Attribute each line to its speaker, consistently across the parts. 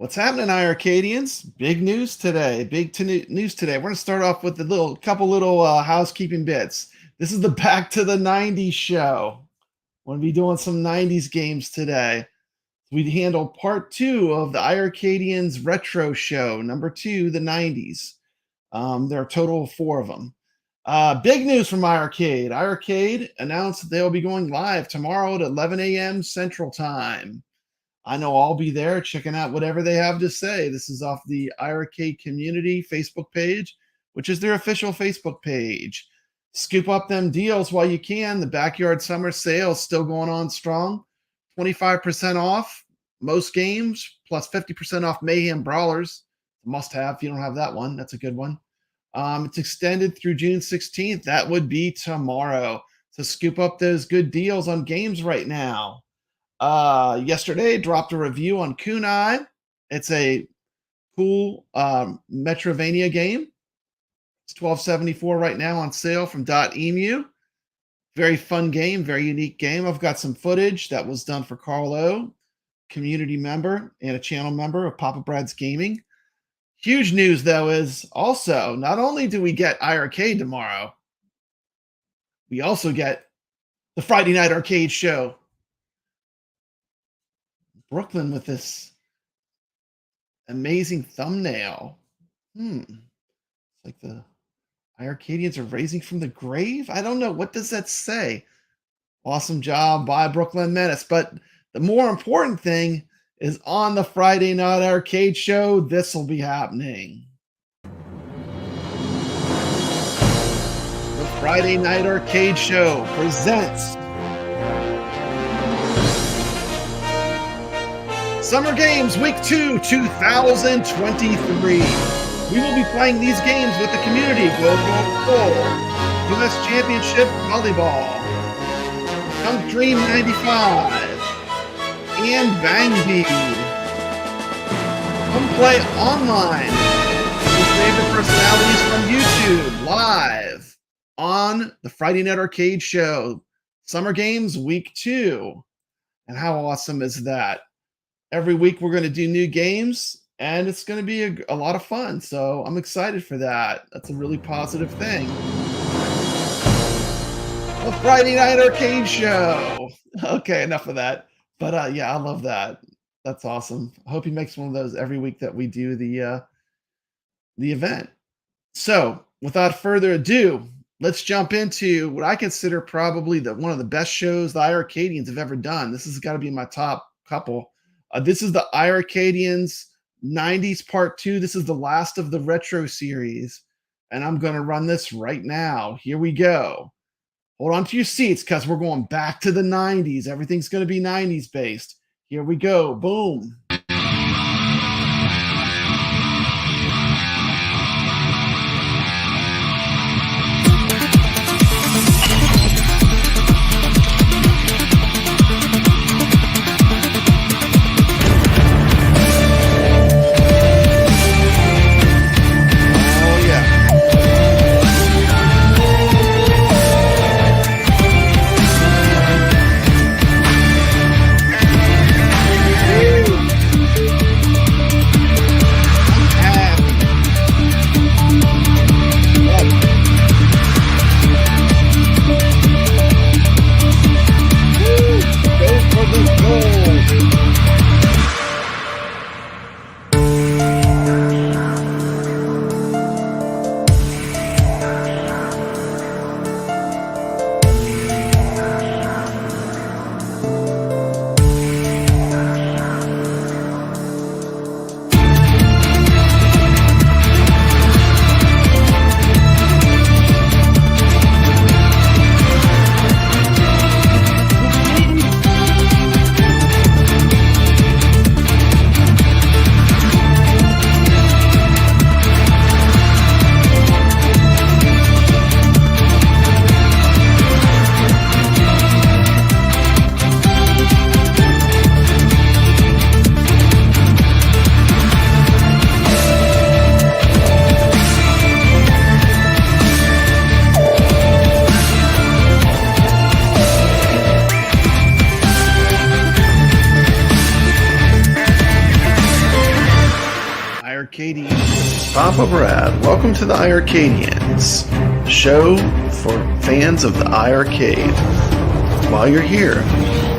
Speaker 1: What's happening, iiRcadians? Big news today. News today. We're going to start off with a couple little housekeeping bits. This is the Back to the 90s show. We're going to be doing some 90s games today. We handle part 2 of the iiRcadians retro show, number 2, the 90s. There are a total of 4 of them. Big news from iiRcade. iiRcade announced that they will be going live tomorrow at 11 a.m. Central Time. I know I'll be there checking out whatever they have to say. This is off the iiRcade community Facebook page, which is their official Facebook page. Scoop up them deals while you can. The backyard summer sale is still going on strong. 25% off most games, plus 50% off Mayhem Brawlers. Must have if you don't have that one. That's a good one. It's extended through June 16th. That would be tomorrow. So scoop up those good deals on games right now. Yesterday dropped a review on Kunai. It's a cool Metrovania game. It's $12.74 right now on sale from .emu. Very fun game, very unique game. I've got some footage that was done for Carlo, community member and a channel member of Papa Brad's Gaming. Huge news, though, is also not only do we get iiRcade tomorrow, we also get the Friday Night Arcade show. Brooklyn with this amazing thumbnail. It's like the iiRcadians are raising from the grave. I don't know. What does that say? Awesome job by Brooklyn Menace. But the more important thing is on the Friday Night Arcade show, this will be happening. The Friday Night Arcade show presents Summer Games Week 2, 2023. We will be playing these games with the community. Go, go, go. U.S. Championship Volleyball. Dunk Dream 95. And Bang Bead. Come play online. Your favorite personalities from YouTube live on the Friday Night Arcade show. Summer Games Week 2. And how awesome is that? Every week we're going to do new games, and it's going to be a lot of fun. So I'm excited for that. That's a really positive thing. A Friday Night Arcade show. Okay, enough of that. But yeah, I love that. That's awesome. I hope he makes one of those every week that we do the event. So without further ado, let's jump into what I consider probably one of the best shows the iiRcadians have ever done. This has got to be my top couple. This is the iiRcadians 90s Part 2. This is the last of the retro series. And I'm going to run this right now. Here we go. Hold on to your seats because we're going back to the 90s. Everything's going to be 90s based. Here we go. Boom. Papa Brad. Welcome to the iiRcadians, the show for fans of the iiRcade. While you're here,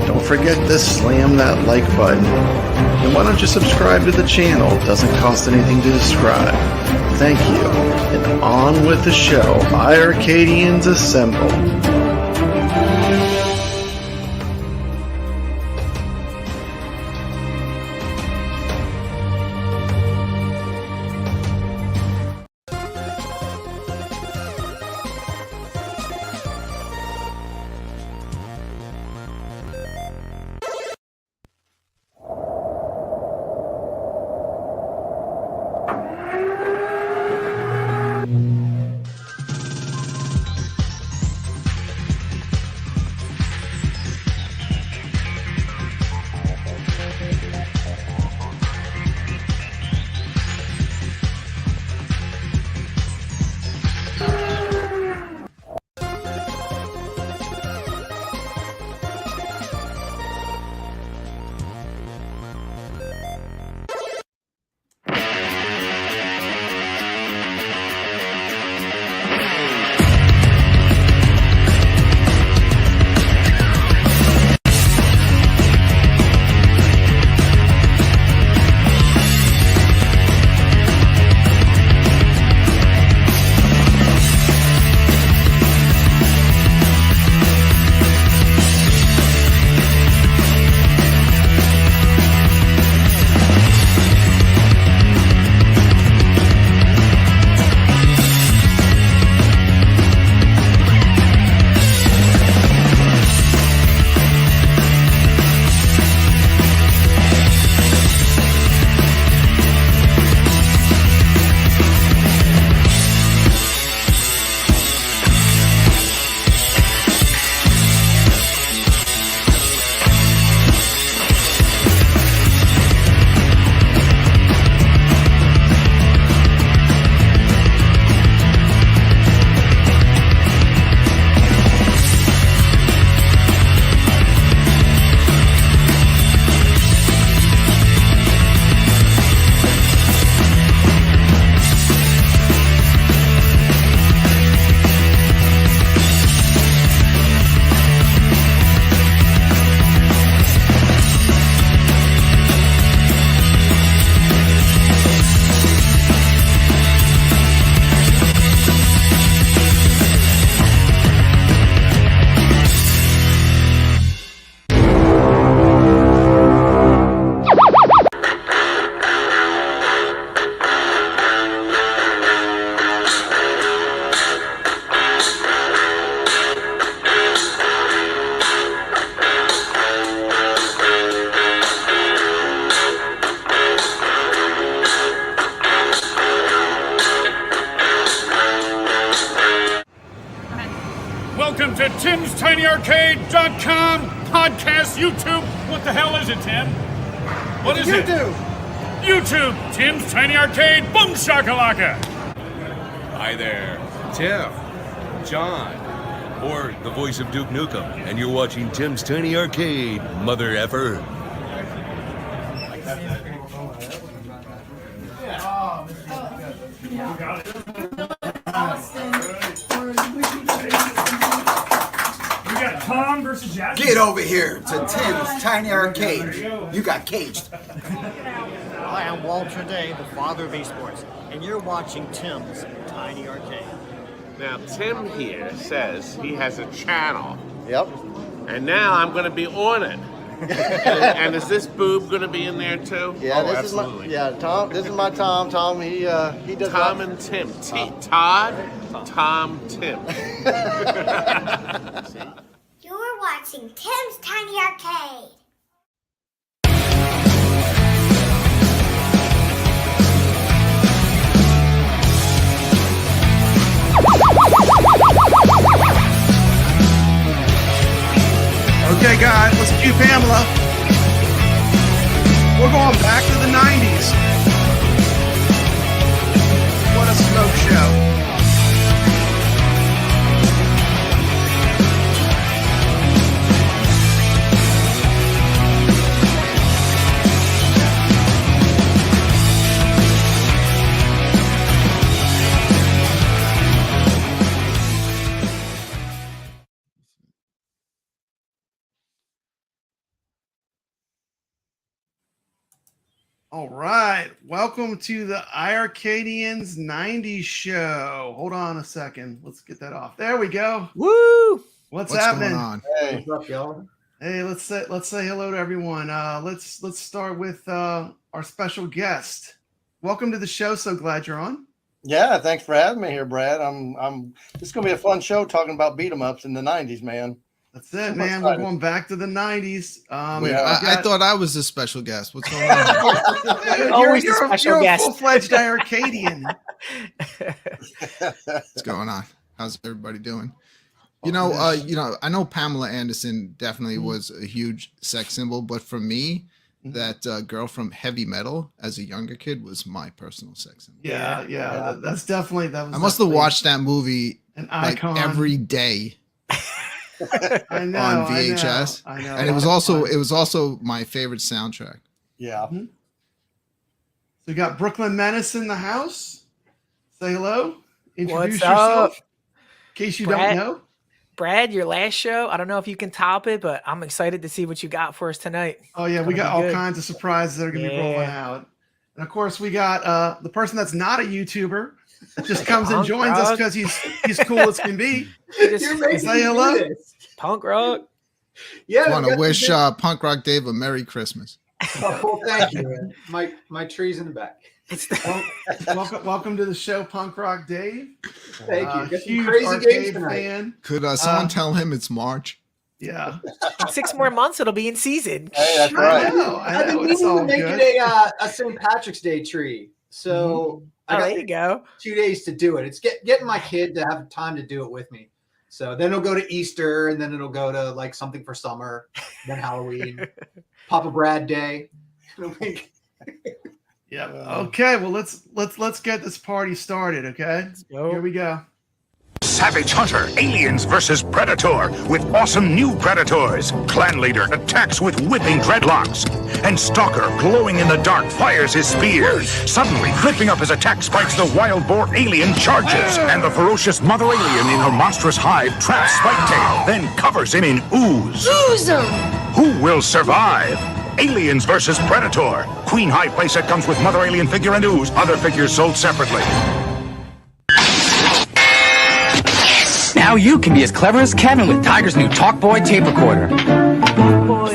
Speaker 1: don't forget to slam that like button. And why don't you subscribe to the channel? It doesn't cost anything to subscribe. Thank you. And on with the show. iiRcadians assemble.
Speaker 2: Welcome to Tim'sTinyArcade.com podcast, YouTube. What the hell is it, Tim? What is it? YouTube. Tim's Tiny Arcade. Boom shakalaka.
Speaker 3: Hi there, Tim, John, or the voice of Duke Nukem, and you're watching Tim's Tiny Arcade, mother effer.
Speaker 2: We got Tom versus Jasmine.
Speaker 4: Get over here to Tim's Tiny Arcade. You got caged.
Speaker 5: Hi, I'm Walter Day, the father of esports, and you're watching Tim's Tiny Arcade.
Speaker 6: Now, Tim here says he has a channel,
Speaker 4: Yep.
Speaker 6: and now I'm going to be on it. and is this boob going to be in there too?
Speaker 4: Yeah,
Speaker 6: Oh,
Speaker 4: this
Speaker 6: absolutely.
Speaker 4: is my Tom. This is my Tom. Tom, he does
Speaker 6: Tom
Speaker 4: not-
Speaker 6: and Tim. Todd, Tom, Tim.
Speaker 7: You're watching Tim's Tiny Arcade.
Speaker 1: Okay, guys, let's cue Pamela. We're going back to the 90s. What a smoke show. All right. Welcome to the iiRcadians 90s show. Hold on a second. Let's get that off. There we go.
Speaker 8: Woo!
Speaker 1: What's
Speaker 8: Going
Speaker 1: happening?
Speaker 8: on?
Speaker 4: Hey, what's up, y'all?
Speaker 1: Hey, let's say hello to everyone. Let's start with our special guest. Welcome to the show. So glad you're on.
Speaker 9: Yeah, thanks for having me here, Brad. It's gonna be a fun show talking about beat 'em ups in the '90s, man.
Speaker 1: That's it,
Speaker 9: I'm
Speaker 1: man.
Speaker 9: excited.
Speaker 1: We're going back to the 90s.
Speaker 8: Wait, I thought I was the special guest. What's going on?
Speaker 1: You're
Speaker 8: the special
Speaker 1: a
Speaker 8: guest.
Speaker 1: full-fledged iiRcadian.
Speaker 8: What's going on? How's everybody doing? I know Pamela Anderson definitely was a huge sex symbol, but for me, that girl from Heavy Metal as a younger kid was my personal sex symbol.
Speaker 1: Yeah. That's definitely that was.
Speaker 8: I must have watched that movie
Speaker 1: an
Speaker 8: like
Speaker 1: icon
Speaker 8: every day
Speaker 1: I know,
Speaker 8: on VHS,
Speaker 1: I know.
Speaker 8: and it was also my favorite soundtrack.
Speaker 9: Yeah.
Speaker 1: So we got Brooklyn Menace in the house. Say hello. Introduce
Speaker 10: What's up?
Speaker 1: yourself. In case you
Speaker 10: Brad?
Speaker 1: don't know.
Speaker 10: Brad, your last show, I don't know if you can top it, but I'm excited to see what you got for us tonight.
Speaker 1: Oh yeah, we
Speaker 10: Gonna
Speaker 1: got
Speaker 10: be
Speaker 1: all
Speaker 10: good.
Speaker 1: kinds of surprises that are gonna be rolling out. And of course, we got the person that's not a YouTuber that just comes and
Speaker 10: Punk
Speaker 1: joins us
Speaker 10: rock.
Speaker 1: because he's cool as can be.
Speaker 10: Just
Speaker 1: Say hello.
Speaker 10: punk rock.
Speaker 11: Yeah,
Speaker 8: I want to wish Punk Rock Dave a Merry Christmas.
Speaker 11: well, thank you. My tree's in the back.
Speaker 1: Welcome to the show, Punk Rock Dave.
Speaker 11: Thank you. Got some
Speaker 1: Huge
Speaker 11: crazy
Speaker 1: arcade
Speaker 11: games tonight.
Speaker 1: fan.
Speaker 8: Could someone tell him it's March?
Speaker 1: Yeah.
Speaker 10: In 6 more months, it'll be in season.
Speaker 9: Hey, that's
Speaker 1: I
Speaker 9: right.
Speaker 1: know.
Speaker 11: I've been
Speaker 1: It's
Speaker 11: meaning
Speaker 1: all
Speaker 11: to make
Speaker 1: good.
Speaker 11: it a St. Patrick's Day tree. So I
Speaker 10: Oh,
Speaker 11: got
Speaker 10: there you go.
Speaker 11: 2 days to do it. It's getting my kid to have time to do it with me. So then it'll go to Easter, and then it'll go to like something for summer, then Halloween, Papa Brad Day. It'll be-
Speaker 1: Yeah. Okay. Well, let's get this party started. Okay.
Speaker 10: go.
Speaker 1: Here we go.
Speaker 12: Savage Hunter, Aliens versus Predator, with awesome new Predators. Clan Leader attacks with whipping dreadlocks. And Stalker, glowing in the dark, fires his spear. Suddenly, flipping up his attack spikes the wild boar alien charges. And the ferocious mother alien in her monstrous hive traps Spiketail, then covers him in ooze. Who will survive? Aliens versus Predator. Queen High playset comes with mother alien figure and ooze. Other figures sold separately.
Speaker 13: Now you can be as clever as Kevin with Tiger's new Talkboy tape recorder.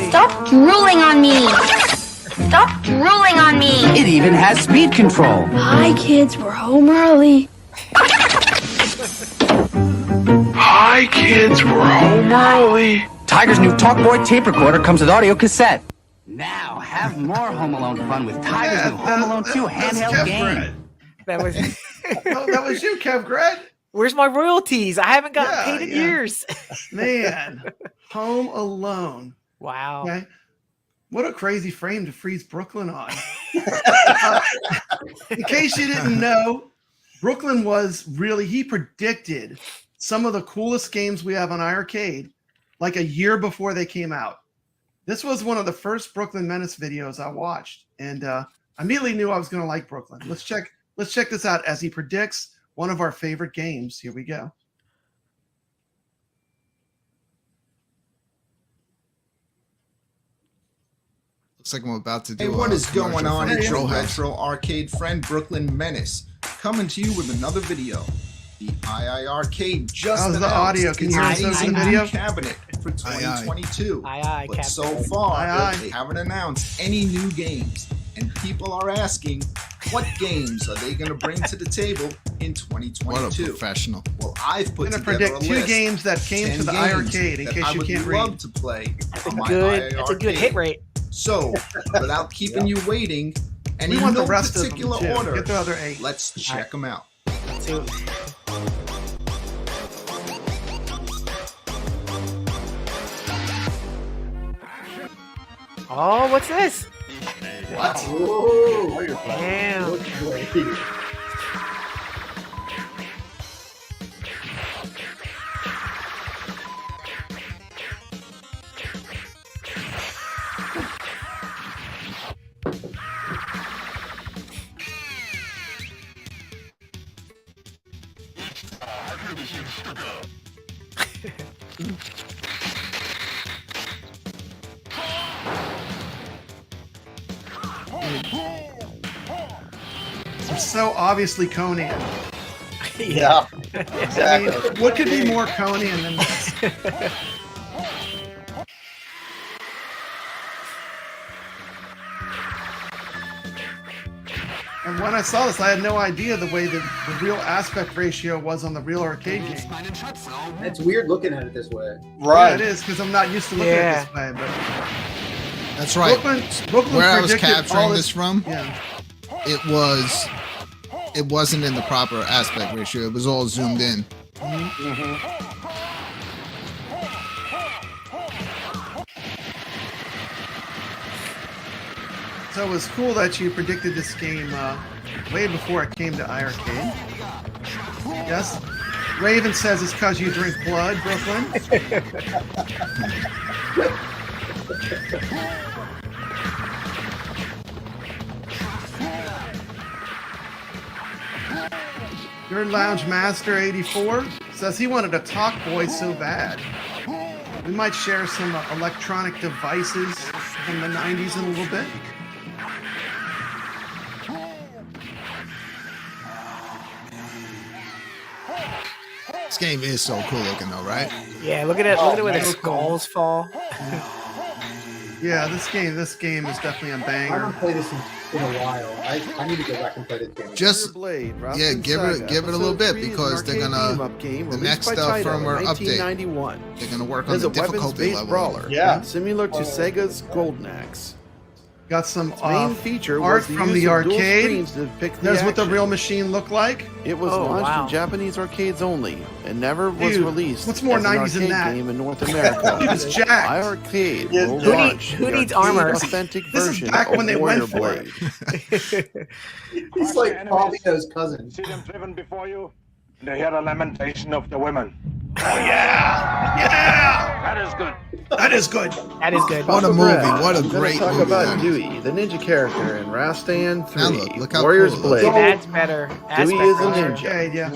Speaker 7: Stop drooling on me. Stop drooling on me.
Speaker 13: It even has speed control.
Speaker 7: Hi, kids. We're home early.
Speaker 12: Hi, kids, we're home early.
Speaker 13: Tiger's new Talkboy tape recorder comes with audio cassette. Now have more Home Alone fun with Tiger's new Home Alone 2 handheld game.
Speaker 10: That was.
Speaker 1: That was you, kevgret.
Speaker 10: Where's my royalties? I haven't gotten paid in years.
Speaker 1: Man, Home Alone.
Speaker 10: Wow.
Speaker 1: Okay. What a crazy frame to freeze Brooklyn on. In case you didn't know, Brooklyn he predicted some of the coolest games we have on iiRcade like a year before they came out. This was one of the first Brooklyn Menace videos I watched, and I immediately knew I was going to like Brooklyn. Let's check this out as he predicts one of our favorite games. Here we go.
Speaker 8: Looks like I'm about to do.
Speaker 14: Hey, what is going
Speaker 8: commercial
Speaker 14: on?
Speaker 8: for
Speaker 14: It's your
Speaker 8: Trollhead.
Speaker 14: retro arcade friend Brooklyn Menace coming to you with another video. The iiRcade just
Speaker 1: How's the
Speaker 14: announced
Speaker 1: audio? Can
Speaker 14: its
Speaker 1: you hear us
Speaker 14: amazing
Speaker 1: in the video?
Speaker 14: new cabinet for 2022.
Speaker 10: Aye,
Speaker 14: But
Speaker 10: Captain.
Speaker 14: so far,
Speaker 1: Aye, aye.
Speaker 14: they haven't announced any new games, and people are asking, what games are they going to bring to the table in 2022?
Speaker 8: What a professional.
Speaker 14: Well, I've put
Speaker 1: I'm going to
Speaker 14: together
Speaker 1: predict
Speaker 14: a
Speaker 1: two
Speaker 14: list.
Speaker 1: games that came
Speaker 14: 10
Speaker 1: to the
Speaker 14: games
Speaker 1: iiRcade in
Speaker 14: that
Speaker 1: case
Speaker 14: I
Speaker 1: you
Speaker 14: would
Speaker 1: can't
Speaker 14: love
Speaker 1: read.
Speaker 14: to play
Speaker 10: That's
Speaker 14: on
Speaker 10: a
Speaker 14: my
Speaker 10: good. That's a good hit
Speaker 14: iiRcade.
Speaker 10: rate.
Speaker 14: So, without keeping you waiting, and
Speaker 1: We
Speaker 14: in
Speaker 1: want the
Speaker 14: no
Speaker 1: rest of them,
Speaker 14: particular
Speaker 1: too.
Speaker 14: order,
Speaker 1: Get the other 8.
Speaker 14: let's check them out.
Speaker 10: Two. Oh, what's this?
Speaker 1: What?
Speaker 11: Whoa.
Speaker 10: Damn.
Speaker 11: Looks great.
Speaker 1: It's so obviously Conan.
Speaker 9: Yeah,
Speaker 1: I
Speaker 9: exactly.
Speaker 1: mean, what could be more Conan than this? And when I saw this, I had no idea the way the real aspect ratio was on the real arcade game.
Speaker 11: It's weird looking at it this way.
Speaker 1: Yeah, it is, because I'm not used to looking at it this way. But
Speaker 8: That's right.
Speaker 1: Brooklyn
Speaker 8: Where I was
Speaker 1: predicted all
Speaker 8: capturing this from,
Speaker 1: Yeah.
Speaker 8: it wasn't in the proper aspect ratio. It was all zoomed in.
Speaker 1: So it was cool that you predicted this game way before it came to iiRcade. Yes. Raven says it's because you drink blood, Brooklyn. Your Lounge Master 84 says he wanted a talk boy so bad. We might share some electronic devices from the 90s in a little bit.
Speaker 8: This game is so cool looking, though, right?
Speaker 10: Yeah, look at it. Look at it where the skulls fall.
Speaker 1: Yeah, this game is definitely a
Speaker 11: I
Speaker 1: banger.
Speaker 11: haven't played this in a while. I need to go back and play this game.
Speaker 8: Just yeah, give it a little bit because they're gonna the next firmware update. They're gonna work on the difficulty level.
Speaker 1: Yeah,
Speaker 15: similar to Sega's Golden Axe.
Speaker 1: Got some
Speaker 15: main feature
Speaker 1: art
Speaker 15: was the
Speaker 1: from
Speaker 15: use
Speaker 1: the
Speaker 15: of dual
Speaker 1: arcade.
Speaker 15: screens to depict the
Speaker 1: There's what the
Speaker 15: action.
Speaker 1: real machine looked like.
Speaker 15: It was launched in Japanese arcades only and never was
Speaker 1: Dude,
Speaker 15: released
Speaker 1: what's more
Speaker 15: as an
Speaker 1: 90s than
Speaker 15: arcade
Speaker 1: that?
Speaker 15: game in North America.
Speaker 1: Dude, it's jacked.
Speaker 15: iiRcade
Speaker 1: Yeah,
Speaker 15: will
Speaker 1: who
Speaker 15: launch
Speaker 10: who
Speaker 15: the
Speaker 10: needs
Speaker 15: arcade
Speaker 10: armor?
Speaker 15: authentic
Speaker 1: This is
Speaker 15: version
Speaker 1: back
Speaker 15: of
Speaker 1: when they
Speaker 15: Warrior
Speaker 1: went for
Speaker 15: Blade.
Speaker 11: He's like Paulito's cousin.
Speaker 16: See them driven before you, and they hear the lamentation of the women.
Speaker 1: Oh yeah! Yeah!
Speaker 16: That is good.
Speaker 1: That is good.
Speaker 10: That is good.
Speaker 8: What a movie! What a
Speaker 15: I'm gonna
Speaker 8: great
Speaker 15: talk
Speaker 8: movie!
Speaker 15: about
Speaker 8: that is.
Speaker 15: Dewey, the ninja character in Rastan 3,
Speaker 8: Now look how
Speaker 15: Warrior's
Speaker 8: cool it
Speaker 15: Blade.
Speaker 10: That's better.
Speaker 15: Dewey
Speaker 10: Aspect
Speaker 15: is a
Speaker 10: ratio.
Speaker 15: ninja.
Speaker 1: Okay, yeah.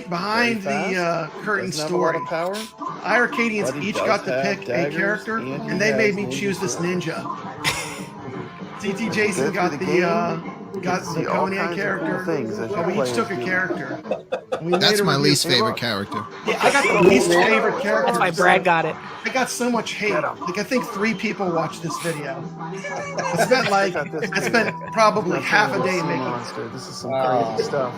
Speaker 1: Behind the curtain
Speaker 15: Doesn't have a lot
Speaker 1: story,
Speaker 15: of power,
Speaker 1: iiRcadians
Speaker 15: but he
Speaker 1: each
Speaker 15: does
Speaker 1: got to
Speaker 15: have
Speaker 1: pick a
Speaker 15: daggers,
Speaker 1: character,
Speaker 15: and he
Speaker 1: and they made
Speaker 15: has
Speaker 1: me choose this
Speaker 15: ninja
Speaker 1: ninja. CT Jason
Speaker 15: Go
Speaker 1: got
Speaker 15: through
Speaker 1: the
Speaker 15: the game,
Speaker 1: got
Speaker 15: see
Speaker 1: the
Speaker 15: all
Speaker 1: Conan
Speaker 15: kinds of
Speaker 1: character.
Speaker 15: cool things as
Speaker 1: So we
Speaker 15: you
Speaker 1: each
Speaker 15: play
Speaker 1: took a
Speaker 15: as
Speaker 1: character. We made
Speaker 8: That's
Speaker 1: a
Speaker 8: my
Speaker 1: review.
Speaker 8: least favorite character.
Speaker 1: Yeah, I got the least favorite character.
Speaker 10: That's why Brad got it.
Speaker 1: I got so much hate. Like I think 3 people watched this video. I spent probably half a day making it.
Speaker 15: Monster. This is some crazy stuff.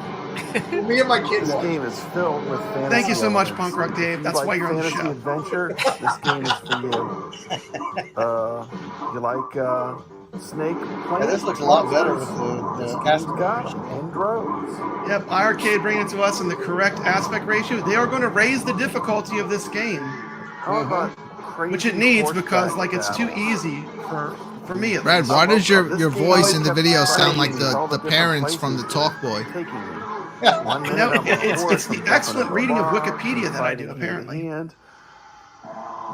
Speaker 11: Me and my kids.
Speaker 15: This game is filled with fantasy.
Speaker 1: Thank you so much,
Speaker 15: elements.
Speaker 1: Punk Rock Dave.
Speaker 15: You
Speaker 1: That's
Speaker 15: like
Speaker 1: why you're on the
Speaker 15: fantasy
Speaker 1: show.
Speaker 15: adventure? This game is for you. You like Snake?
Speaker 9: Yeah, this looks a lot better with the cast.
Speaker 15: Gosh, and drones.
Speaker 1: Yep, iiRcade bringing it to us in the correct aspect ratio. They are going to raise the difficulty of this game,
Speaker 15: How about crazy
Speaker 1: which it needs
Speaker 15: horseback
Speaker 1: because like it's too
Speaker 15: battles?
Speaker 1: easy for me. At
Speaker 8: Brad,
Speaker 1: least.
Speaker 8: why does your
Speaker 15: This game
Speaker 8: voice in the
Speaker 15: kept
Speaker 8: video sound like
Speaker 15: finding all
Speaker 8: the
Speaker 15: different
Speaker 8: parents from the
Speaker 15: places
Speaker 8: Talk Boy?
Speaker 15: taking me. One
Speaker 1: You
Speaker 15: minute
Speaker 1: know,
Speaker 15: I'm a
Speaker 1: it's
Speaker 15: horse,
Speaker 1: the
Speaker 15: I'm
Speaker 1: excellent
Speaker 15: jumping
Speaker 1: reading of
Speaker 15: over a bar,
Speaker 1: Wikipedia that I do,
Speaker 15: fighting
Speaker 1: apparently.
Speaker 15: hand.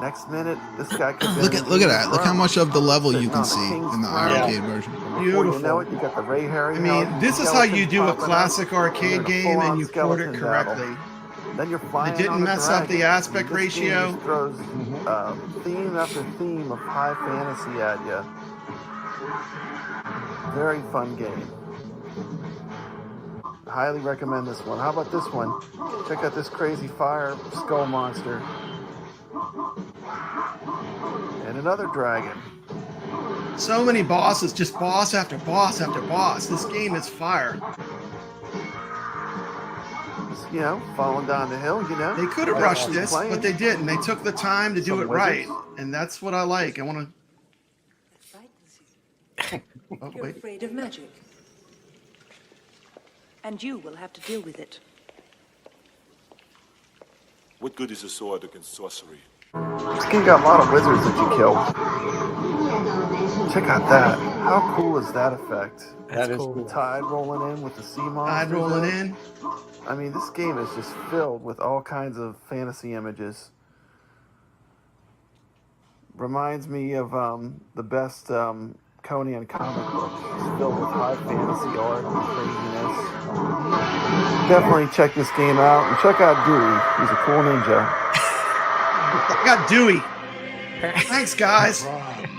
Speaker 15: Next minute, this guy could
Speaker 8: Look at that! Look how much of the level you can see in the iiRcade version.
Speaker 15: Before you know
Speaker 1: Beautiful.
Speaker 15: it, you got the Ray Harry.
Speaker 1: I mean, this is how you do a classic arcade game and you port it correctly.
Speaker 15: Then you're flying.
Speaker 1: It didn't
Speaker 15: on a
Speaker 1: mess up the
Speaker 15: dragon.
Speaker 1: aspect
Speaker 15: This game
Speaker 1: ratio.
Speaker 15: just throws theme after theme of high fantasy at you. Very fun game. Highly recommend this one. How about this one? Check out this crazy fire skull monster. And another dragon.
Speaker 1: So many bosses, just boss after boss after boss. This game is fire.
Speaker 15: Just, you know, falling down the hill, you know.
Speaker 1: They could have rushed this, but they didn't. They took the time to do
Speaker 15: Some
Speaker 1: it right,
Speaker 15: wizards.
Speaker 1: and that's what I like. I want to. Oh,
Speaker 17: You're
Speaker 1: wait.
Speaker 17: afraid of magic. And you will have to deal with it.
Speaker 18: What good is a sword against sorcery?
Speaker 15: This game got a lot of wizards that you kill. Check out that. How cool is that effect?
Speaker 1: That is
Speaker 15: cool.
Speaker 1: cool.
Speaker 15: Tide rolling in with the sea monsters.
Speaker 1: Tide rolling
Speaker 15: up.
Speaker 1: in.
Speaker 15: I mean, this game is just filled with all kinds of fantasy images. Reminds me of the best Conan comic book. It's filled with high fantasy art and craziness. Definitely check this game out and check out Dewey. He's a cool ninja.
Speaker 1: I got Dewey. Thanks, guys.
Speaker 16: I've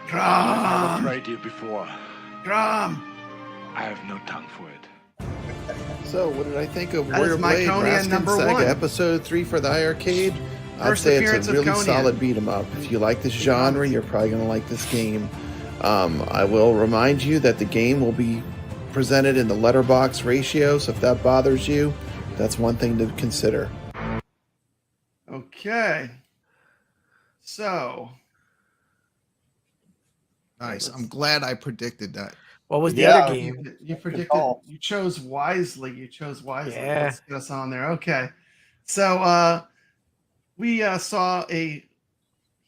Speaker 1: Grom.
Speaker 16: tried you before.
Speaker 1: Grom.
Speaker 16: I have no tongue for it.
Speaker 15: So, what did I think of
Speaker 1: That
Speaker 15: Warrior
Speaker 1: is my
Speaker 15: Blade
Speaker 1: Conan
Speaker 15: Raskin
Speaker 1: number
Speaker 15: Saga
Speaker 1: one.
Speaker 15: Episode 3 for the iiRcade? I'd
Speaker 1: First
Speaker 15: say
Speaker 1: appearance
Speaker 15: it's a
Speaker 1: of
Speaker 15: really
Speaker 1: Conan.
Speaker 15: solid beat 'em up. If you like this genre, you're probably going to like this game. I will remind you that the game will be presented in the letterbox ratio, so if that bothers you, that's one thing to consider.
Speaker 1: Okay. So.
Speaker 8: Nice. I'm glad I predicted that.
Speaker 10: What was the
Speaker 1: Yeah,
Speaker 10: other game?
Speaker 1: You predicted. You chose wisely. You chose wisely.
Speaker 10: Yeah.
Speaker 1: Let's get us on there. Okay. So we saw a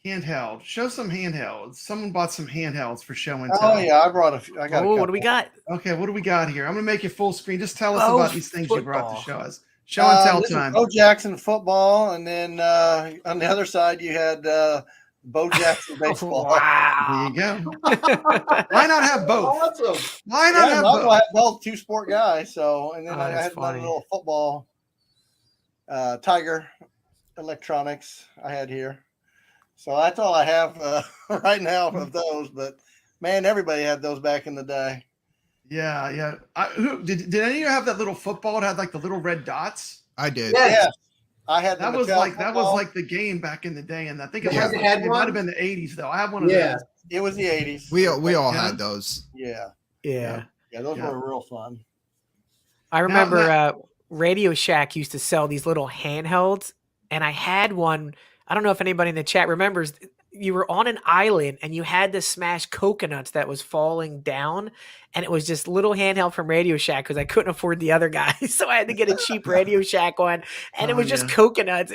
Speaker 1: handheld. Show some handhelds. Someone bought some handhelds for show and tell.
Speaker 9: Oh yeah, I brought a few. I got.
Speaker 10: Oh, what do we got?
Speaker 1: Okay, what do we got here? I'm gonna make you full screen. Just tell us
Speaker 10: Oh,
Speaker 1: about these things you brought to
Speaker 10: football.
Speaker 1: show us. Show and tell
Speaker 9: This is
Speaker 1: time.
Speaker 9: Bo Jackson football, and then on the other side you had Bo Jackson baseball.
Speaker 10: Wow.
Speaker 1: There you go. Why not have both?
Speaker 11: Awesome.
Speaker 1: Why not
Speaker 9: Yeah,
Speaker 1: have
Speaker 9: Michael
Speaker 1: both?
Speaker 9: had both two-sport guy. So, and then
Speaker 10: Oh,
Speaker 9: I
Speaker 10: that's
Speaker 9: had another
Speaker 10: funny.
Speaker 9: little football. Tiger Electronics I had here. So that's all I have right now of those. But man, everybody had those back in the day.
Speaker 1: Yeah, yeah. Did any of you have that little football? It had like the little red dots.
Speaker 8: I did.
Speaker 9: Yeah, I had the
Speaker 1: That was
Speaker 9: Mattel
Speaker 1: like
Speaker 9: football.
Speaker 1: the game back in the day, and I think it,
Speaker 11: You
Speaker 1: was,
Speaker 11: guys had
Speaker 1: it
Speaker 11: one?
Speaker 1: might have been the '80s though. I have one of
Speaker 11: Yeah.
Speaker 1: those.
Speaker 9: It was the 80s.
Speaker 8: We all
Speaker 1: Yeah.
Speaker 8: had those.
Speaker 9: Yeah,
Speaker 10: Yeah.
Speaker 9: yeah, those
Speaker 1: Yeah.
Speaker 9: were real fun.
Speaker 10: I remember
Speaker 1: now-
Speaker 10: Radio Shack used to sell these little handhelds, and I had one. I don't know if anybody in the chat remembers. You were on an island and you had to smash coconuts that was falling down, and it was just little handheld from Radio Shack because I couldn't afford the other guys, so I had to get a cheap Radio Shack one, and it
Speaker 1: Oh,
Speaker 10: was just
Speaker 1: yeah.
Speaker 10: coconuts.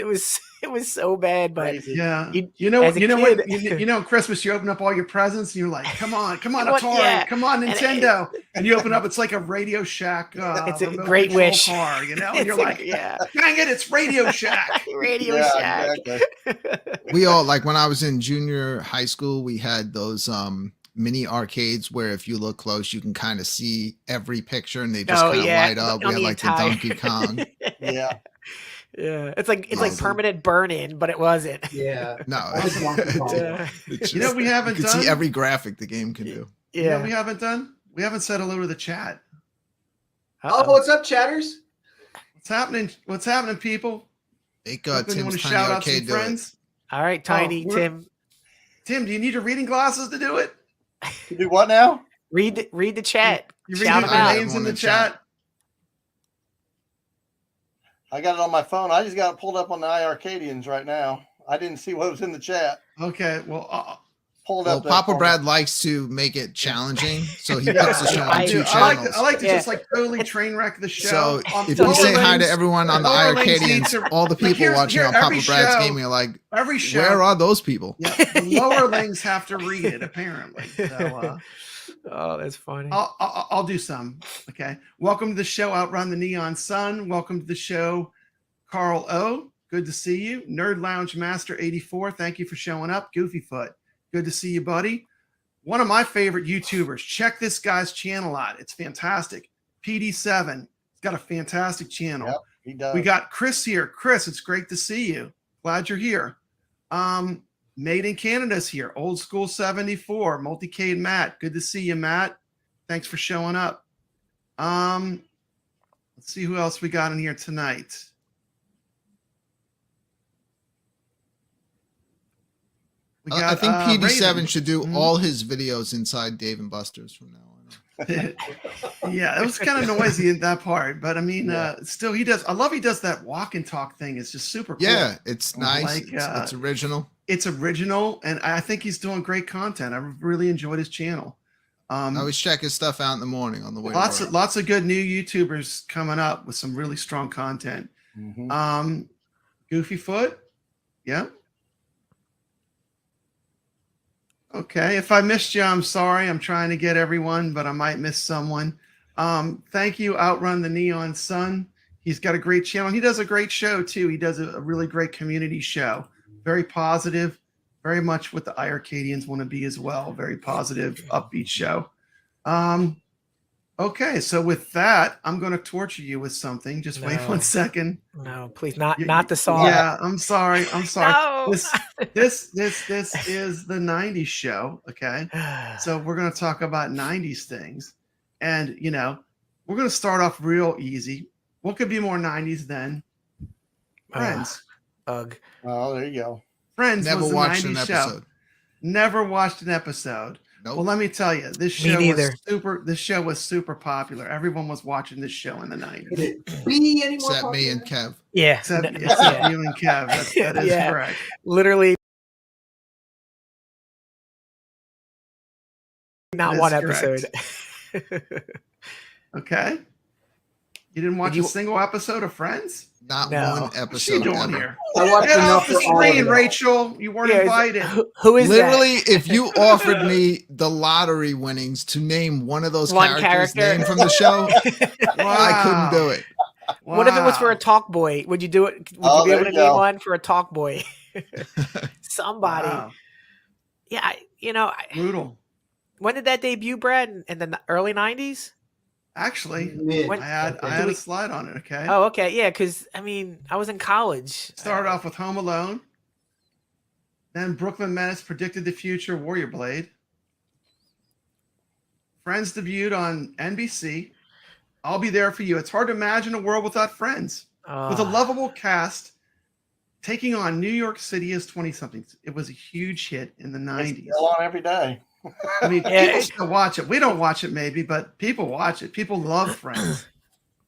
Speaker 10: It was so bad, but
Speaker 9: Crazy.
Speaker 1: Yeah,
Speaker 10: You-
Speaker 1: you know,
Speaker 10: as a
Speaker 1: you know
Speaker 10: kid-
Speaker 1: what, you know, Christmas, you open up all your presents, and you're like, "Come on,
Speaker 10: What-
Speaker 1: Atari,
Speaker 10: yeah.
Speaker 1: come on,
Speaker 10: And
Speaker 1: Nintendo!" And you open up, it's like a Radio Shack.
Speaker 10: It's a
Speaker 1: remote
Speaker 10: great
Speaker 1: control
Speaker 10: wish.
Speaker 1: car, you know, and
Speaker 10: It's
Speaker 1: you're
Speaker 10: a-
Speaker 1: like,
Speaker 10: yeah.
Speaker 1: "Dang it, it's Radio Shack!"
Speaker 10: Radio
Speaker 9: Yeah,
Speaker 10: Shack.
Speaker 9: exactly.
Speaker 8: We all, like when I was in junior high school, we had those mini arcades where if you look close, you can kind of see every picture and they just
Speaker 10: Oh,
Speaker 8: kind of
Speaker 10: yeah,
Speaker 8: light up.
Speaker 10: on
Speaker 8: We had
Speaker 10: the
Speaker 8: like
Speaker 10: entire-
Speaker 8: the Donkey Kong.
Speaker 9: Yeah.
Speaker 10: Yeah, it's like
Speaker 8: Awesome.
Speaker 10: permanent burn in, but it wasn't.
Speaker 11: Yeah.
Speaker 8: No,
Speaker 11: That's Donkey Kong.
Speaker 8: it's
Speaker 1: You know what we haven't
Speaker 8: you can
Speaker 1: done?
Speaker 8: see every graphic the game can do.
Speaker 1: You know
Speaker 10: Yeah.
Speaker 1: what we haven't done? We haven't said hello to the chat.
Speaker 11: Oh, what's up, chatters?
Speaker 1: What's happening? What's happening, people?
Speaker 8: Make
Speaker 1: Something you want
Speaker 8: Tim's
Speaker 1: to
Speaker 8: Tiny
Speaker 1: shout out some
Speaker 8: Arcade do it.
Speaker 1: friends?
Speaker 10: All right, Tiny
Speaker 1: we're-
Speaker 10: Tim,
Speaker 1: Tim, do you need your reading glasses to do it?
Speaker 9: You do what now?
Speaker 10: read the chat.
Speaker 1: You
Speaker 10: Shout
Speaker 1: read
Speaker 10: them
Speaker 1: the
Speaker 10: out.
Speaker 1: names in the
Speaker 8: Everyone in
Speaker 1: chat.
Speaker 9: I got it on my phone. I just got it pulled up on the iiRcadians right now. I didn't see what was in the chat.
Speaker 1: Okay, well,
Speaker 9: Pulled
Speaker 8: Well,
Speaker 9: up. there
Speaker 8: Papa
Speaker 9: for me.
Speaker 8: Brad likes to make it challenging, so he
Speaker 1: Yeah.
Speaker 8: puts the show on
Speaker 10: I
Speaker 8: two
Speaker 10: do.
Speaker 8: channels.
Speaker 1: I like to
Speaker 10: Yeah.
Speaker 1: just like totally train wreck the show.
Speaker 8: So if
Speaker 1: Lower
Speaker 8: you say hi to
Speaker 1: Lanes-
Speaker 8: everyone on the
Speaker 1: Lower Lanes needs
Speaker 8: iiRcadians,
Speaker 1: to-
Speaker 8: all the
Speaker 1: like,
Speaker 8: people
Speaker 1: here's-
Speaker 8: watching
Speaker 1: here,
Speaker 8: on Papa
Speaker 1: every
Speaker 8: Brad's
Speaker 1: show-
Speaker 8: gaming are like,
Speaker 1: every show.
Speaker 8: where are those people?
Speaker 1: Yeah, the lower lanes have to read it apparently. So
Speaker 10: Oh, that's funny.
Speaker 1: I'll do some. Okay. Welcome to the show, Outrun the Neon Sun. Welcome to the show, Carl O. Good to see you. Nerd Lounge Master 84. Thank you for showing up. Goofyfoot. Good to see you, buddy. One of my favorite YouTubers. Check this guy's channel out. It's fantastic. PD7. He's got a fantastic channel.
Speaker 9: Yep, he does.
Speaker 1: We got Chris here. Chris, it's great to see you. Glad you're here. Made in Canada's here. Old School 74. Multicade Matt. Good to see you, Matt. Thanks for showing up. Let's see who else we got in here tonight. We
Speaker 8: I think PD7
Speaker 1: Raven.
Speaker 8: should do
Speaker 1: Mhm.
Speaker 8: all his videos inside Dave and Buster's from now on.
Speaker 1: Yeah, it was kind of noisy in that part, but I mean,
Speaker 9: Yeah.
Speaker 1: still he does. I love he does that walk and talk thing. It's just super cool.
Speaker 8: Yeah, it's nice.
Speaker 1: Like,
Speaker 8: It's original.
Speaker 1: It's original, and I think he's doing great content. I really enjoyed his channel.
Speaker 8: I always check his stuff out in the morning on the way.
Speaker 1: Lots
Speaker 8: to work.
Speaker 1: of lots of good new YouTubers coming up with some really strong content.
Speaker 9: Mhm.
Speaker 1: Goofyfoot, yeah. Okay, if I missed you, I'm sorry. I'm trying to get everyone, but I might miss someone. Thank you, Outrun the Neon Sun. He's got a great channel. He does a great show too. He does a really great community show. Very positive, very much what the iiRcadians want to be as well. Very positive, upbeat show. Okay, so with that, I'm going to torture you with something. Just wait
Speaker 10: No.
Speaker 1: 1 second.
Speaker 10: No, please, not the song.
Speaker 1: Yeah, I'm sorry. I'm sorry.
Speaker 10: No.
Speaker 1: This is the 90s show, okay? So we're going to talk about 90s things. And, you know, we're going to start off real easy. What could be more 90s than Friends?
Speaker 10: Ugh.
Speaker 9: Oh, there you go.
Speaker 1: Friends
Speaker 8: Never
Speaker 1: was a
Speaker 8: watched
Speaker 1: 90s
Speaker 8: an
Speaker 1: show.
Speaker 8: episode.
Speaker 1: Never watched an episode.
Speaker 8: Nope.
Speaker 1: Well, let me tell you, this
Speaker 10: Me
Speaker 1: show
Speaker 10: neither.
Speaker 1: was super. This show was super popular. Everyone was watching this show in the 90s.
Speaker 11: Could it be any more
Speaker 8: Except me
Speaker 11: popular?
Speaker 8: and Kev.
Speaker 10: Yeah.
Speaker 1: Except,
Speaker 10: n-
Speaker 1: except
Speaker 10: yeah.
Speaker 1: you and Kev. That is
Speaker 10: Yeah.
Speaker 1: correct.
Speaker 10: Literally not
Speaker 1: That
Speaker 10: one
Speaker 1: is
Speaker 10: episode.
Speaker 1: Okay. You didn't watch
Speaker 10: you-
Speaker 1: a single episode of Friends?
Speaker 8: Not
Speaker 10: No.
Speaker 8: one
Speaker 1: What's she
Speaker 8: episode
Speaker 1: doing
Speaker 8: ever.
Speaker 1: here?
Speaker 11: I watched
Speaker 1: Get
Speaker 11: enough
Speaker 1: off the
Speaker 11: for all of
Speaker 1: screen,
Speaker 11: it.
Speaker 1: Rachel. You weren't
Speaker 10: Yeah,
Speaker 1: invited.
Speaker 10: who is
Speaker 8: Literally, if
Speaker 10: that?
Speaker 8: you offered me the lottery winnings to name one of those
Speaker 10: One
Speaker 8: characters
Speaker 10: character.
Speaker 8: named from the show, I couldn't do it.
Speaker 10: What if it was for a
Speaker 1: Wow.
Speaker 10: talk boy? Would you do it? Would
Speaker 9: Oh,
Speaker 10: you be able
Speaker 9: there
Speaker 10: to
Speaker 9: you
Speaker 10: name
Speaker 9: go.
Speaker 10: one for a talk boy? Somebody.
Speaker 1: Wow.
Speaker 10: Yeah,
Speaker 1: Brutal.
Speaker 10: when did that debut, Brad? In the early 90s?
Speaker 1: Actually,
Speaker 11: Mid.
Speaker 10: When-
Speaker 1: I had
Speaker 10: Do
Speaker 1: a
Speaker 10: we-
Speaker 1: slide on it. Okay.
Speaker 10: Oh, okay. Yeah, because, I mean, I was in college.
Speaker 1: Started off with Home Alone. Then Brooklyn Menace, Predicted the Future, Warrior Blade. Friends debuted on NBC. I'll Be There For You. It's hard to imagine a world without Friends. With a lovable cast taking on New York City as 20-somethings. It was a huge hit in the 90s.
Speaker 9: It's still on every day.
Speaker 1: I mean,
Speaker 10: Yeah,
Speaker 1: people
Speaker 10: it-
Speaker 1: still watch it. We don't watch it maybe, but people watch it. People love Friends.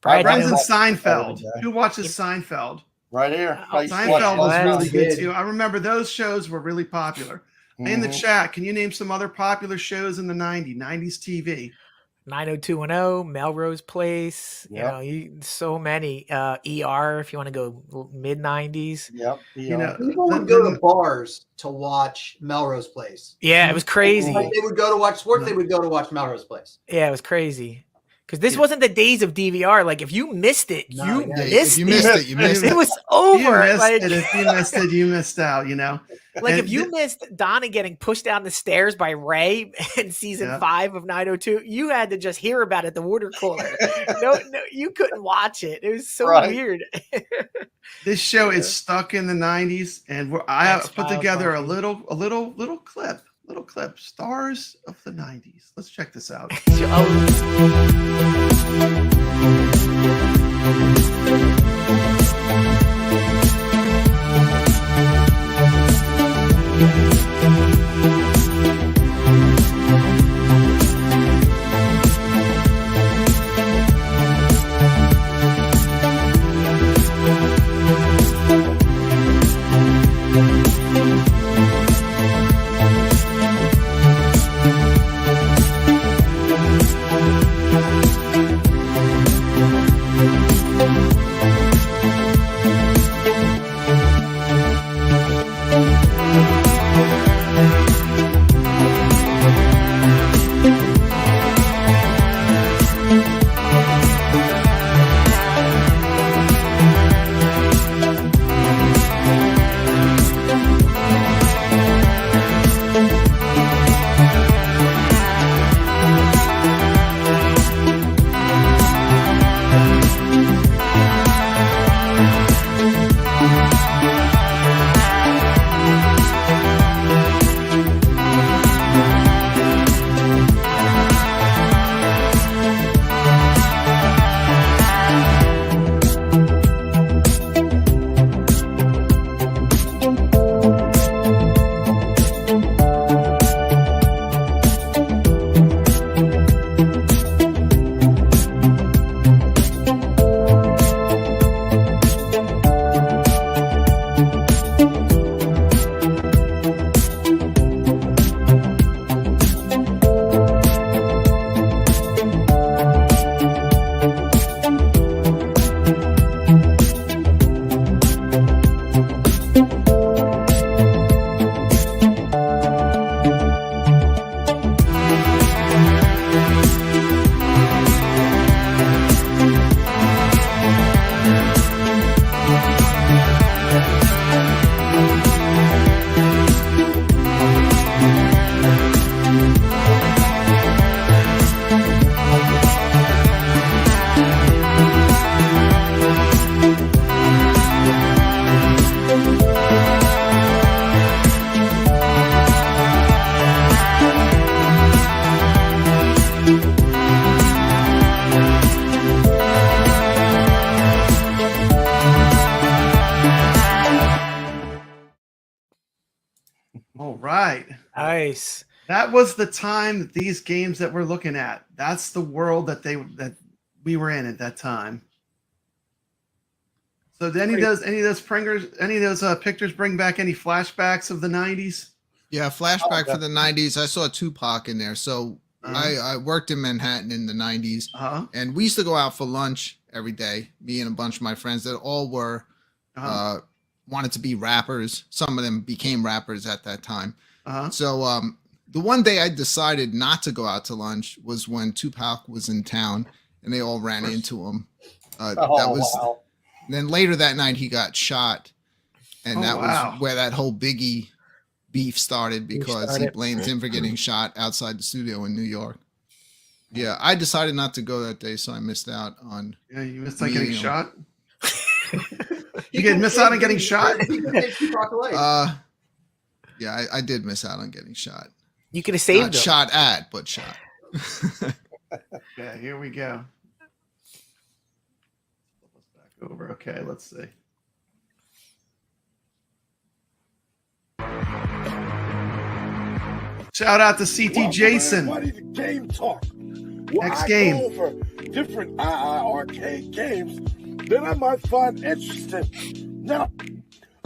Speaker 10: Brad,
Speaker 1: Friends
Speaker 10: you
Speaker 1: and
Speaker 10: know-
Speaker 1: Seinfeld.
Speaker 9: Yeah.
Speaker 1: Who watches Seinfeld?
Speaker 9: Right here.
Speaker 10: Oh,
Speaker 9: I used to watch
Speaker 1: Seinfeld was
Speaker 9: all
Speaker 1: really
Speaker 9: the
Speaker 1: good
Speaker 9: time.
Speaker 1: too. I remember those shows were really popular. In the
Speaker 9: Mhm.
Speaker 1: chat, can you name some other popular shows in the 90s TV?
Speaker 10: 90210, Melrose Place.
Speaker 9: Yep.
Speaker 10: You know, so many. ER, if you want to go mid 90s.
Speaker 9: Yep.
Speaker 1: You know,
Speaker 11: People would go to bars to watch Melrose Place.
Speaker 10: Yeah, it was crazy.
Speaker 11: Like they would go to watch sports. They would go to watch Melrose Place.
Speaker 10: Yeah, it was crazy. Because this wasn't the days of DVR. Like, if you missed it,
Speaker 11: No,
Speaker 10: you
Speaker 11: yeah,
Speaker 10: missed
Speaker 8: If you missed it, you missed
Speaker 10: It
Speaker 8: it.
Speaker 10: was over.
Speaker 1: You missed
Speaker 10: Like,
Speaker 1: it. If you missed it, you missed out, you know.
Speaker 10: like
Speaker 1: And
Speaker 10: if you missed Donna getting pushed down the stairs by Ray in season
Speaker 1: Yeah.
Speaker 10: 5 of 902, you had to just hear about it at the water cooler. no, you couldn't watch it. It was so
Speaker 9: Right.
Speaker 10: weird.
Speaker 1: This show is stuck in the 90s, and I
Speaker 10: That's
Speaker 1: put
Speaker 10: wild,
Speaker 1: together a
Speaker 10: Buffy.
Speaker 1: little clip. Stars of the 90s. Let's check this out. All right.
Speaker 10: Nice.
Speaker 1: That was the time that these games that we're looking at. That's the world that we were in at that time. So did any of those pictures bring back any flashbacks of the 90s?
Speaker 8: Yeah, flashback for the 90s. I saw Tupac in there. So I worked in Manhattan in the 90s, and we used to go out for lunch every day, me and a bunch of my friends that all were wanted to be rappers. Some of them became rappers at that time. So the one day I decided not to go out to lunch was when Tupac was in town, and they all ran into him. Wow. Then later that night he got shot, and that was where that whole Biggie beef started, because he blamed him for getting shot outside the studio in New York. Yeah, I decided not to go that day, so I missed out on.
Speaker 1: Yeah, you missed out getting shot. You miss out on getting shot.
Speaker 8: Yeah, I did miss out on getting shot.
Speaker 10: You could have saved
Speaker 8: Not
Speaker 10: him.
Speaker 8: shot at, but shot.
Speaker 1: Yeah, here we go. Back over. Okay, let's see. Shout out to CT Jason.
Speaker 19: Game talk.
Speaker 1: Next game.
Speaker 19: I go over different iiRcade games that I might find interesting. Now,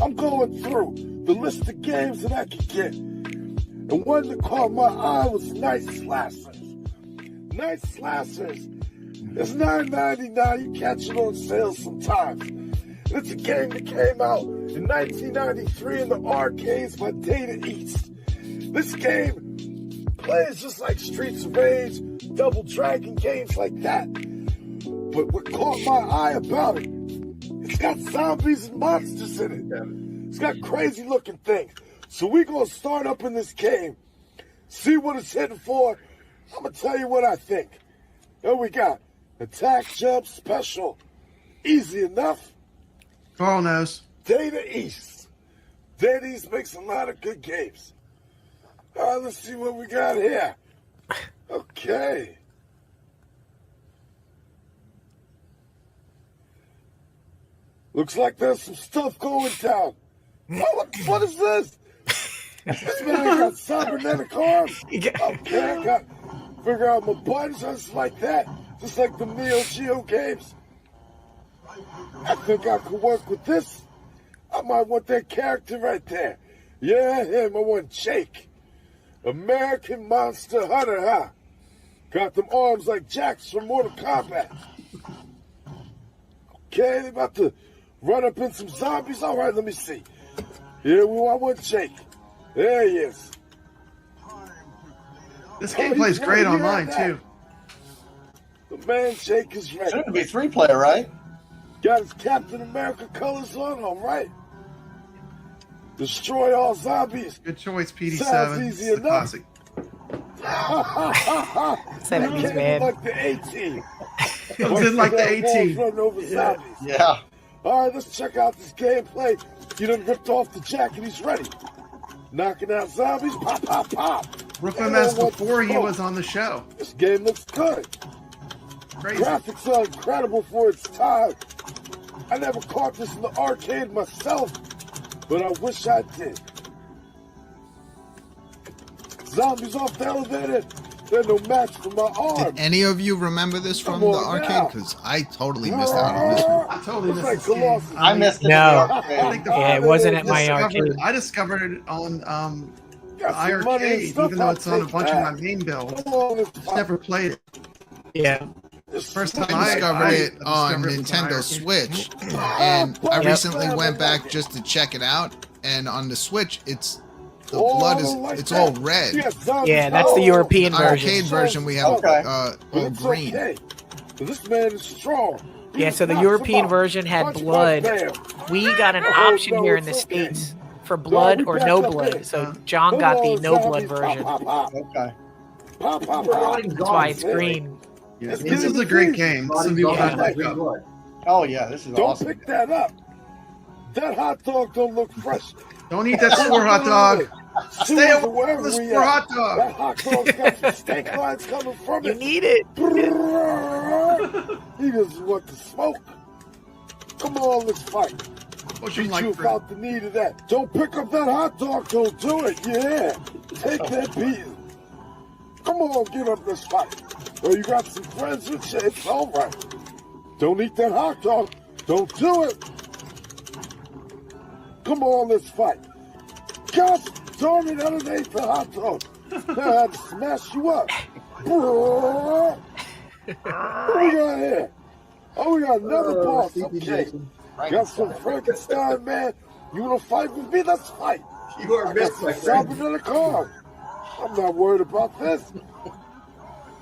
Speaker 19: I'm going through the list of games that I could get, and one that caught my eye was Night Slashers. Night Slashers is $9.99. You catch it on sale sometimes. It's a game that came out in 1993 in the arcades by Data East. This game plays just like Streets of Rage, Double Dragon, games like that. But what caught my eye about it, it's got zombies and monsters in it. It's got crazy looking things. So we're going to start up in this game, see what it's hitting for. I'm going to tell you what I think. Here we got Attack Jump Special. Easy enough.
Speaker 1: Carl knows.
Speaker 19: Data East. Data East makes a lot of good games. All right, let's see what we got here. Okay. Looks like there's some stuff going down. Oh, what is this? This man got cybernetic arms. Okay, I got figure out my buttons just like that. Just like the Neo Geo games. I think I could work with this. I might want that character right there. Yeah, him. I want Jake. American Monster Hunter, huh? Got them arms like Jax from Mortal Kombat. Okay, they about to run up in some zombies. All right, let me see. Here we I want Jake. There he is.
Speaker 1: This game plays great online, too.
Speaker 19: The man Jake is ready.
Speaker 9: Soon to be 3-player, right?
Speaker 19: Got his Captain America colors on, all right. Destroy all zombies.
Speaker 1: Good choice, PD7.
Speaker 19: Sounds easy
Speaker 1: It's the
Speaker 19: enough.
Speaker 1: classic.
Speaker 10: 70s, man.
Speaker 19: Like the 18.
Speaker 1: Comes in like the 18.
Speaker 19: Running over zombies.
Speaker 9: Yeah.
Speaker 19: All right, let's check out this gameplay. You done ripped off the jacket. He's ready. Knocking out zombies. Pop, pop, pop.
Speaker 1: Rook MS before he was on the show.
Speaker 19: This game looks good.
Speaker 1: Crazy.
Speaker 19: Graphics are incredible for its time. I never caught this in the arcade myself, but I wish I did. Zombies off the elevator. They're no match for my arm.
Speaker 8: Did any of you remember this from the
Speaker 19: on
Speaker 8: arcade?
Speaker 19: now.
Speaker 8: Because I totally missed out on this one.
Speaker 1: I totally
Speaker 19: Looks
Speaker 1: missed
Speaker 19: like
Speaker 1: this game.
Speaker 19: Colossus.
Speaker 9: I missed it.
Speaker 10: No.
Speaker 1: I think
Speaker 10: Yeah, it wasn't at my arcade.
Speaker 1: I discovered it on
Speaker 19: Got some money and
Speaker 1: iiRcade,
Speaker 19: stuff,
Speaker 1: even though
Speaker 19: I'll
Speaker 1: it's on a
Speaker 19: take
Speaker 1: bunch
Speaker 19: that.
Speaker 1: of my main builds.
Speaker 19: Come on, let's
Speaker 1: Just never played it.
Speaker 10: Yeah.
Speaker 1: First time
Speaker 8: I discovered it on
Speaker 1: discovered it was
Speaker 8: Nintendo
Speaker 1: iiRcade.
Speaker 8: Switch, and I
Speaker 10: Yep.
Speaker 8: recently went back just to check it out. And on the Switch, it's the
Speaker 19: Oh,
Speaker 8: blood
Speaker 19: I
Speaker 8: is
Speaker 19: don't like
Speaker 8: it's
Speaker 19: that.
Speaker 8: all red.
Speaker 19: Yeah, zombies.
Speaker 10: Yeah, that's the European version.
Speaker 8: Arcade version we have
Speaker 9: Okay.
Speaker 8: all
Speaker 19: It's
Speaker 8: green.
Speaker 19: okay. This man is strong.
Speaker 10: Yeah, so the European version had blood. We got an option here in the States for blood or no blood. So John got the no blood version.
Speaker 9: Okay.
Speaker 10: That's why it's green.
Speaker 1: Yeah, this is a great game. Some people
Speaker 10: Yeah.
Speaker 1: don't pick up.
Speaker 9: Oh, yeah, this is
Speaker 19: Don't
Speaker 9: awesome.
Speaker 19: pick that up. That hot dog don't look fresh.
Speaker 1: Don't eat that spore hot dog. Stay away
Speaker 19: Wherever
Speaker 1: from the
Speaker 19: we
Speaker 1: spore
Speaker 19: at.
Speaker 1: hot dog.
Speaker 19: That hot dog's got some steak lines coming from
Speaker 10: You
Speaker 19: it.
Speaker 10: need it.
Speaker 19: He doesn't want to smoke. Come on, let's fight.
Speaker 1: Push him
Speaker 19: Teach
Speaker 1: like
Speaker 19: you
Speaker 1: fruit.
Speaker 19: about the need of that. Don't pick up that hot dog. Don't do it. Yeah. Take that beating. Come on, get up this fight. Oh, you got some friends with you. It's all right. Don't eat that hot dog. Don't do it. Come on, let's fight. God darn it, I done ate the hot dog. Now I had to smash you up. What we got here? Oh, we got another boss. Okay. Got some Frankenstein, man. You want to fight with me? Let's fight.
Speaker 11: You are missed, my friend.
Speaker 19: Shopping in the car. I'm not worried about this.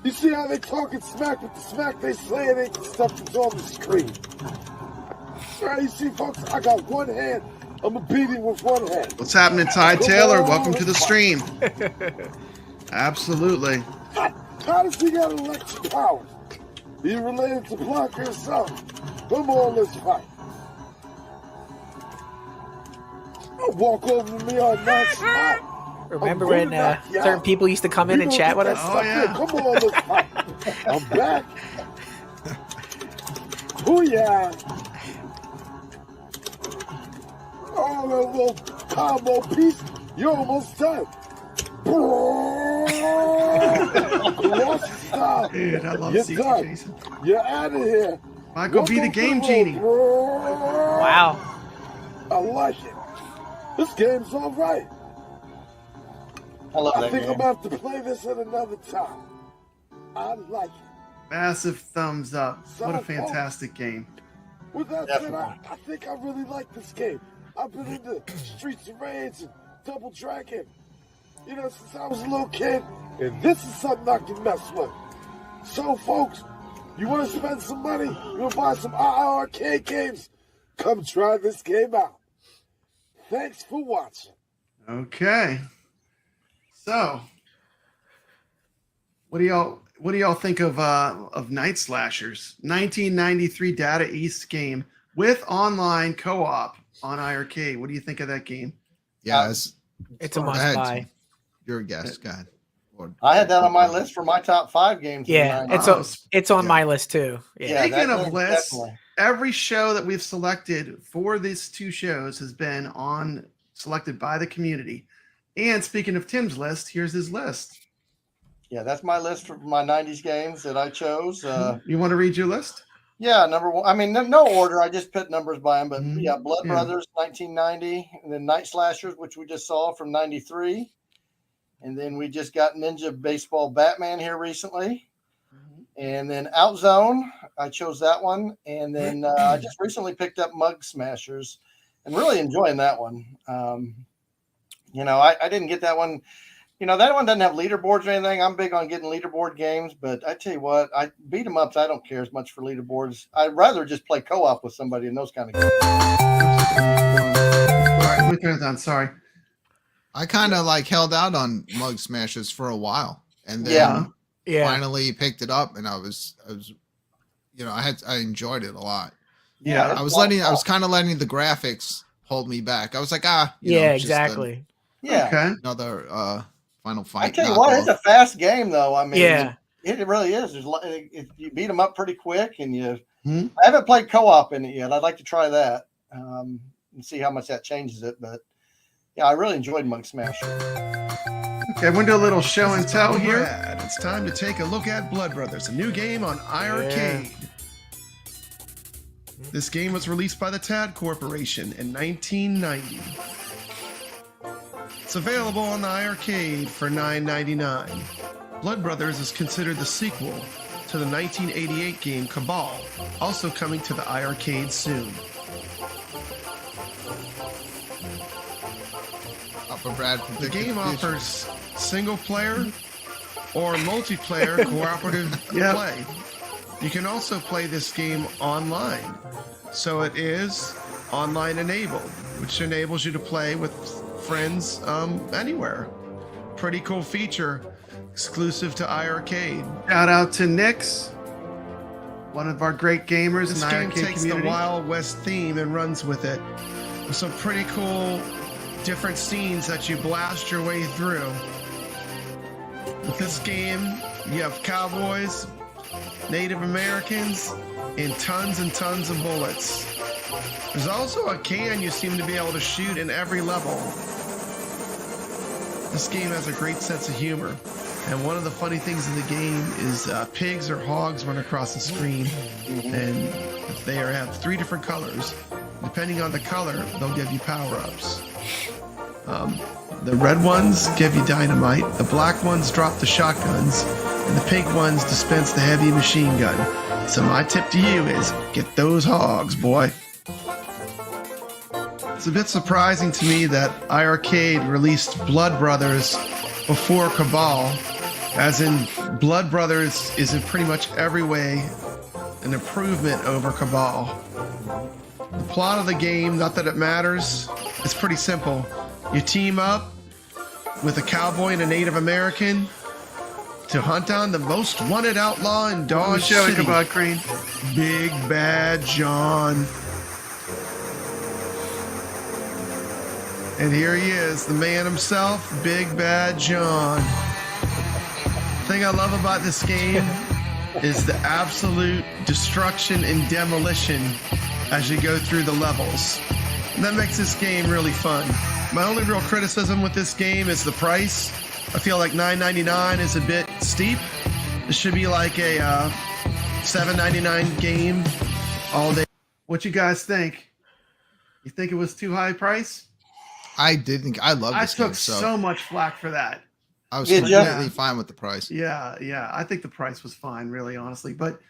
Speaker 19: You see how they talking smack with the smack they saying ain't the stuff that's on the screen. All right, you see, folks, I got one hand. I'm going to beat him with one hand.
Speaker 1: What's happening, Ty Taylor? Welcome to the stream. Absolutely.
Speaker 19: How does he got electric powers? He related to Blanca or something? Come on, let's fight. Don't walk over to me on that spot.
Speaker 10: Remember when certain people used to come in and chat with us?
Speaker 19: Oh, yeah. Come on, let's fight. I'm back. Booyah. Oh, that little combo piece. You're almost done.
Speaker 1: Dude, I love
Speaker 19: You're
Speaker 1: CT
Speaker 19: done.
Speaker 1: Jason.
Speaker 19: You're out of here.
Speaker 1: Michael, be the game genie.
Speaker 10: Wow.
Speaker 19: I like it. This game's all right.
Speaker 9: I love
Speaker 19: I
Speaker 9: that
Speaker 19: think
Speaker 9: game.
Speaker 19: I'm going to have to play this at another time. I like it.
Speaker 1: Massive thumbs up. What a fantastic game.
Speaker 19: With that said, I think I really like this game. I've been into Streets of Rage and Double Dragon, you know, since I was a little kid, and this is something I can mess with. So, folks, you want to spend some money? You want to buy some iiRcade games? Come try this game out. Thanks for watching.
Speaker 1: Okay. So, what do y'all think of Night Slashers? 1993 Data East game with online co-op on iiRcade. What do you think of that game?
Speaker 8: Yeah,
Speaker 10: it's a must buy.
Speaker 8: You're a guest, God.
Speaker 9: I had that on my list for my top 5 games.
Speaker 10: Yeah, it's on my list too. Yeah.
Speaker 1: Speaking of lists, every show that we've selected for these 2 shows has been selected by the community. And speaking of Tim's list, here's his list.
Speaker 9: Yeah, that's my list for my 90s games that I chose.
Speaker 1: You want to read your list?
Speaker 9: Yeah, number 1. I mean, no order. I just put numbers by them. But yeah, Blood Brothers, 1990. And then Night Slashers, which we just saw from 93. And then we just got Ninja Baseball Batman here recently. And then Outzone, I chose that one. And then I just recently picked up Mug Smashers and really enjoying that one. You know, I didn't get that one. You know, that one doesn't have leaderboards or anything. I'm big on getting leaderboard games, but I tell you what, I beat them ups. I don't care as much for leaderboards. I'd rather just play co-op with somebody in those kind of games.
Speaker 1: All right, let me turn it on. Sorry.
Speaker 8: I kind of like held out on Mug Smashers for a while, and then finally picked it up, and I was, you know, I enjoyed it a lot.
Speaker 9: Yeah,
Speaker 8: I was kind of letting the graphics hold me back. I was like, you know,
Speaker 10: exactly.
Speaker 9: Yeah.
Speaker 8: Another Final Fight.
Speaker 9: I tell you what, it's a fast game though. I mean,
Speaker 10: Yeah.
Speaker 9: it really is. You beat them up pretty quick, and I haven't played co-op in it yet. I'd like to try that and see how much that changes it. But yeah, I really enjoyed Mug Smash.
Speaker 1: Okay, we're going to do a little show and tell here.
Speaker 20: It's time to take a look at Blood Brothers, a new game on iiRcade. This game was released by the TAD Corporation in 1990. It's available on the iiRcade for $9.99. Blood Brothers is considered the sequel to the 1988 game Cabal, also coming to the iiRcade soon. The game offers single-player or multiplayer cooperative play. You can also play this game online. So it is online enabled, which enables you to play with friends anywhere. Pretty cool feature, exclusive to iiRcade.
Speaker 1: Shout out to Nix, one of our great gamers
Speaker 20: This
Speaker 1: in the
Speaker 20: game
Speaker 1: iiRcade
Speaker 20: takes
Speaker 1: community.
Speaker 20: the Wild West theme and runs with it. With some pretty cool different scenes that you blast your way through. With this game, you have cowboys, Native Americans, and tons of bullets. There's also a can you seem to be able to shoot in every level. This game has a great sense of humor. And one of the funny things in the game is pigs or hogs run across the screen. And they have 3 different colors. Depending on the color, they'll give you power-ups. The red ones give you dynamite, the black ones drop the shotguns, and the pink ones dispense the heavy machine gun. So my tip to you is, get those hogs, boy. It's a bit surprising to me that iiRcade released Blood Brothers before Cabal, as in Blood Brothers is in pretty much every way an improvement over Cabal. The plot of the game, not that it matters, it's pretty simple. You team up with a cowboy and a Native American to hunt down the most wanted outlaw in Dodge City.
Speaker 1: About Crane.
Speaker 20: Big Bad John. And here he is, the man himself, Big Bad John. The thing I love about this game is the absolute destruction and demolition as you go through the levels. And that makes this game really fun. My only real criticism with this game is the price. I feel like $9.99 is a bit steep. It should be like a $7.99 game all day.
Speaker 1: What you guys think? You think it was too high price?
Speaker 8: I did think I love this
Speaker 1: I took
Speaker 8: game,
Speaker 1: so much flack for that.
Speaker 8: I was completely fine with the price.
Speaker 1: Yeah. I think the price was fine, really, honestly. But,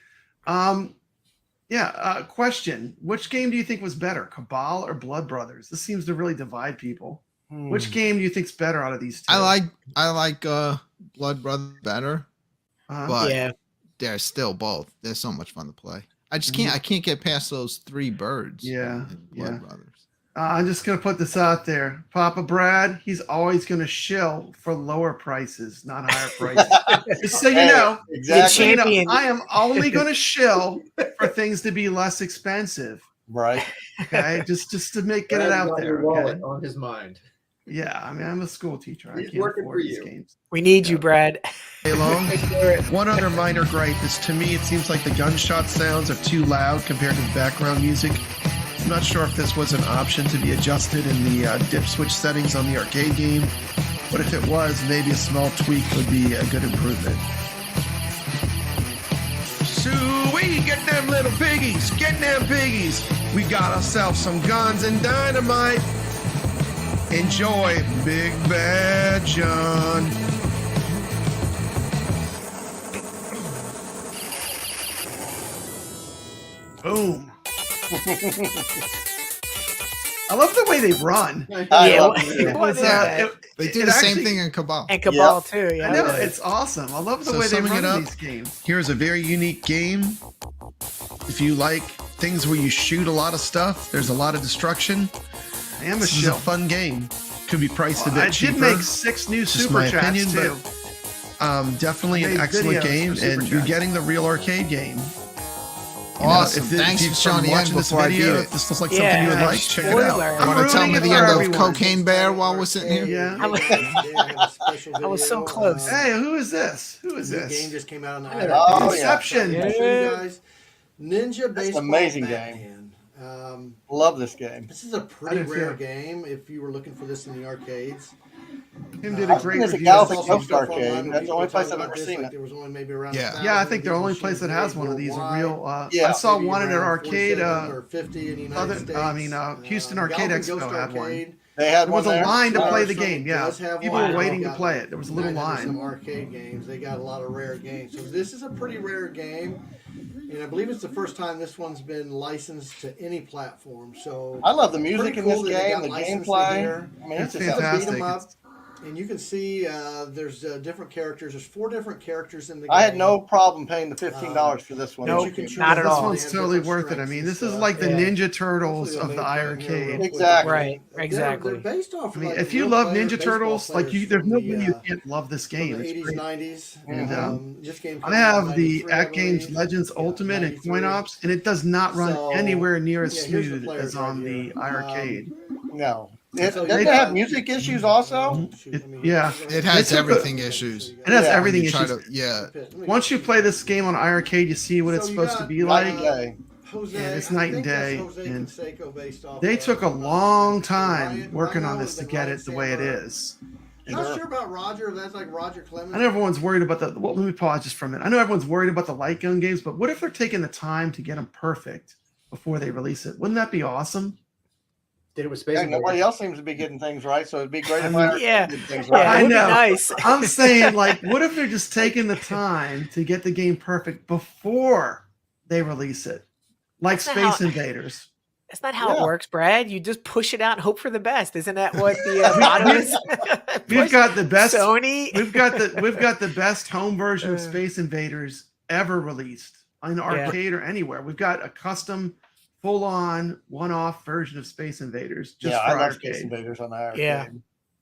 Speaker 1: question: which game do you think was better, Cabal or Blood Brothers? This seems to really divide people. Which game do you think's better out of these two?
Speaker 8: I like Blood Brothers better, but they're still both. They're so much fun to play. I just can't. I can't get past those 3 birds.
Speaker 1: Yeah,
Speaker 8: Blood Brothers.
Speaker 1: I'm just gonna put this out there, Papa Brad. He's always gonna shill for lower prices, not higher prices. Just so you know,
Speaker 9: exactly.
Speaker 1: You know, I am only gonna shill for things to be less expensive.
Speaker 9: Right.
Speaker 1: Okay. Just to get it out there. Okay?
Speaker 11: On his mind.
Speaker 1: Yeah, I mean, I'm a school teacher.
Speaker 11: He's
Speaker 1: I can't
Speaker 11: working
Speaker 1: afford
Speaker 11: for
Speaker 1: these
Speaker 11: you.
Speaker 1: games.
Speaker 10: We need you, Brad.
Speaker 20: Hey, long. One other minor gripe is, to me, it seems like the gunshot sounds are too loud compared to the background music. I'm not sure if this was an option to be adjusted in the dip switch settings on the arcade game, but if it was, maybe a small tweak would be a good improvement. Sweet, get them little piggies, get them piggies. We got ourselves some guns and dynamite. Enjoy, Big Bad John.
Speaker 1: Boom. I love the way they run.
Speaker 8: They do the same thing in Cabal.
Speaker 10: And Cabal too. Yeah,
Speaker 1: I know, it's awesome. I love the way they run these games.
Speaker 20: Here's a very unique game. If you like things where you shoot a lot of stuff, there's a lot of destruction. This is a fun game. Could be priced a bit cheaper.
Speaker 1: I did make 6 new super chats
Speaker 20: opinion,
Speaker 1: too.
Speaker 20: But definitely an excellent game, and you're getting the real arcade game.
Speaker 8: Awesome. Thanks for showing the end before I beat it.
Speaker 20: If this looks like something you would like, check it out.
Speaker 8: I want to tell me the end of Cocaine Bear while we're sitting here.
Speaker 1: Yeah.
Speaker 10: I was so close.
Speaker 1: Hey, who is this? Who is
Speaker 9: The
Speaker 1: this?
Speaker 9: game just came out on the
Speaker 1: Inception.
Speaker 9: I'll show you guys. Ninja Baseball.
Speaker 4: amazing
Speaker 9: Batman.
Speaker 4: Love this game.
Speaker 9: This is a pretty rare game if you were looking for this in the arcades.
Speaker 1: Tim did a great
Speaker 4: There's a
Speaker 1: review.
Speaker 4: Galaxy Coast arcade. That's the only place I've ever seen it.
Speaker 9: There was only maybe around
Speaker 1: Yeah, I think the only place that has one of these. A real.
Speaker 4: Yeah.
Speaker 1: I saw one in an arcade.
Speaker 9: or 50 in the United States.
Speaker 1: Houston Arcade
Speaker 9: Galaxy
Speaker 1: Expo
Speaker 9: Ghost
Speaker 1: had one.
Speaker 9: Arcade.
Speaker 4: They had
Speaker 1: There was
Speaker 4: one
Speaker 1: a
Speaker 4: there.
Speaker 1: line to play the
Speaker 9: Some
Speaker 1: game. Yeah,
Speaker 9: does have
Speaker 1: people
Speaker 9: one.
Speaker 1: were waiting to
Speaker 9: Got
Speaker 1: play it. There was a little
Speaker 9: 900 Some
Speaker 1: line.
Speaker 9: arcade games. They got a lot of rare games. So this is a pretty rare game. And I believe it's the first time this one's been licensed to any platform. So
Speaker 4: I love the music
Speaker 9: pretty
Speaker 4: in this
Speaker 9: cool that they
Speaker 4: game,
Speaker 9: got
Speaker 4: the
Speaker 9: licensed in
Speaker 4: gameplay.
Speaker 9: here.
Speaker 4: I mean, it's
Speaker 1: It's
Speaker 4: just
Speaker 9: Beat 'em
Speaker 1: fantastic.
Speaker 9: up. And you can see there's different characters. There's 4 different characters in the game.
Speaker 4: I had no problem paying the $15 for this one.
Speaker 10: Nope,
Speaker 9: You can choose
Speaker 10: not at
Speaker 1: This
Speaker 10: all.
Speaker 1: one's totally worth it. I mean, this is like the Ninja Turtles of the iiRcade.
Speaker 4: Exactly.
Speaker 10: Right, exactly.
Speaker 9: They're based off.
Speaker 1: I mean,
Speaker 9: like
Speaker 1: if you
Speaker 9: real
Speaker 1: love
Speaker 9: players,
Speaker 1: Ninja
Speaker 9: baseball
Speaker 1: Turtles, like
Speaker 9: players
Speaker 1: you, there's
Speaker 9: from
Speaker 1: no
Speaker 9: the,
Speaker 1: way you can't love this
Speaker 9: from
Speaker 1: game.
Speaker 9: the
Speaker 1: It's
Speaker 9: 80s,
Speaker 1: great.
Speaker 9: 90s.
Speaker 1: And,
Speaker 9: This game came
Speaker 1: I
Speaker 9: out
Speaker 1: have
Speaker 9: in
Speaker 1: the
Speaker 9: 93, I
Speaker 1: At Games
Speaker 9: believe.
Speaker 1: Legends Ultimate and
Speaker 9: 93.
Speaker 1: Coin Ops, and it does not run
Speaker 9: So,
Speaker 1: anywhere near as
Speaker 9: yeah, here's the
Speaker 1: smooth
Speaker 9: players
Speaker 1: as on
Speaker 9: right
Speaker 1: the
Speaker 9: here.
Speaker 1: iiRcade.
Speaker 4: No.
Speaker 9: So
Speaker 4: Doesn't
Speaker 9: they-
Speaker 4: it have music issues also?
Speaker 1: Yeah,
Speaker 8: It has
Speaker 1: They took a-
Speaker 8: everything issues.
Speaker 1: it has
Speaker 4: Yeah,
Speaker 1: everything
Speaker 8: You try
Speaker 1: issues.
Speaker 8: to, yeah.
Speaker 1: Once you play this game on iiRcade, you see what it's
Speaker 9: So you
Speaker 1: supposed to
Speaker 9: got,
Speaker 1: be
Speaker 4: Night
Speaker 1: like.
Speaker 4: and day.
Speaker 9: Jose,
Speaker 1: and it's
Speaker 9: I
Speaker 1: night and
Speaker 9: think that's
Speaker 1: day.
Speaker 9: Jose
Speaker 1: And
Speaker 9: Canseco based off
Speaker 1: they
Speaker 9: of,
Speaker 1: took a long time
Speaker 9: Ryan-
Speaker 1: working
Speaker 9: Ryan
Speaker 1: on this to
Speaker 9: and
Speaker 1: get
Speaker 9: Ryan
Speaker 1: it the way it
Speaker 9: Sandberg.
Speaker 1: is.
Speaker 9: Not sure about Roger. If that's like Roger Clemens.
Speaker 1: I know everyone's worried about the. Well, let me pause just for a minute. I know everyone's worried about the light gun games, but what if they're taking the time to get them perfect before they release it? Wouldn't that be awesome?
Speaker 11: Did it with Space
Speaker 9: Yeah,
Speaker 11: Invaders.
Speaker 9: nobody else seems to be getting things right, so it'd be great if
Speaker 10: Yeah.
Speaker 9: did things
Speaker 10: Yeah,
Speaker 9: right.
Speaker 10: it would be
Speaker 1: know.
Speaker 10: nice.
Speaker 1: I'm saying, like, what if they're just taking the time to get the game perfect before they release it, like
Speaker 10: That's not
Speaker 1: Space Invaders?
Speaker 10: That's not how it works, Brad. You just push it out and hope for the best. Isn't that what the motto is?
Speaker 1: We've got the best
Speaker 10: Sony.
Speaker 1: We've got the best home version of Space Invaders ever released in arcade or anywhere. We've got a custom, full-on, one-off version of Space Invaders just
Speaker 9: Yeah,
Speaker 1: for
Speaker 9: I love
Speaker 1: arcade.
Speaker 9: Space Invaders on the iRcade.
Speaker 10: Yeah.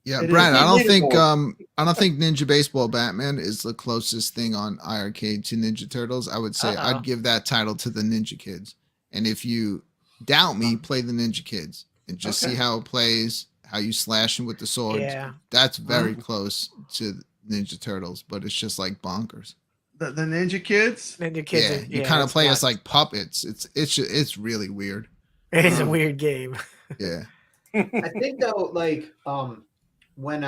Speaker 8: Yeah,
Speaker 1: It
Speaker 8: Brad,
Speaker 1: is.
Speaker 8: I don't think
Speaker 9: Leaderboard.
Speaker 8: I don't think Ninja Baseball Batman is the closest thing on iRcade to Ninja Turtles. I would say
Speaker 10: Uh-oh.
Speaker 8: I'd give that title to the Ninja Kids. And if you doubt me, play the Ninja Kids and just see how it plays, how you slash them with the sword.
Speaker 10: Yeah.
Speaker 8: That's very close to Ninja Turtles, but it's just like bonkers.
Speaker 1: The Ninja Kids.
Speaker 10: Ninja Kids.
Speaker 8: Yeah, you kind of play as like puppets. It's really weird.
Speaker 10: It is a weird game.
Speaker 8: Yeah.
Speaker 11: I think though, like when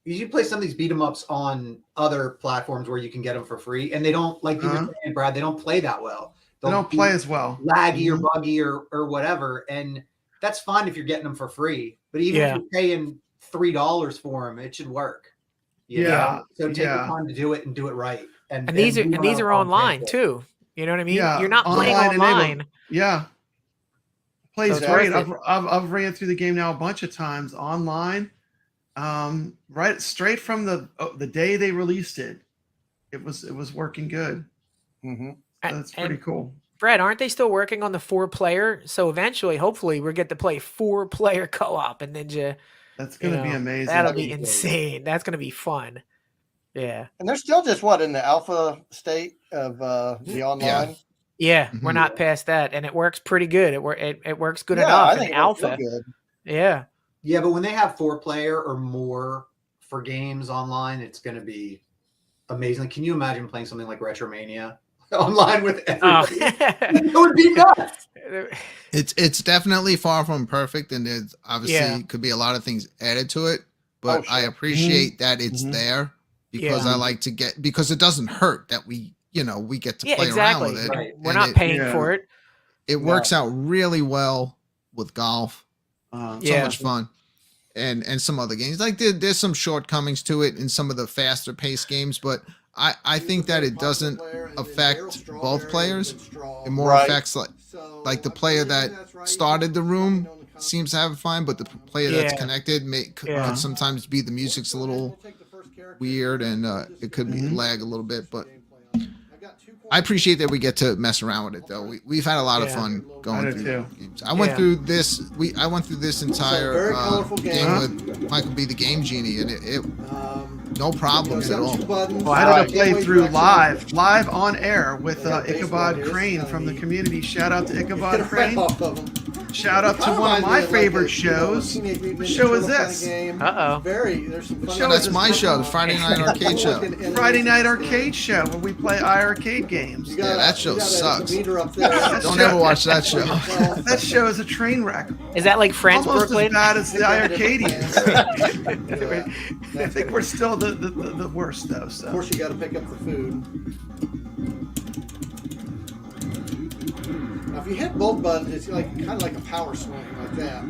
Speaker 11: you play some of these beat 'em ups on other platforms where you can get them for free, and they don't like you were saying, Brad, they don't play that well.
Speaker 1: They don't play as well.
Speaker 11: Laggy or buggy or whatever, and that's fine if you're getting them for free. But even if you're paying $3 for them, it should work. You know? So take the time to do it and do it right. And
Speaker 10: these
Speaker 11: do
Speaker 10: are online too. You know what I mean?
Speaker 1: Yeah,
Speaker 10: You're not playing online.
Speaker 1: Yeah. Plays
Speaker 10: it's
Speaker 1: great.
Speaker 10: worth it.
Speaker 1: I've ran through the game now a bunch of times online. Right straight from the day they released it. It was working good.
Speaker 9: Mm-hmm.
Speaker 1: So that's pretty cool.
Speaker 10: Brad, aren't they still working on the 4-player? So eventually, hopefully, we'll get to play 4-player co-op and Ninja.
Speaker 1: That's going to be amazing.
Speaker 10: That'll be insane. That's going to be fun. Yeah.
Speaker 9: And they're still just in the alpha state of the online.
Speaker 10: Yeah, we're not past that, and it works pretty good. It works good
Speaker 9: Yeah,
Speaker 10: enough
Speaker 9: I
Speaker 10: in
Speaker 9: think it works
Speaker 10: alpha.
Speaker 9: real good.
Speaker 10: Yeah.
Speaker 11: Yeah, but when they have 4-player or more for games online, it's going to be amazing. Can you imagine playing something like Retromania online with everybody? It would be nuts.
Speaker 8: It's definitely far from perfect, and there's obviously could be a lot of things added to it. But I appreciate that it's there because I like to because it doesn't hurt that we get to play around with it.
Speaker 10: Right. We're
Speaker 8: And
Speaker 10: not paying for it.
Speaker 8: It works out really well with golf. So much fun. And some other games. Like there's some shortcomings to it in some of the faster paced games, but I think that it doesn't affect both players. It more affects like the player that started the room seems to have it fine, but the player that's connected could sometimes be the music's a little weird and it could be lag a little bit, but I appreciate that we get to mess around with it though. We've had a lot of fun going through games. I went through this. I went through this entire game with Michael B. the Game Genie, and it no problems at all.
Speaker 1: Well, I did a playthrough live on air with Ichabod Crane from the community. Shout out to Ichabod Crane. Shout out to one of my favorite shows. What show is this?
Speaker 8: That's my show, the Friday Night Arcade Show.
Speaker 1: Friday Night Arcade Show, where we play iiRcade games.
Speaker 8: Yeah, that show sucks. Don't ever watch that show.
Speaker 1: That show is a train wreck.
Speaker 10: Is that like Friends
Speaker 1: Almost
Speaker 10: Brooklyn?
Speaker 1: as bad as the iiRcadians. I think we're still the worst though. So.
Speaker 9: Of course, you got to pick up the food. Now, if you hit both buttons, it's kind of like a power swing, like that.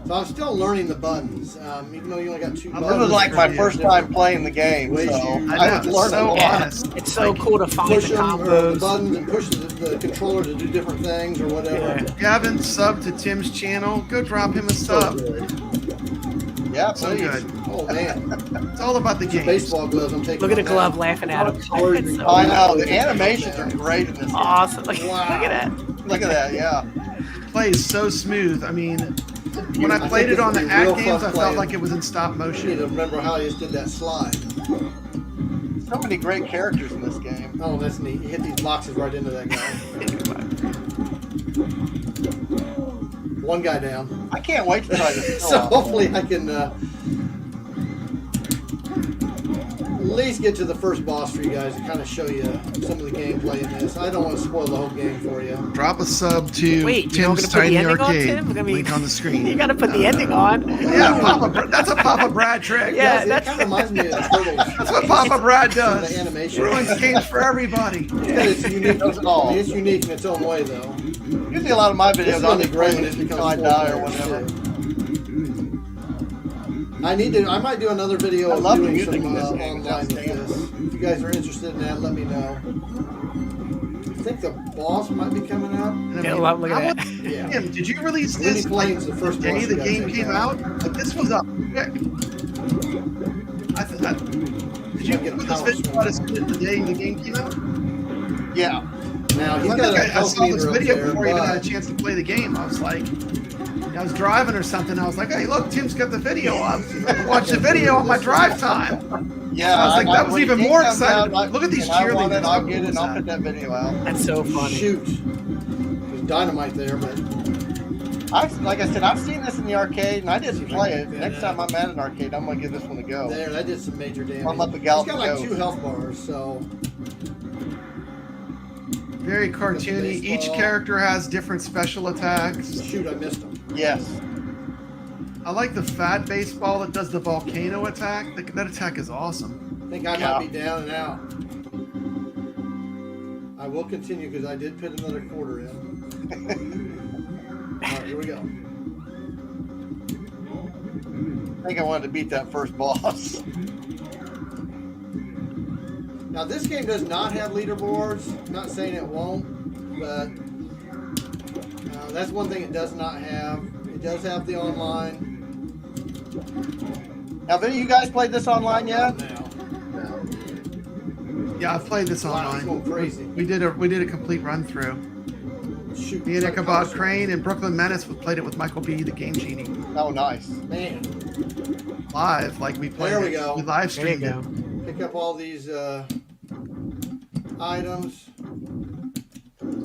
Speaker 9: So I'm still learning the buttons, even though you only got 2 buttons. This was like my first time playing the game, so I was learning a lot.
Speaker 10: It's so cool to find the
Speaker 9: combos. The buttons and push the controller to do different things or whatever.
Speaker 1: Gavin, sub to Tim's channel. Go drop him a sub.
Speaker 9: Yeah,
Speaker 1: so good.
Speaker 9: Oh man,
Speaker 1: it's all about the game.
Speaker 9: Baseball gloves. I'm taking.
Speaker 10: Look at the glove laughing at him. So
Speaker 9: I know the animations are great in this.
Speaker 10: Awesome.
Speaker 9: Game.
Speaker 10: Wow. Look at that.
Speaker 9: Look at that. Yeah.
Speaker 1: Plays so smooth. I mean, when I played it on the Act games, I felt like it was in stop motion.
Speaker 9: I need to remember how I just did that slide. So many great characters in this game. Oh, that's neat. You hit these boxes right into that guy. One guy down. I can't wait to try this. So hopefully I can. at least get to the first boss for you guys to kind of show you some of the gameplay in this. I don't want to spoil the whole game for you.
Speaker 1: Drop a sub to
Speaker 10: Wait, you're not
Speaker 1: Tim's
Speaker 10: gonna put the
Speaker 1: Tiny
Speaker 10: ending on,
Speaker 1: Arcade.
Speaker 10: Tim? I mean,
Speaker 1: Link on the screen.
Speaker 10: You got to put the ending on.
Speaker 1: Yeah, that's a Papa Brad trick.
Speaker 10: Yeah,
Speaker 9: that kind of reminds me of the Turtles.
Speaker 1: That's what Papa Brad
Speaker 9: Some of
Speaker 1: does.
Speaker 9: the animation.
Speaker 1: Ruins games for everybody.
Speaker 9: It's unique. I mean, it's unique in its own way, though.
Speaker 5: Usually a lot of my
Speaker 9: This
Speaker 5: videos
Speaker 9: is
Speaker 5: I'll
Speaker 9: gonna
Speaker 5: be
Speaker 9: be great
Speaker 5: playing
Speaker 9: when it
Speaker 5: until
Speaker 9: becomes
Speaker 5: I die or
Speaker 9: 4
Speaker 5: whatever.
Speaker 9: players, too. I might do another video
Speaker 5: I
Speaker 9: of
Speaker 5: love the
Speaker 9: doing
Speaker 5: music
Speaker 9: some
Speaker 5: in this game. It's
Speaker 9: online with
Speaker 5: outstanding.
Speaker 9: this. If you guys are interested in that, let me know. I think the boss might be coming out.
Speaker 10: Yeah, well, look at that.
Speaker 9: Yeah.
Speaker 1: Tim, did you release
Speaker 9: Winnie
Speaker 1: this
Speaker 9: Plains, the first
Speaker 1: the day
Speaker 9: boss
Speaker 1: the
Speaker 9: you gotta
Speaker 1: game
Speaker 9: take
Speaker 1: came out? Like, this was up quick. Did you
Speaker 9: Get a
Speaker 1: put this
Speaker 9: power
Speaker 1: video out as soon as the day the game came out?
Speaker 5: Yeah.
Speaker 9: Now, he's
Speaker 1: I
Speaker 9: got
Speaker 1: think
Speaker 9: a
Speaker 1: I saw this
Speaker 9: health meter up
Speaker 1: video
Speaker 9: there,
Speaker 1: before I even had a
Speaker 9: but
Speaker 1: chance to play the game. I was like, I was driving or something. I was like, hey, look, Tim's got the video up. Watch the video on my drive time.
Speaker 5: Yeah,
Speaker 1: I was like, that was
Speaker 5: when
Speaker 1: even
Speaker 5: the game
Speaker 1: more
Speaker 5: comes
Speaker 1: excited.
Speaker 5: out,
Speaker 1: Look at these
Speaker 5: and I want it,
Speaker 1: cheerleaders.
Speaker 5: I'll get it and I'll put that video out.
Speaker 10: That's so funny.
Speaker 9: shoot. There's dynamite there, but
Speaker 5: Like I said, I've seen this in the arcade and I didn't play it. Next time I'm at an arcade, I'm gonna give this one a go.
Speaker 9: there, that did some major damage.
Speaker 5: I'm up a
Speaker 9: He's
Speaker 5: galloping
Speaker 9: got like
Speaker 5: ghost.
Speaker 9: 2 health bars, so
Speaker 1: Very cartoony. Each
Speaker 9: Baseball.
Speaker 1: character has different special attacks.
Speaker 9: shoot, I missed him.
Speaker 5: Yes.
Speaker 1: I like the fat baseball that does the volcano attack. That attack is awesome.
Speaker 9: I think I
Speaker 5: Yeah.
Speaker 9: might be down and out. I will continue because I did put another quarter in. All right, here we go.
Speaker 5: I think I wanted to beat that first boss.
Speaker 9: Now this game does not have leaderboards. I'm not saying it won't, but that's one thing it does not have. It does have the online.
Speaker 5: Have any of you guys played this online yet?
Speaker 1: Yeah, I've played this
Speaker 9: Wow, it's
Speaker 1: online.
Speaker 9: going crazy.
Speaker 1: We did a complete run through.
Speaker 9: Shoot,
Speaker 1: Me and
Speaker 9: it's like
Speaker 1: Ichabod
Speaker 9: Counter-Strike.
Speaker 1: Crane and Brooklyn Menace played it with Michael B, the Game Genie,
Speaker 5: Oh, nice.
Speaker 9: Man,
Speaker 1: live. Like we played.
Speaker 9: There we
Speaker 1: it.
Speaker 9: go.
Speaker 1: We live
Speaker 10: There you
Speaker 1: streamed
Speaker 10: go.
Speaker 1: it.
Speaker 9: pick up all these items.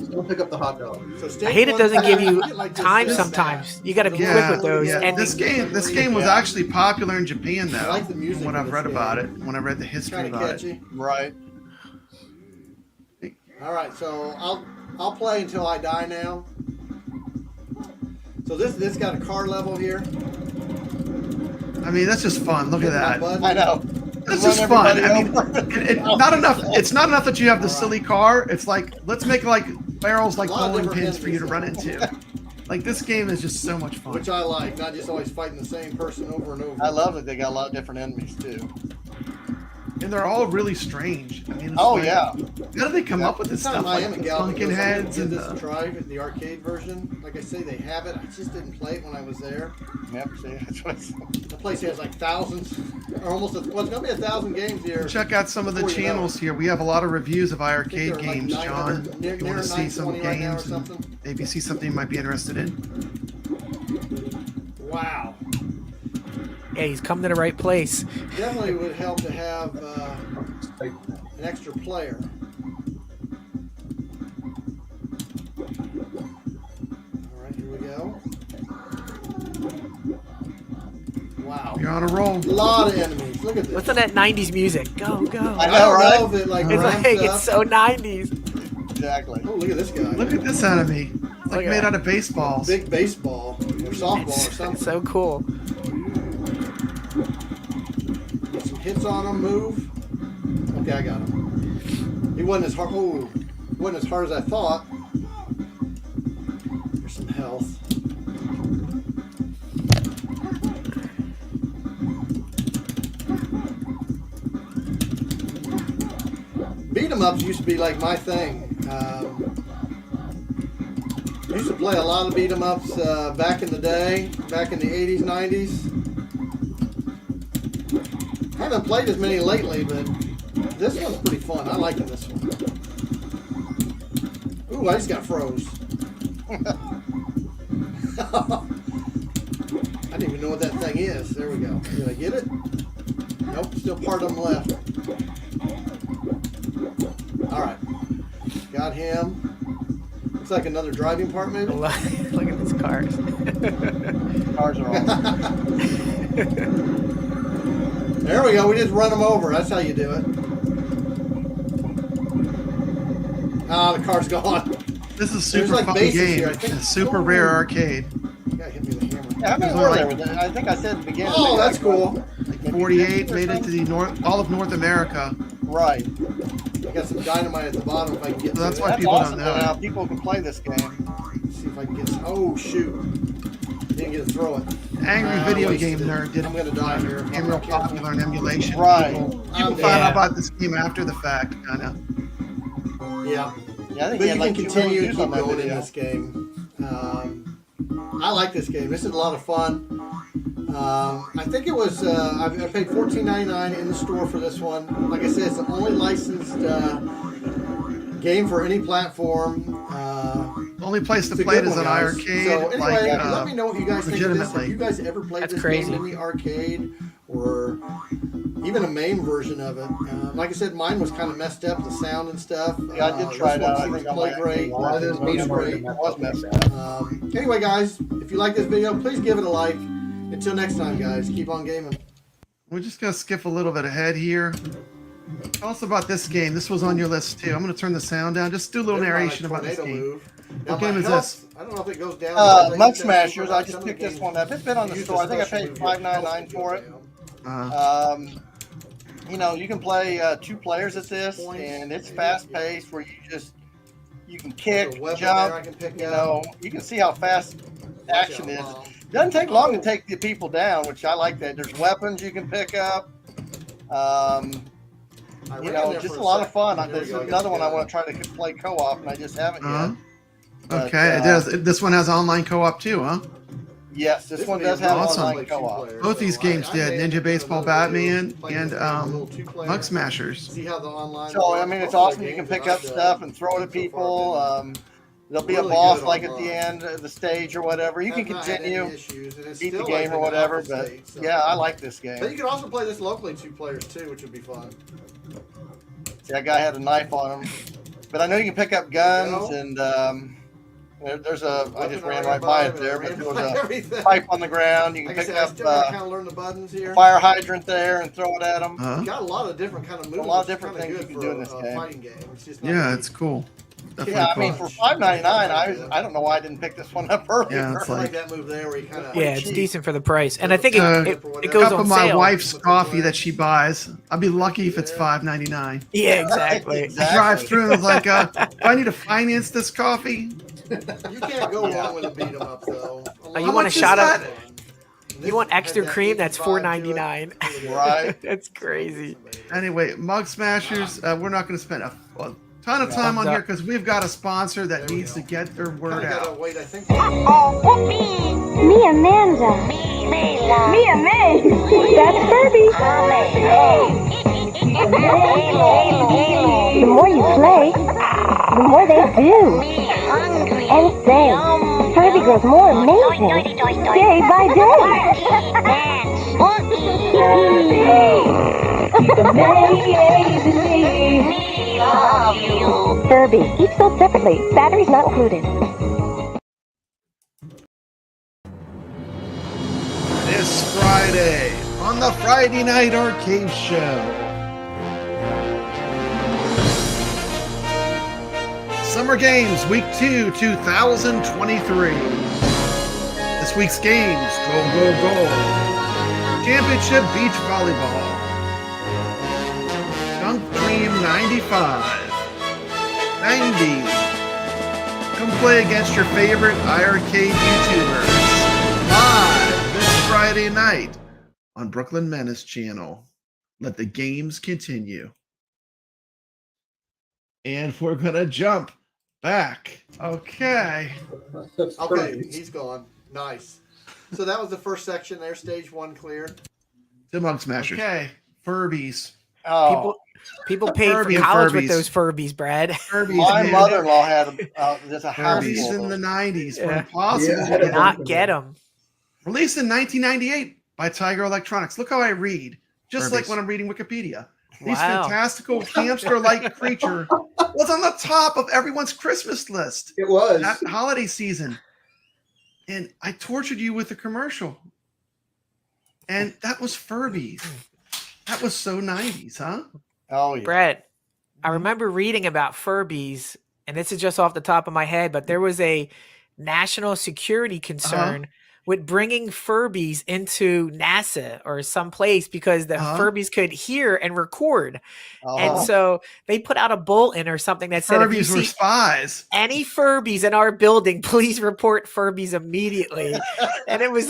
Speaker 11: Don't pick up the hot dog.
Speaker 9: So
Speaker 10: I hate it doesn't give you
Speaker 9: get like this
Speaker 10: time
Speaker 9: this
Speaker 10: sometimes. You got to be quick
Speaker 1: Yeah,
Speaker 10: with those.
Speaker 1: yeah.
Speaker 10: And
Speaker 1: This game was actually popular in Japan though.
Speaker 9: I like the music
Speaker 1: From what
Speaker 9: in
Speaker 1: I've
Speaker 9: this
Speaker 1: read
Speaker 9: game.
Speaker 1: about it, when I read the history
Speaker 9: Kind of
Speaker 1: about
Speaker 9: catchy.
Speaker 5: Right.
Speaker 9: All right, so I'll play until I die now. So this got a car level here.
Speaker 1: it. I mean, that's just fun. Look at that.
Speaker 5: I know.
Speaker 1: That's
Speaker 5: Run
Speaker 1: just fun.
Speaker 5: everybody
Speaker 1: I mean, not enough. It's not enough that you have the silly car. It's like let's make like barrels like
Speaker 9: A lot of
Speaker 1: bowling
Speaker 9: different
Speaker 1: pins for you to run
Speaker 9: enemies,
Speaker 1: into. Like this game is just so much fun.
Speaker 9: Which I like, not just always fighting the same person over and over.
Speaker 5: I love that they got a lot of different enemies too.
Speaker 1: And they're all really strange. I mean, it's
Speaker 5: Oh
Speaker 1: like,
Speaker 5: yeah.
Speaker 1: How do they come up with this
Speaker 9: This time
Speaker 1: stuff?
Speaker 9: I am
Speaker 1: Like
Speaker 9: at
Speaker 1: the
Speaker 9: Galloping
Speaker 1: pumpkin
Speaker 9: Ghost. I'm gonna
Speaker 1: heads
Speaker 9: give
Speaker 1: and
Speaker 9: this a
Speaker 1: the,
Speaker 9: try, the arcade version. Like I say, they have it. I just didn't play it when I was there.
Speaker 5: Yep. See, that's what I said.
Speaker 9: The place has like thousands, or almost. It's gonna be 1,000 games here.
Speaker 1: check out some of the
Speaker 9: Before you know
Speaker 1: channels
Speaker 9: it.
Speaker 1: here. We have a lot of reviews of
Speaker 9: I think
Speaker 1: iiRcade
Speaker 9: they're like
Speaker 1: games, John.
Speaker 9: 900,
Speaker 1: If
Speaker 9: near
Speaker 1: you want to see some
Speaker 9: 920 right now or
Speaker 1: games
Speaker 9: something.
Speaker 1: and maybe see something you might be interested in.
Speaker 9: Wow.
Speaker 10: yeah, he's come to the right place.
Speaker 9: Definitely would help to have an extra player. All right, here we go. Wow.
Speaker 1: You're on a roll.
Speaker 9: A lot of enemies. Look at this.
Speaker 10: What's on that 90s music? Go, go.
Speaker 5: I know, right?
Speaker 9: If it, like,
Speaker 10: It's
Speaker 9: ramps
Speaker 10: like,
Speaker 9: up.
Speaker 10: it's so 90s.
Speaker 5: Exactly.
Speaker 9: Oh, look at this guy.
Speaker 1: Look at this enemy. It's like
Speaker 10: Look at
Speaker 1: made
Speaker 10: that.
Speaker 1: out of baseballs.
Speaker 9: Big baseball or softball or something.
Speaker 10: It's so cool.
Speaker 9: Get some hits on him. Move. Okay, I got him. He wasn't as hard. Oh, he wasn't as hard as I thought. Here's some health. Beat 'em ups used to be like my thing. Used to play a lot of beat 'em ups back in the day, back in the 80s, 90s. I haven't played as many lately, but this one's pretty fun. I like this one. Ooh, I just got froze. I didn't even know what that thing is. There we go. Did I get it? Nope, still part of them left. Alright. Got him. Looks like another driving part, maybe?
Speaker 10: Look at these cars.
Speaker 5: Cars are awesome.
Speaker 9: There we go. We just run them over. That's how you do it. Ah, the car's gone.
Speaker 1: This is a
Speaker 9: There's
Speaker 1: super
Speaker 9: like
Speaker 1: fun
Speaker 9: bases
Speaker 1: game.
Speaker 9: here, I think.
Speaker 1: It's a super rare arcade.
Speaker 9: You gotta hit me with a hammer.
Speaker 5: Yeah, how many
Speaker 1: There's
Speaker 5: were
Speaker 1: only
Speaker 5: there?
Speaker 1: like
Speaker 5: with that? I think I said at the beginning.
Speaker 9: Oh,
Speaker 5: maybe
Speaker 9: that's
Speaker 5: like,
Speaker 9: cool.
Speaker 5: maybe
Speaker 1: 48
Speaker 5: 50 or
Speaker 1: made it to
Speaker 5: something?
Speaker 1: the all of North America.
Speaker 5: Right.
Speaker 9: I got some dynamite at the bottom if I can get
Speaker 1: So that's
Speaker 9: to
Speaker 1: why
Speaker 9: it.
Speaker 5: That's
Speaker 1: people
Speaker 5: awesome.
Speaker 1: don't know.
Speaker 5: Now people can play this game.
Speaker 9: Let's see if I can get some. Oh, shoot. Didn't get to throw it.
Speaker 1: Angry Video
Speaker 9: wasted
Speaker 1: Game
Speaker 9: it.
Speaker 1: Nerd did
Speaker 9: I'm going to die here.
Speaker 1: became real popular in emulation.
Speaker 5: Right.
Speaker 1: People found out about this game after the fact, kind of.
Speaker 9: Yeah.
Speaker 5: Yeah, I think
Speaker 9: But
Speaker 5: he
Speaker 9: you
Speaker 5: had like
Speaker 9: can
Speaker 5: 2
Speaker 9: continue to
Speaker 5: reviews
Speaker 9: keep
Speaker 5: on that
Speaker 9: going in
Speaker 5: video.
Speaker 9: this game. I like this game. This is a lot of fun. I think it was, I paid $14.99 in the store for this one. Like I said, it's the only licensed game for any platform.
Speaker 1: The only place to
Speaker 9: It's a
Speaker 1: play it
Speaker 9: good
Speaker 1: is
Speaker 9: one,
Speaker 1: on
Speaker 9: guys.
Speaker 1: iiRcade.
Speaker 9: So anyway,
Speaker 1: like,
Speaker 9: let me know what you guys think of this. Have
Speaker 1: legitimately.
Speaker 9: you guys ever played
Speaker 10: That's
Speaker 9: this
Speaker 10: crazy.
Speaker 9: game in the arcade or even a MAME version of it? Like I said, mine was kind of messed up, the sound and stuff.
Speaker 5: Yeah, I did try it out. I
Speaker 9: Seems
Speaker 5: think
Speaker 9: to
Speaker 5: I
Speaker 9: play
Speaker 5: might
Speaker 9: great.
Speaker 11: A lot of those
Speaker 9: Looks
Speaker 11: beats
Speaker 9: great.
Speaker 5: was messed up.
Speaker 9: Anyway, guys, if you like this video, please give it a like. Until next time, guys, keep on gaming.
Speaker 1: We're just gonna skip a little bit ahead here. Tell us about this game. This was on your list too. I'm gonna turn the sound down. Just do a little
Speaker 9: There's my
Speaker 1: narration about this
Speaker 9: tornado
Speaker 1: game.
Speaker 9: move. Now,
Speaker 1: What game
Speaker 9: my
Speaker 1: is
Speaker 9: health,
Speaker 1: this?
Speaker 9: I don't know if it goes down.
Speaker 5: Mug Smashers. I just picked this one up. It's been on the store. I think I paid $5.99 for it. You know, you can play 2 players at this, and it's fast paced where you can kick,
Speaker 9: There's a weapon
Speaker 5: jump.
Speaker 9: there I can pick
Speaker 5: You
Speaker 9: up.
Speaker 5: know, you can see how fast action is. Doesn't take long to take the people down, which I like that. There's weapons you can pick up. You know, just a lot of fun. There's another one I want to try to play co-op, and I just haven't yet. But,
Speaker 1: Okay, it does. This one has online co-op too, huh?
Speaker 5: Yes, this one does have
Speaker 1: Awesome.
Speaker 5: online co-op.
Speaker 1: Both these games did. Ninja Baseball Batman and Mug Smashers.
Speaker 9: See how the online.
Speaker 5: So I mean, it's awesome. You can pick up stuff and throw it at people. There'll be a
Speaker 9: Really
Speaker 5: boss
Speaker 9: good
Speaker 5: like at
Speaker 9: online.
Speaker 5: the end of the stage or whatever. You can
Speaker 9: Have not had any
Speaker 5: continue,
Speaker 9: issues, and it's
Speaker 5: beat the
Speaker 9: still
Speaker 5: game
Speaker 9: like
Speaker 5: or
Speaker 9: in
Speaker 5: whatever.
Speaker 9: alpha
Speaker 5: But
Speaker 9: state, so.
Speaker 5: yeah, I like this game.
Speaker 9: But you can also play this locally 2 players too, which would be fun.
Speaker 5: See, that guy had a knife on him. But I know you can pick up guns and there's a. I just ran right by it there, but there was a pipe on the ground. You can
Speaker 9: Like I
Speaker 5: pick
Speaker 9: said, I
Speaker 5: up
Speaker 9: still gotta kind of learn the buttons here.
Speaker 5: fire hydrant there and throw it at them.
Speaker 1: Huh?
Speaker 9: Got a lot of different kind of moves.
Speaker 5: A lot of
Speaker 9: which is
Speaker 5: different
Speaker 9: kinda
Speaker 5: things you
Speaker 9: good
Speaker 5: can do in
Speaker 9: for
Speaker 5: this
Speaker 9: a
Speaker 5: game.
Speaker 9: fighting game. It's just not
Speaker 1: Yeah,
Speaker 9: easy.
Speaker 1: it's cool. Definitely
Speaker 5: Yeah, I
Speaker 1: cool.
Speaker 5: mean, for $5.99, I don't know why I didn't pick this one up earlier.
Speaker 1: Yeah, it's
Speaker 9: I like
Speaker 1: like
Speaker 9: that move there where you kind of
Speaker 10: Yeah, it's decent for the price, and I think
Speaker 1: a
Speaker 10: it goes
Speaker 1: cup
Speaker 10: on
Speaker 1: of my
Speaker 10: sale.
Speaker 1: wife's coffee that she buys. I'd be lucky if it's $5.99.
Speaker 10: Yeah, exactly.
Speaker 1: I drive through and I was like, do I need to finance this coffee?
Speaker 9: You can't go wrong with a beat 'em up though.
Speaker 10: You
Speaker 1: How
Speaker 10: want a
Speaker 1: much is
Speaker 10: shot
Speaker 1: that?
Speaker 10: of? You want extra cream? That's $4.99.
Speaker 5: Right.
Speaker 10: That's crazy.
Speaker 1: Anyway, Mug Smashers, we're not going to spend a ton of time on
Speaker 10: Thumbs
Speaker 1: here
Speaker 10: up.
Speaker 1: because we've got a sponsor that needs to get their word out.
Speaker 9: Wait, I think.
Speaker 7: Me, Amanda. Me, May. That's Kirby. The more you play, the more they do. And say, Kirby grows more amazing day by day. Kirby, each sold separately. Batteries not included.
Speaker 1: This Friday on the Friday Night Arcade Show. Summer Games Week 2, 2023. This week's games, go, go, go. Championship Beach Volleyball. Dunk Dream 95. 90. Come play against your favorite iiRcade YouTubers. Live this Friday night on Brooklyn Menace channel. Let the games continue. And we're going to jump back. Okay.
Speaker 9: Okay, he's gone. Nice. So that was the first section there, stage 1 clear.
Speaker 1: The Mug Smashers. Okay. Furbies.
Speaker 5: Oh,
Speaker 10: People paid
Speaker 1: Furby
Speaker 10: for
Speaker 1: and
Speaker 10: college with
Speaker 1: Furbies.
Speaker 10: those Furbies, Brad.
Speaker 1: Furbies,
Speaker 5: my
Speaker 1: man.
Speaker 5: mother-in-law had just a house
Speaker 1: Furbies
Speaker 5: full
Speaker 1: in
Speaker 5: of
Speaker 1: the
Speaker 5: those.
Speaker 1: 90s were
Speaker 10: Yeah.
Speaker 1: impossible to
Speaker 10: Did
Speaker 1: get.
Speaker 10: not get them.
Speaker 1: Released in 1998 by Tiger Electronics. Look how I read. Just like
Speaker 8: Furbies.
Speaker 1: when I'm reading Wikipedia. This
Speaker 10: Wow.
Speaker 1: fantastical hamster-like creature was on the top of everyone's Christmas list
Speaker 11: It was.
Speaker 1: that holiday season. And I tortured you with a commercial. And that was Furbies. That was so 90s, huh?
Speaker 5: Oh yeah.
Speaker 10: Brett, I remember reading about Furbies, and this is just off the top of my head, but there was a national security concern with bringing Furbies into NASA or someplace because the Furbies could hear and record. And so they put out a bulletin or something that said, if you
Speaker 1: Furbies were
Speaker 10: see
Speaker 1: spies.
Speaker 10: any Furbies in our building, please report Furbies immediately. And it was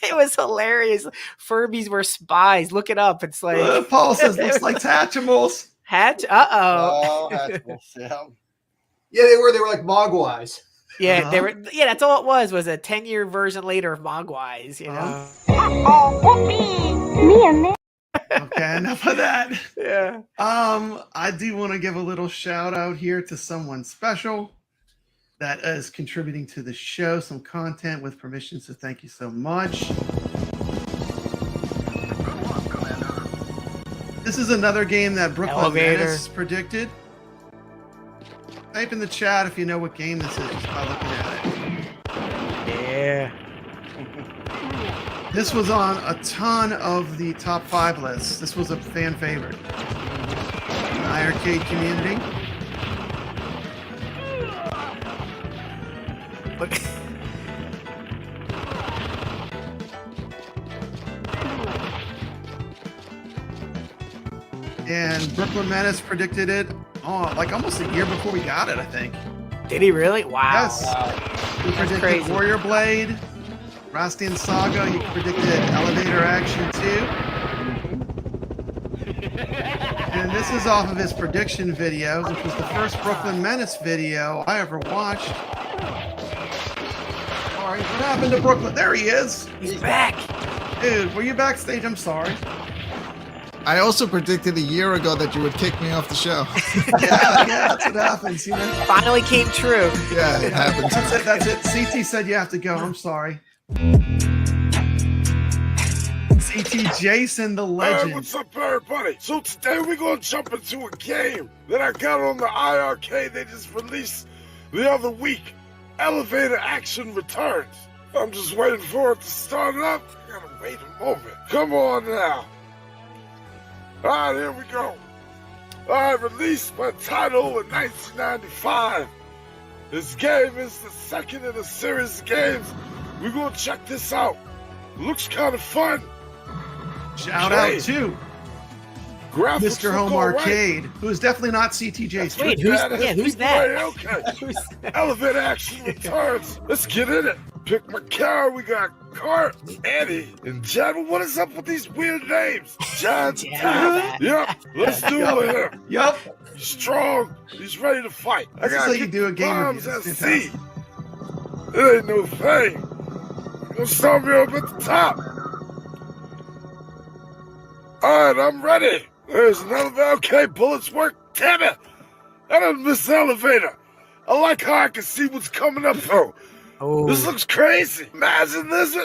Speaker 10: it was hilarious. Furbies were spies. Look it up. It's like
Speaker 1: Paul says looks like Hatchimals.
Speaker 10: Uh-oh.
Speaker 5: Hatchimals, yeah.
Speaker 11: Yeah, they were like Mogwais.
Speaker 10: Yeah, they were. Yeah, that's all it was a 10-year version later of Mogwais. You know.
Speaker 7: Me and me.
Speaker 1: Okay, enough of that.
Speaker 10: Yeah.
Speaker 1: I do want to give a little shout out here to someone special that is contributing to the show, some content with permission. So thank you so much. This is another game that Brooklyn Menace predicted. Type in the chat if you know what game this is just by looking at it.
Speaker 10: Yeah.
Speaker 1: This was on a ton of the top 5 lists. This was a fan favorite. In the iiRcade community.
Speaker 10: Look.
Speaker 1: And Brooklyn Menace predicted it like almost a year before we got it, I think.
Speaker 10: Did he really? Wow.
Speaker 1: Yes. He predicted
Speaker 10: crazy.
Speaker 1: Warrior Blade, Rastian Saga. You predicted Elevator Action 2. And this is off of his prediction video, which was the first Brooklyn Menace video I ever watched. Sorry, what happened to Brooklyn? There he is.
Speaker 10: He's back.
Speaker 1: Dude, were you backstage? I'm sorry.
Speaker 8: I also predicted a year ago that you would kick me off the show.
Speaker 1: yeah, that's what happens, you know.
Speaker 10: Finally came true.
Speaker 8: Yeah, it happens.
Speaker 1: That's it. CT said you have to go. I'm sorry. CT Jason the legend.
Speaker 19: Hey, what's up, everybody? So today we're gonna jump into a game that I got on the iiRcade. They just released the other week. Elevator Action Returns. I'm just waiting for it to start up. I gotta wait a moment. Come on now. Alright, here we go. Alright, released by title in 1995. This game is the second in a series of games. We're gonna check this out. Looks kind of fun.
Speaker 1: Shout out to
Speaker 19: Graphics
Speaker 1: Mr. Home
Speaker 19: look all right.
Speaker 1: Arcade, who is definitely not CT Jason.
Speaker 10: Wait, who's that?
Speaker 19: Okay. Elevator Action Returns. Let's get in it. Pick my car. We got Cart, Eddie, and Jen. What is up with these weird names? Jen. Yep. Let's do it with him.
Speaker 1: Yep.
Speaker 19: He's strong. He's ready to fight.
Speaker 1: This is how you do a game
Speaker 19: bombs
Speaker 1: review.
Speaker 19: at sea. It ain't no thing. Gonna start me up at the top. Alright, I'm ready. There's an elevator. Okay, bullets work. Damn it! I done missed the elevator. I like how I can see what's coming up though.
Speaker 10: Oh.
Speaker 19: This looks crazy. Imagine this.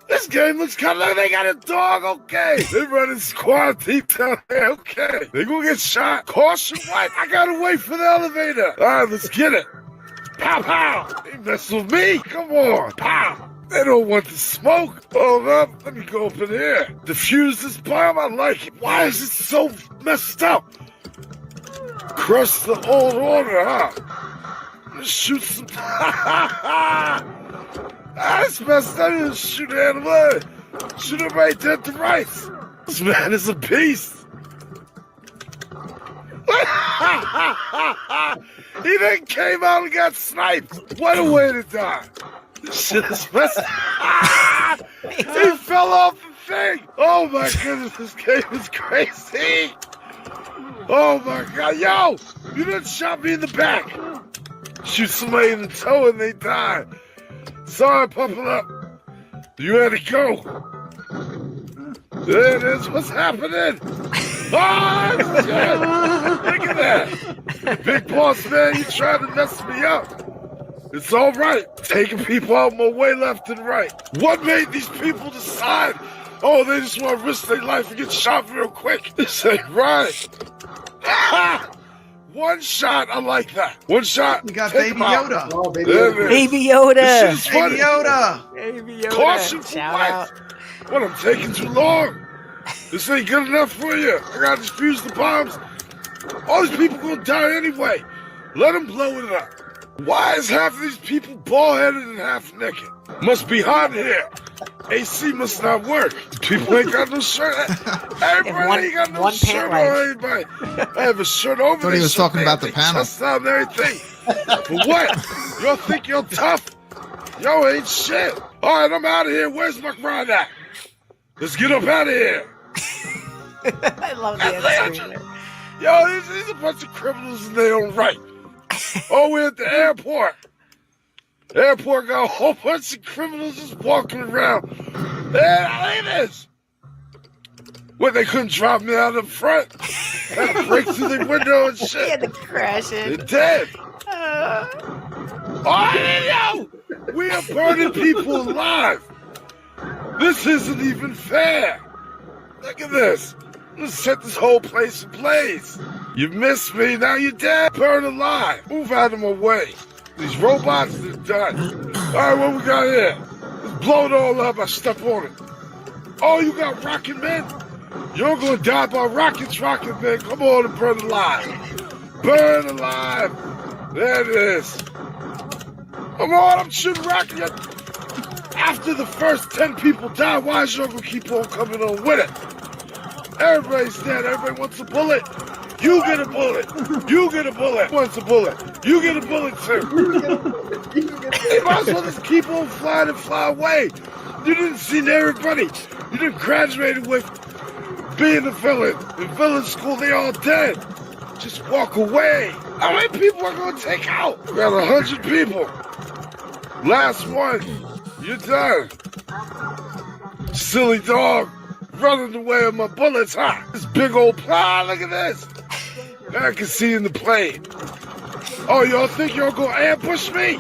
Speaker 19: This game looks kind of like they got a dog. Okay. They running squad deep down there. Okay. They gonna get shot. Caution light. I gotta wait for the elevator. Alright, let's get it. Pow pow. They mess with me. Come on. Pow. They don't want the smoke. Hold up. Let me go up in here. Defuse this bomb. I like it. Why is it so messed up? Crush the old order, huh? Let's shoot some. That's messed up. Let's shoot animal. Shoot him right dead to rights. This man is a beast. He then came out and got sniped. What a way to die. This shit is messed up. He fell off the thing. Oh my goodness, this game is crazy. Oh my god, yo! You done shot me in the back. Shoot somebody in the toe and they die. Sorry, pumping up. You had to go. There it is. What's happening? Oh, shit. Look at that. Big boss, man, you trying to mess me up. It's all right. Taking people out my way left and right. What made these people decide? Oh, they just want to risk their life and get shot real quick. This ain't right. One shot, I like that. One shot.
Speaker 1: We got Baby Yoda.
Speaker 11: Oh, Baby Yoda.
Speaker 10: Baby Yoda.
Speaker 19: This shit is funny.
Speaker 1: Baby Yoda.
Speaker 10: Baby Yoda.
Speaker 19: Caution for
Speaker 10: Shout
Speaker 19: what?
Speaker 10: out.
Speaker 19: What, I'm taking too long? This ain't good enough for you. I gotta defuse the bombs. All these people gonna die anyway. Let them blow it up. Why is half of these people bald-headed and half naked? Must be hot in here. AC must not work. People ain't got no shirt. Everybody ain't got no shirt on anybody. I have a shirt over.
Speaker 8: I thought he was talking about the panel.
Speaker 19: Chest out and everything. For what? Y'all think you're tough? Yo, ain't shit. All right, I'm out of here. Where's my grind at? Let's get up out of here.
Speaker 10: I love the end screen there.
Speaker 19: Yo, these are a bunch of criminals in their own right. Oh, we're at the airport. The airport got a whole bunch of criminals just walking around. Hey, look at this. What, they couldn't drop me out of the front? Had to break through the window and shit.
Speaker 10: He had to crash
Speaker 19: They're
Speaker 10: it.
Speaker 19: dead. Oh, yo! We are burning people alive. This isn't even fair. Look at this. Let's set this whole place ablaze. You missed me, now you're dead. Burn alive. Move out of my way. These robots are done. All right, what we got here? Let's blow it all up. I step on it. Oh, you got rocket men? You're gonna die by rockets, rocket men. Come on and burn alive. Burn alive. There it is. Come on, I'm shooting rockets. After the first 10 people die, why is you gonna keep on coming on with it? Everybody's dead. Everybody wants a bullet. You get a bullet. You get a bullet. Who wants a bullet? You get a bullet too. You might as well just keep on flying and fly away. You didn't see everybody. You didn't graduate with being a villain. In villain school, they all dead. Just walk away. How many people are going to take out? We got 100 people. Last one. You're done. Silly dog. Running away with my bullets, huh? This big old plow, look at this. I can see in the plane. Oh, y'all think y'all gonna ambush me?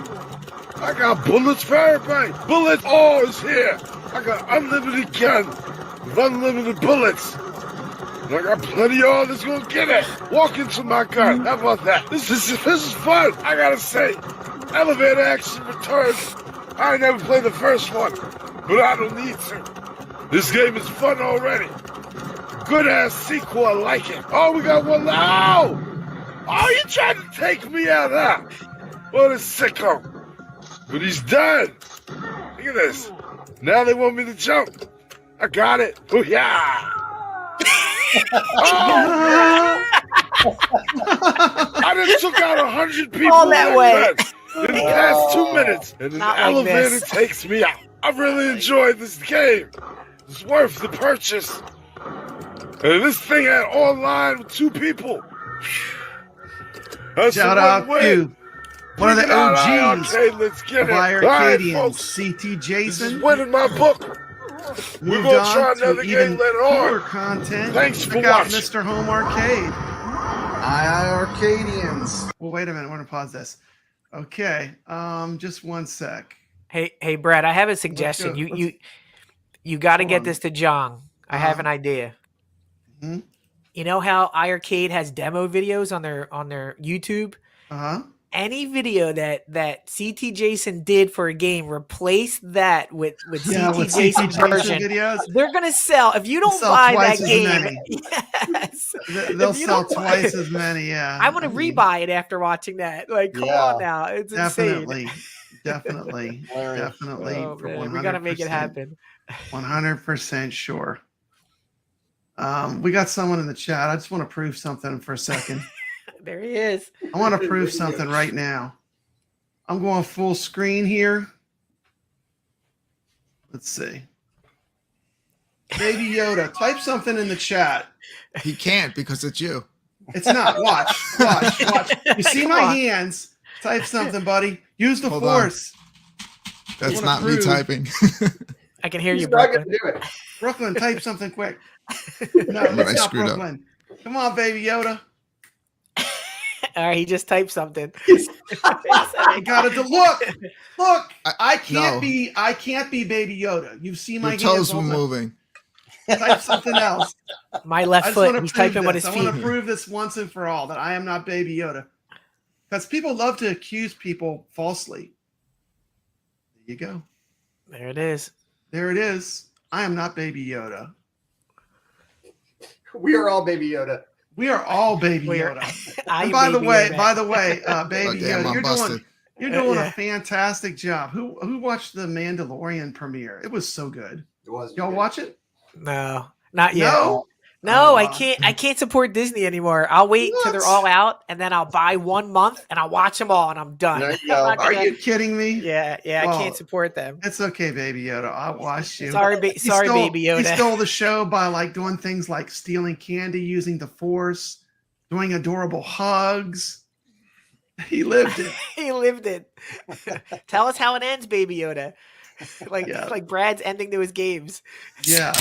Speaker 19: I got bullets for everybody. Bullets all is here. I got unlimited gun with unlimited bullets. And I got plenty of all that's gonna get it. Walk into my gun. How about that? This is fun. I gotta say, elevator action returns. I never played the first one, but I don't need to. This game is fun already. Good ass sequel, I like it. Oh, we got one now. Oh, you tried to take me out, huh? What a sicko. But he's done. Look at this. Now they want me to jump. I got it. Oh, yeah. Oh, I just took out 100 people
Speaker 10: All that way.
Speaker 19: in the past 2 minutes. And an
Speaker 10: Not like
Speaker 19: elevator
Speaker 10: this.
Speaker 19: takes me out. I really enjoyed this game. It's worth the purchase. And this thing had online with 2 people. That's
Speaker 1: Shout
Speaker 19: a
Speaker 1: out
Speaker 19: win-win.
Speaker 1: to one of the
Speaker 19: Bring it on,
Speaker 1: OGs
Speaker 19: iiRcade, let's get
Speaker 1: of
Speaker 19: it. All right,
Speaker 1: iiRcadians,
Speaker 19: folks.
Speaker 1: CT
Speaker 19: This
Speaker 1: Jason.
Speaker 19: is winning my book. We're
Speaker 1: Moved
Speaker 19: gonna
Speaker 1: on
Speaker 19: try
Speaker 1: to
Speaker 19: another
Speaker 1: even
Speaker 19: game later
Speaker 1: cooler
Speaker 19: on.
Speaker 1: content.
Speaker 19: Thanks
Speaker 1: Check
Speaker 19: for
Speaker 1: out
Speaker 19: watching.
Speaker 1: Mr. Home Arcade.
Speaker 14: iiRcadians.
Speaker 1: Well, wait a minute. We're gonna pause this. Okay. Just one sec.
Speaker 10: Hey, Brad, I have a suggestion.
Speaker 1: go.
Speaker 10: You got to
Speaker 1: Hold
Speaker 10: get
Speaker 1: on.
Speaker 10: this to John. I have an idea.
Speaker 1: Mhm.
Speaker 10: You know how iiRcade has demo videos on their YouTube?
Speaker 1: Uh-huh.
Speaker 10: Any video that CT Jason did for a game, replace that with
Speaker 1: Yeah,
Speaker 10: CT
Speaker 1: with CT
Speaker 10: Jason
Speaker 1: Jason
Speaker 10: version.
Speaker 1: videos.
Speaker 10: They're gonna sell if you don't
Speaker 1: They'll sell
Speaker 10: buy
Speaker 1: twice
Speaker 10: that
Speaker 1: as
Speaker 10: game.
Speaker 1: many.
Speaker 10: Yes,
Speaker 1: They'll
Speaker 10: If you
Speaker 1: sell
Speaker 10: don't buy
Speaker 1: twice
Speaker 10: it,
Speaker 1: as many. Yeah.
Speaker 10: I want to rebuy it after watching that. Like, come
Speaker 5: Yeah.
Speaker 10: on now, it's
Speaker 1: Definitely.
Speaker 10: insane.
Speaker 1: Definitely.
Speaker 5: Hilarious.
Speaker 1: Definitely.
Speaker 10: Oh,
Speaker 1: For
Speaker 10: man, we gotta make it
Speaker 1: 100%.
Speaker 10: happen.
Speaker 1: 100% sure. We got someone in the chat. I just want to prove something for a second.
Speaker 10: There he is.
Speaker 1: I want to prove something right now. I'm going full screen here. Let's see. Baby Yoda, type something in the chat.
Speaker 8: He can't because it's you.
Speaker 1: It's not. Watch. You see
Speaker 10: Come
Speaker 1: my
Speaker 10: on.
Speaker 1: hands. Type something, buddy. Use the
Speaker 8: Hold on.
Speaker 1: force.
Speaker 8: That's
Speaker 1: wanna
Speaker 8: not me
Speaker 1: prove-
Speaker 8: typing.
Speaker 10: I can hear
Speaker 11: He's
Speaker 10: you,
Speaker 11: not
Speaker 10: Brooklyn.
Speaker 11: gonna do it.
Speaker 1: Brooklyn, type something quick. No,
Speaker 8: But I
Speaker 1: it's not
Speaker 8: screwed up.
Speaker 1: Brooklyn. Come on, Baby Yoda.
Speaker 10: All right, he just typed something.
Speaker 1: I gotta look. I can't
Speaker 8: no.
Speaker 1: be Baby Yoda. You've seen my
Speaker 8: Your toes
Speaker 1: hands.
Speaker 8: were
Speaker 1: all the-
Speaker 8: moving.
Speaker 1: Type something else.
Speaker 10: My
Speaker 1: I
Speaker 10: left
Speaker 1: just
Speaker 10: foot.
Speaker 1: wanna
Speaker 10: He's
Speaker 1: prove
Speaker 10: typing with
Speaker 1: this.
Speaker 10: his
Speaker 1: I want
Speaker 10: feet.
Speaker 1: to prove this once and for all that I am not Baby Yoda. Because people love to accuse people falsely. There you go.
Speaker 10: There it is.
Speaker 1: There it is. I am not Baby Yoda.
Speaker 11: We are all Baby Yoda.
Speaker 1: We are all Baby Yoda. And by the way, Baby
Speaker 8: damn,
Speaker 1: Yoda, you're doing
Speaker 10: Yeah.
Speaker 1: a fantastic job. Who watched the Mandalorian premiere? It was so good.
Speaker 11: It was.
Speaker 1: Y'all watch it?
Speaker 10: No, not yet.
Speaker 1: No?
Speaker 10: No, I can't support Disney anymore. I'll wait till they're all out, and then I'll buy 1 month, and I'll watch them all, and I'm done.
Speaker 5: There you go.
Speaker 1: Are you kidding me?
Speaker 10: Yeah, I
Speaker 1: Well,
Speaker 10: can't support them.
Speaker 1: It's okay, Baby Yoda. I watched you.
Speaker 10: Sorry, Baby Yoda.
Speaker 1: He stole the show by like doing things like stealing candy, using the Force, doing adorable hugs. He lived it.
Speaker 10: He lived it. Tell us how it ends, Baby Yoda. Like Brad's ending to his games.
Speaker 1: Yeah.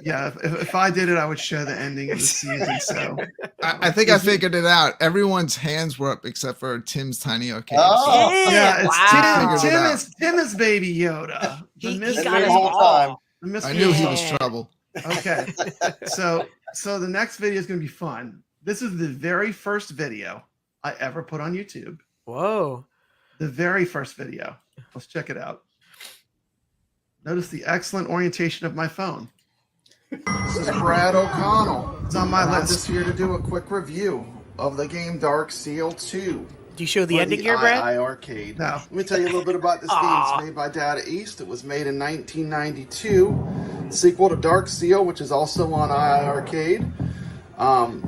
Speaker 1: If I did it, I would show the ending of the season. So
Speaker 8: I think I figured it out. Everyone's hands were up except for Tim's Tiny Arcade.
Speaker 5: Oh,
Speaker 1: yeah, it's
Speaker 10: wow.
Speaker 1: Tim is Baby Yoda.
Speaker 10: He
Speaker 1: The
Speaker 10: got
Speaker 1: mystery-
Speaker 10: us all.
Speaker 1: the mystery-
Speaker 8: I knew he was trouble.
Speaker 1: Okay. So the next video is going to be fun. This is the very first video I ever put on YouTube.
Speaker 10: Whoa.
Speaker 1: The very first video. Let's check it out. Notice the excellent orientation of my phone. This is Brad O'Connell. It's on my list. Just here to do a quick review of the game Dark Seal 2.
Speaker 10: Do you show the ending here, Brad?
Speaker 1: iiRcade. No. Let me tell you a little bit about this game. It's made by Data East. It was made in 1992. Sequel to Dark Seal, which is also on iiRcade.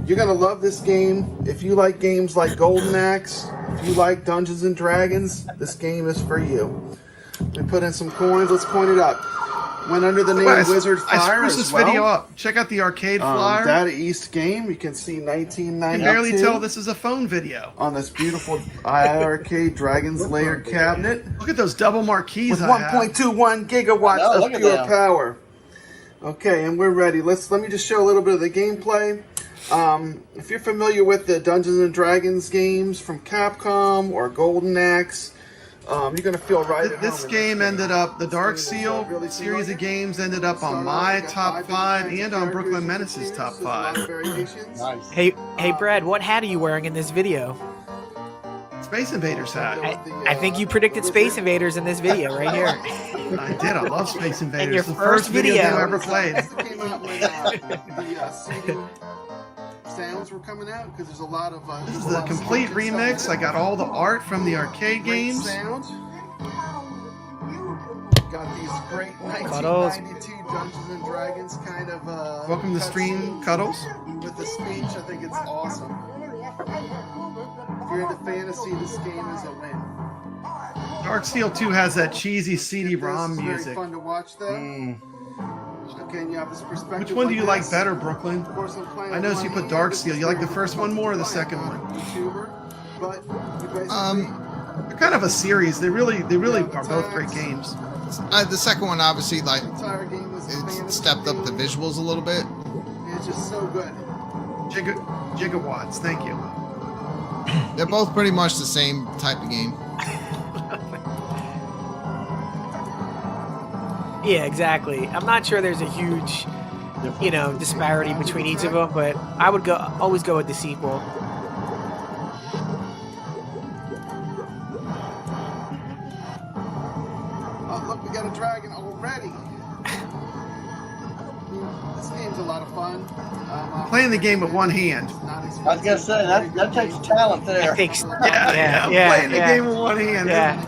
Speaker 1: You're going to love this game. If you like games like Golden Axe, if you like Dungeons and Dragons, this game is for you. We put in some coins. Let's coin it up. Went under the name Wizard Fire. I spruced this video up. Check out the arcade flyer. Data East game. You can see 1992. You can barely tell this is a phone video. On this beautiful iiRcade Dragon's Lair cabinet. Look at those double marquees. With 1.21 gigawatts of pure power. Okay, and we're ready. Let me just show a little bit of the gameplay. If you're familiar with the Dungeons and Dragons games from Capcom or Golden Axe, you're going to feel right at home. This game ended up, the Dark Seal series of games ended up on my top 5 and on Brooklyn Menace's top 5.
Speaker 5: Nice.
Speaker 10: Hey, Brad, what hat are you wearing in this video?
Speaker 1: Space Invaders hat.
Speaker 10: I think you predicted Space Invaders in this video right here.
Speaker 1: I did. I love Space Invaders.
Speaker 10: And your
Speaker 1: the
Speaker 10: first video
Speaker 1: game I ever played. Sounds were coming out because there's a lot of. This is the complete remix. I got all the art from the arcade games. Got these great 1992 Dungeons and Dragons kind of. Welcome to stream, Cuddles. With the speech, I think it's awesome. If you're into fantasy, this game is a win. Dark Seal 2 has that cheesy CD-ROM music. Very fun to watch though. Again, you have this perspective. Which one do you like better, Brooklyn? I noticed you put Dark Seal. You like the first one more or the second one? They're kind of a series. They really are both great games.
Speaker 8: The second one, obviously, like it stepped up the visuals a little bit.
Speaker 1: It's just so good. Gigawatts. Thank you.
Speaker 8: They're both pretty much the same type of game.
Speaker 10: Yeah, exactly. I'm not sure there's a huge, disparity between each of them, but I would always go with the sequel.
Speaker 1: Oh, look, we got a dragon already. This game's a lot of fun. Playing the game with one hand.
Speaker 5: I was gonna say that takes talent there.
Speaker 10: That takes,
Speaker 1: yeah. Playing the game with one hand.
Speaker 10: Yeah.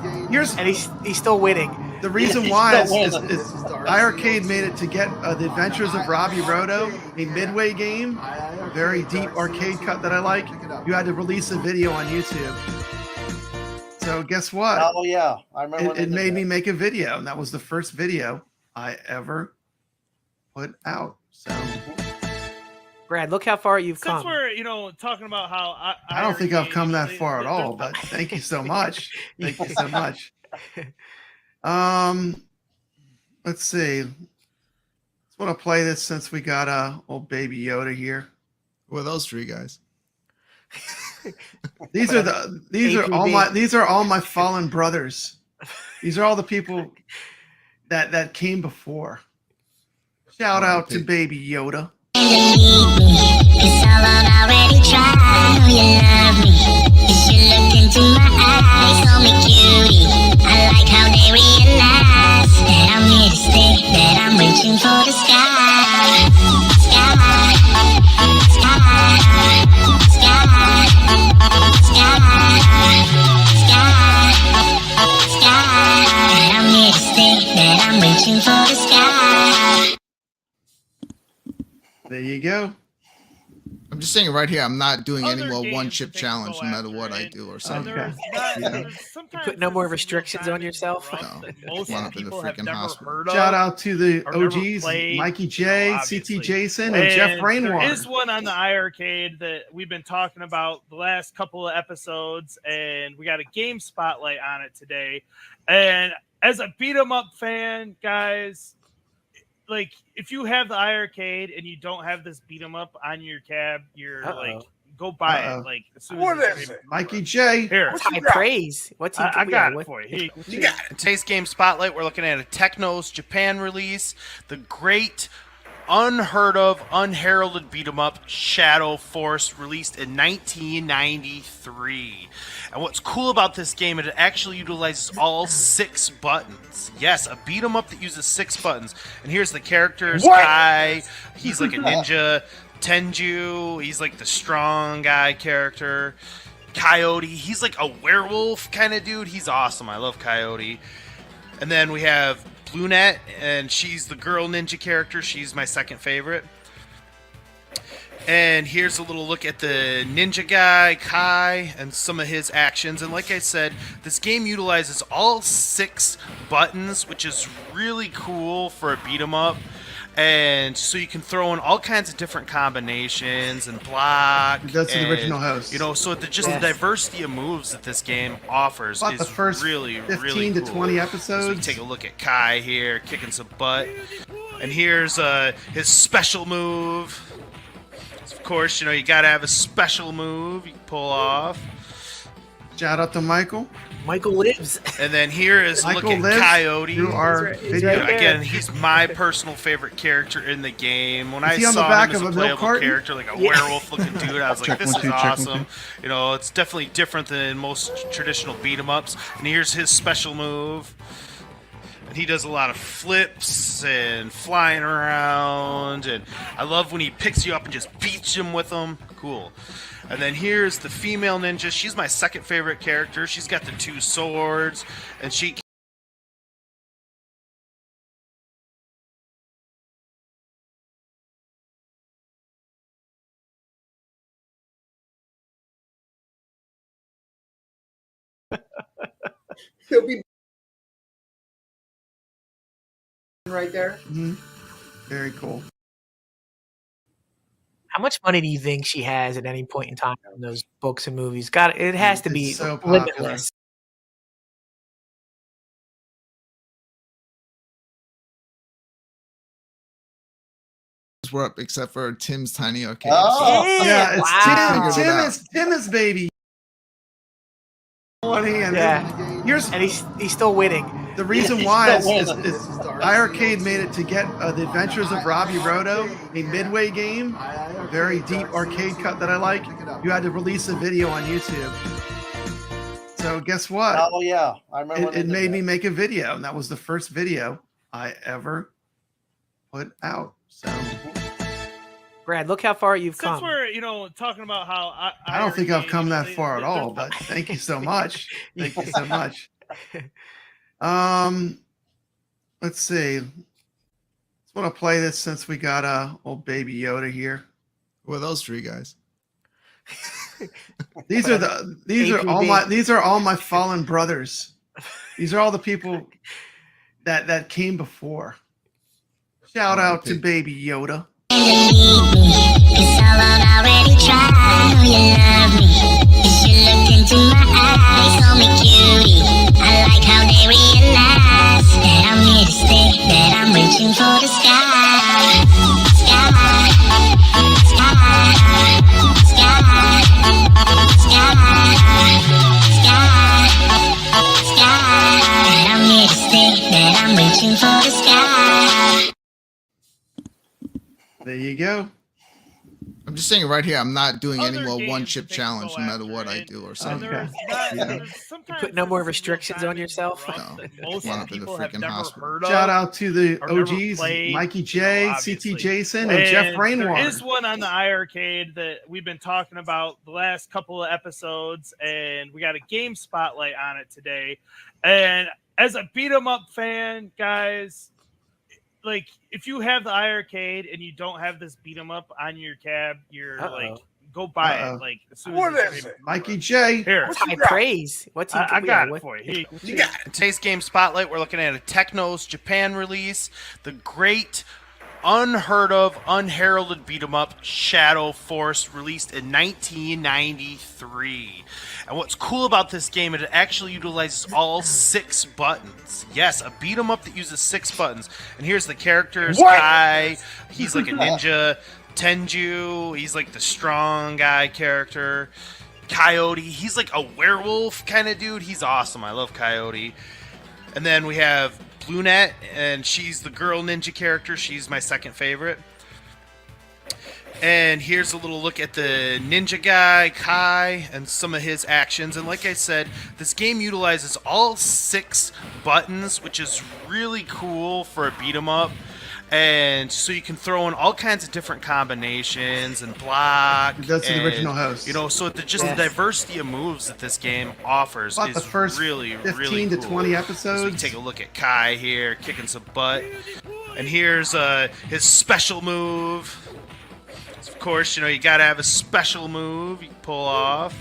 Speaker 10: And he's still winning.
Speaker 1: The reason why is iiRcade made it to get The Adventures of Robbie Roto, a midway game, a very deep arcade cut that I like. You had to release a video on YouTube. So guess what?
Speaker 5: Oh yeah, I remember.
Speaker 1: It made me make a video, and that was the first video I ever put out. So,
Speaker 10: Brad, look how far you've come.
Speaker 21: Since we're talking about how
Speaker 1: I don't think I've come that far at all, but thank you so much. Thank you so much. Let's see. Just want to play this since we got old Baby Yoda here.
Speaker 8: Who are those three guys?
Speaker 1: These are all my fallen brothers. These are all the people that came before. Shout out to Baby Yoda.
Speaker 7: That I'm reaching for the sky.
Speaker 1: There you go.
Speaker 8: I'm just saying right here, I'm not doing any
Speaker 21: Other
Speaker 8: more
Speaker 21: games
Speaker 8: one
Speaker 21: to
Speaker 8: chip
Speaker 21: take
Speaker 8: challenge
Speaker 21: go
Speaker 8: no matter
Speaker 21: after,
Speaker 8: what I
Speaker 21: and-
Speaker 8: do or say.
Speaker 21: and there's not-
Speaker 1: Yeah.
Speaker 21: there's
Speaker 10: You
Speaker 21: sometimes
Speaker 10: put no more
Speaker 21: there's
Speaker 10: restrictions on yourself.
Speaker 21: rough that
Speaker 8: No,
Speaker 21: most
Speaker 8: wound up in the
Speaker 21: people have
Speaker 8: freaking
Speaker 21: never
Speaker 8: hospital.
Speaker 21: heard
Speaker 1: Shout
Speaker 21: of.
Speaker 1: out to the
Speaker 21: or never
Speaker 1: OGs,
Speaker 21: played,
Speaker 1: Mikey J, CT
Speaker 21: obviously.
Speaker 1: Jason, and Jeff
Speaker 21: There
Speaker 1: Rainwater.
Speaker 21: is one on the iiRcade that we've been talking about the last couple of episodes, and we got a game spotlight on it today. And as a beat 'em up fan, guys, like if you have the iiRcade and you don't have this beat 'em up on your cab, you're like, go buy
Speaker 1: Uh-oh.
Speaker 21: it. Like as soon
Speaker 19: What
Speaker 21: as
Speaker 19: is it?
Speaker 1: Mikey J.
Speaker 21: Here,
Speaker 10: That's high praise. What's he?
Speaker 21: I got
Speaker 10: what-
Speaker 21: it for you.
Speaker 19: You got it.
Speaker 3: In today's game spotlight, we're looking at a Technos Japan release, the great, unheard of, unheralded beat 'em up Shadow Force, released in 1993. And what's cool about this game is it actually utilizes all 6 buttons. Yes, a beat 'em up that uses 6 buttons. And here's the characters.
Speaker 19: What?
Speaker 3: Kai, he's like a ninja. Tenju, he's like the strong guy character. Coyote, he's like a werewolf kind of dude. He's awesome. I love Coyote. And then we have Bluenet, and she's the girl ninja character. She's my second favorite. And here's a little look at the ninja guy, Kai, and some of his actions. And like I said, this game utilizes all 6 buttons, which is really cool for a beat 'em up. And so you can throw in all kinds of different combinations and block.
Speaker 1: That's the original host.
Speaker 3: You know, so the diversity of moves that this game offers
Speaker 1: About
Speaker 3: is
Speaker 1: the first
Speaker 3: really,
Speaker 1: 15
Speaker 3: really
Speaker 1: to
Speaker 3: cool.
Speaker 1: 20
Speaker 3: So we
Speaker 1: episodes.
Speaker 3: can take a look at Kai here, kicking some butt. And here's his special move. Of course, you know, you gotta have a special move you can pull off.
Speaker 1: Shout out to Michael.
Speaker 10: Michael lives.
Speaker 3: And then here is a look
Speaker 1: Michael
Speaker 3: at
Speaker 1: lives
Speaker 3: Coyote.
Speaker 1: through our
Speaker 10: He's
Speaker 1: video.
Speaker 10: right there.
Speaker 3: Again, he's my personal favorite character in the game. When I
Speaker 1: Is he on the
Speaker 3: saw
Speaker 1: back
Speaker 3: him as
Speaker 1: of
Speaker 3: a
Speaker 1: a milk
Speaker 3: playable
Speaker 1: carton?
Speaker 3: character, like a
Speaker 10: Yeah.
Speaker 3: werewolf-looking dude, I was like,
Speaker 1: Check
Speaker 3: this
Speaker 1: one,
Speaker 3: is
Speaker 1: two, check one,
Speaker 3: awesome.
Speaker 1: two.
Speaker 3: You know, it's definitely different than most traditional beat-em-ups. And here's his special move. And he does a lot of flips and flying around. And I love when he picks you up and just beats him with them. Cool. And then here's the female ninja. She's my second favorite character. She's got the 2 swords, and she
Speaker 11: He'll be right there.
Speaker 1: Mm-hmm. Very cool.
Speaker 10: How much money do you think she has at any point in time on those books and movies? God, it has to be
Speaker 1: It's so popular.
Speaker 10: limitless.
Speaker 8: We're up except for Tim's Tiny Arcade.
Speaker 5: Oh.
Speaker 1: Yeah, it's
Speaker 10: wow.
Speaker 8: Figured it out.
Speaker 1: Tim's baby. One hand.
Speaker 10: Yeah.
Speaker 1: Here's
Speaker 10: And he's still winning.
Speaker 1: the reason why is iiRcade made it to get The Adventures of Robbie Roto, a midway game, a very deep arcade cut that I like. You had to release a video on YouTube. So guess what?
Speaker 5: Oh yeah, I remember.
Speaker 1: It made me make a video, and that was the first video I ever put out. So
Speaker 10: Brad, look how far you've
Speaker 21: Since
Speaker 10: come.
Speaker 21: we're talking about how
Speaker 1: I don't think I've
Speaker 21: iiRcade,
Speaker 1: come that
Speaker 21: they-
Speaker 1: far at
Speaker 21: they're-
Speaker 1: all, but thank you so much. Thank you so much. Let's see. Just want to play this since we got old baby Yoda here.
Speaker 8: Who are those 3 guys?
Speaker 1: These are all my fallen brothers. These are all the people that came before. Shout out to baby Yoda.
Speaker 7: It's all already tried. You love me. You should look into my eyes. Call me cutie. I like how they realize that I'm here to stay. That I'm reaching for the sky. Sky. Sky. Sky. Sky. Sky. That I'm here to stay. That I'm reaching for the sky.
Speaker 1: There you go.
Speaker 8: I'm just saying right here, I'm not doing any
Speaker 21: Other
Speaker 8: more
Speaker 21: games
Speaker 8: one
Speaker 21: to
Speaker 8: chip
Speaker 21: take
Speaker 8: challenge
Speaker 21: go
Speaker 8: no matter
Speaker 21: after,
Speaker 8: what I
Speaker 21: and-
Speaker 8: do or
Speaker 21: and
Speaker 8: say.
Speaker 21: there's
Speaker 1: Okay.
Speaker 21: not-
Speaker 1: Yeah.
Speaker 21: there's
Speaker 10: You
Speaker 21: sometimes
Speaker 10: put no more
Speaker 21: there's
Speaker 10: restrictions on
Speaker 21: sometimes
Speaker 10: yourself.
Speaker 21: rough
Speaker 8: No.
Speaker 21: that most
Speaker 8: Wound up in the
Speaker 21: people have
Speaker 8: freaking
Speaker 21: never
Speaker 8: hospital.
Speaker 21: heard of.
Speaker 1: Shout out to the
Speaker 21: or never
Speaker 1: OGs,
Speaker 21: played,
Speaker 1: Mikey J,
Speaker 21: obviously.
Speaker 1: CT Jason, and Jeff Rainwater.
Speaker 21: There is one on the iiRcade that we've been talking about the last couple of episodes, and we got a game spotlight on it today. And as a beat 'em up fan, guys, like if you have the iiRcade and you don't have this beat 'em up on your cab, you're like, go buy it. Like as soon as it's
Speaker 1: Mikey J.
Speaker 21: Here,
Speaker 10: High praise. What's he?
Speaker 21: I got it
Speaker 10: what-
Speaker 21: for you.
Speaker 3: In today's game spotlight, we're looking at a Technos Japan release, the great, unheard of, unheralded beat 'em up Shadow Force, released in 1993. And what's cool about this game is it actually utilizes all 6 buttons. Yes, a beat 'em up that uses 6 buttons. And here's the characters.
Speaker 19: What?
Speaker 3: Kai, he's like a ninja. Tenju, he's like the strong guy character. Coyote, he's like a werewolf kind of dude. He's awesome. I love Coyote. And then we have Bluenet, and she's the girl ninja character. She's my second favorite. And here's a little look at the ninja guy, Kai, and some of his actions. And like I said, this game utilizes all 6 buttons, which is really cool for a beat 'em up. And so you can throw in all kinds of different combinations and block.
Speaker 1: That's the original host.
Speaker 3: You know, so the diversity of moves that this game offers
Speaker 1: About
Speaker 3: is
Speaker 1: the first
Speaker 3: really,
Speaker 1: 15
Speaker 3: really
Speaker 1: to
Speaker 3: cool.
Speaker 1: 20
Speaker 3: So we
Speaker 1: episodes.
Speaker 3: can take a look at Kai here, kicking some butt. And here's his special move. Of course, you know, you gotta have a special move you can pull off.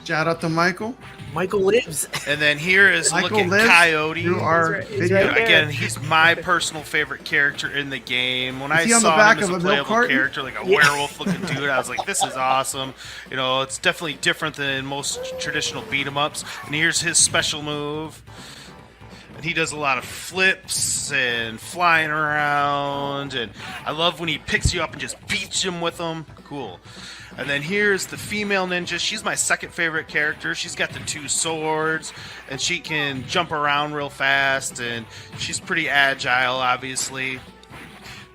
Speaker 1: Shout out to Michael.
Speaker 10: Michael lives.
Speaker 3: And then here is a look
Speaker 1: Michael
Speaker 3: at
Speaker 1: lives
Speaker 3: Coyote.
Speaker 1: through our video.
Speaker 3: Again, he's my personal favorite character in the game. When
Speaker 1: Is
Speaker 3: I
Speaker 1: he on the
Speaker 3: saw
Speaker 1: back
Speaker 3: him as
Speaker 1: of
Speaker 3: a
Speaker 1: a milk
Speaker 3: playable
Speaker 1: carton?
Speaker 3: character, like a werewolf-looking dude, I was like, this is awesome. You know, it's definitely different than most traditional beat-em-ups. And here's his special move. And he does a lot of flips and flying around. And I love when he picks you up and just beats him with them. Cool. And then here's the female ninja. She's my second favorite character. She's got the 2 swords, and she can jump around real fast, and she's pretty agile, obviously.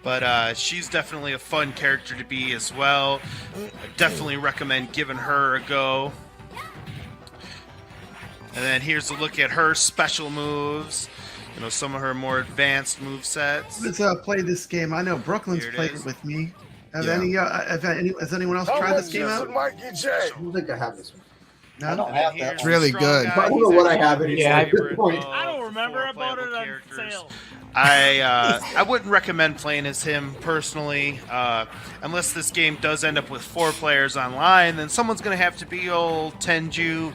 Speaker 3: But she's definitely a fun character to be as well. I definitely recommend giving her a go. And then here's a look at her special moves. You know, some of her more advanced move sets.
Speaker 1: Let's play this game. I know Brooklyn's
Speaker 3: Here it
Speaker 1: played
Speaker 3: is.
Speaker 1: it with me. Has
Speaker 8: Yeah.
Speaker 1: anyone else tried this game out?
Speaker 11: I don't think I have this one.
Speaker 1: No?
Speaker 9: I don't have that.
Speaker 8: It's really good.
Speaker 11: I don't know what I have it.
Speaker 10: Yeah,
Speaker 11: At this point.
Speaker 21: I don't remember about it on sale.
Speaker 3: I wouldn't recommend playing as him personally, unless this game does end up with 4 players online. Then someone's gonna have to be old Tenju.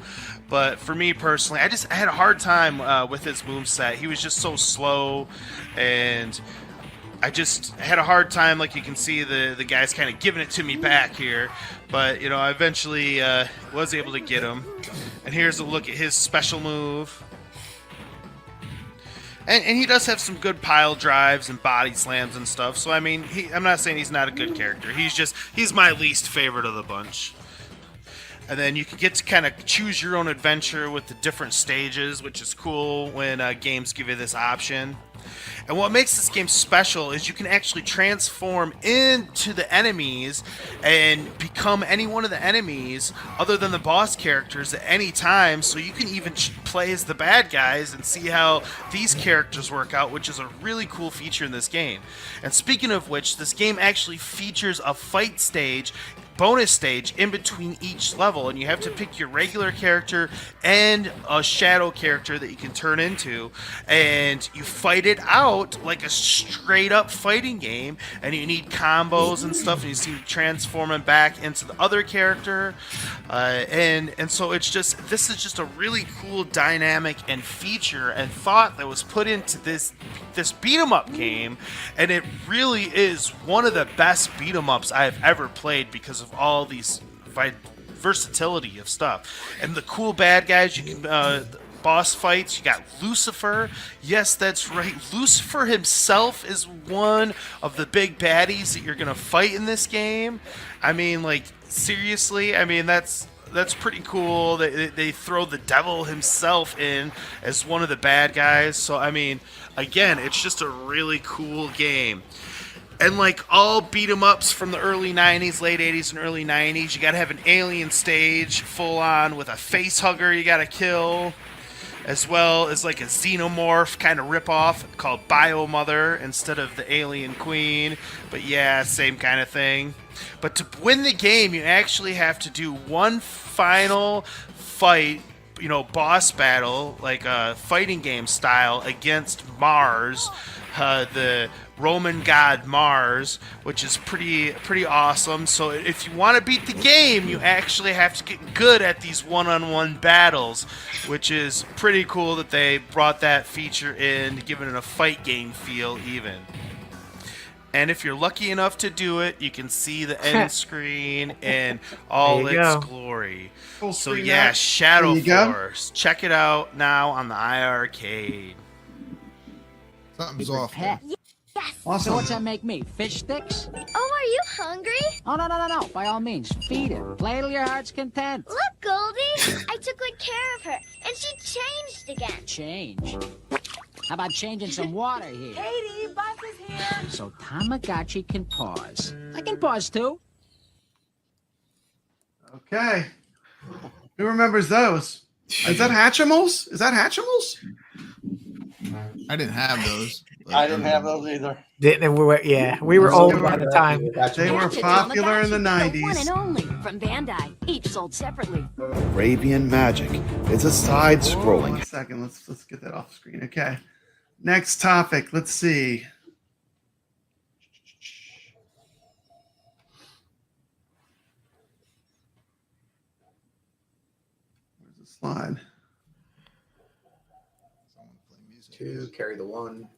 Speaker 3: But for me personally, I had a hard time with his moveset. He was just so slow, and I just had a hard time. Like you can see, the guy's kind of giving it to me back here. But you know, I eventually was able to get him. And here's a look at his special move. And he does have some good pile drives and body slams and stuff. So I mean, I'm not saying he's not a good character. He's my least favorite of the bunch. And then you can get to kind of choose your own adventure with the different stages, which is cool when games give you this option. And what makes this game special is you can actually transform into the enemies and become any one of the enemies other than the boss characters at any time. So you can even play as the bad guys and see how these characters work out, which is a really cool feature in this game. And speaking of which, this game actually features a fight stage, bonus stage in between each level, and you have to pick your regular character and a shadow character that you can turn into, and you fight it out like a straight up fighting game, and you need combos and stuff, and you see transforming back into the other character, and so this is just a really cool dynamic and feature and thought that was put into this beat 'em up game, and it really is one of the best beat 'em ups I've ever played because of all these versatility of stuff and the cool bad guys. You can boss fights. You got Lucifer. Yes, that's right. Lucifer himself is one of the big baddies that you're gonna fight in this game. I mean, like seriously. I mean, that's pretty cool. They throw the devil himself in as one of the bad guys. So I mean, again, it's just a really cool game. And like all beat 'em ups from the early 90s, late 80s and early 90s, you gotta have an alien stage full on with a face hugger you gotta kill, as well as like a xenomorph kind of ripoff called Biomother instead of the Alien Queen. But yeah, same kind of thing. But to win the game, you actually have to do one final fight, you know, boss battle, like a fighting game style against Mars. the Roman god Mars, which is pretty awesome. So if you want to beat the game, you actually have to get good at these one-on-one battles, which is pretty cool that they brought that feature in, giving it a fight game feel even. And if you're lucky enough to do it, you can see the end screen in all
Speaker 10: There you
Speaker 3: its
Speaker 10: go.
Speaker 3: glory.
Speaker 1: Full
Speaker 3: So
Speaker 1: screen
Speaker 3: yeah,
Speaker 1: now.
Speaker 3: Shadow
Speaker 1: There you go.
Speaker 3: Force. Check it out now on the iiRcade.
Speaker 8: Something's off there.
Speaker 2: Yes.
Speaker 1: Awesome.
Speaker 2: So what's that make me? Fish sticks?
Speaker 7: Oh, are you hungry?
Speaker 2: Oh, no. By all means, feed it. Play till your heart's content.
Speaker 7: Look, Goldie. I took good care of her, and she changed again.
Speaker 2: Change? How about changing some water here?
Speaker 17: Katie, Bus is here.
Speaker 2: So Tamagotchi can pause. I can pause too.
Speaker 1: Okay. Who remembers those? Is that Hatchimals? Is that Hatchimals?
Speaker 8: I didn't have those.
Speaker 9: I didn't have those either.
Speaker 10: Didn't we? We were old by the time.
Speaker 1: They were popular in the
Speaker 17: One
Speaker 1: 90s.
Speaker 17: and only from Bandai. Each sold separately.
Speaker 1: Arabian Magic. It's a side-scrolling. 1 second. Let's get that off screen. Okay. Next topic. Let's see. Where's the slide?
Speaker 11: 2, carry the 1.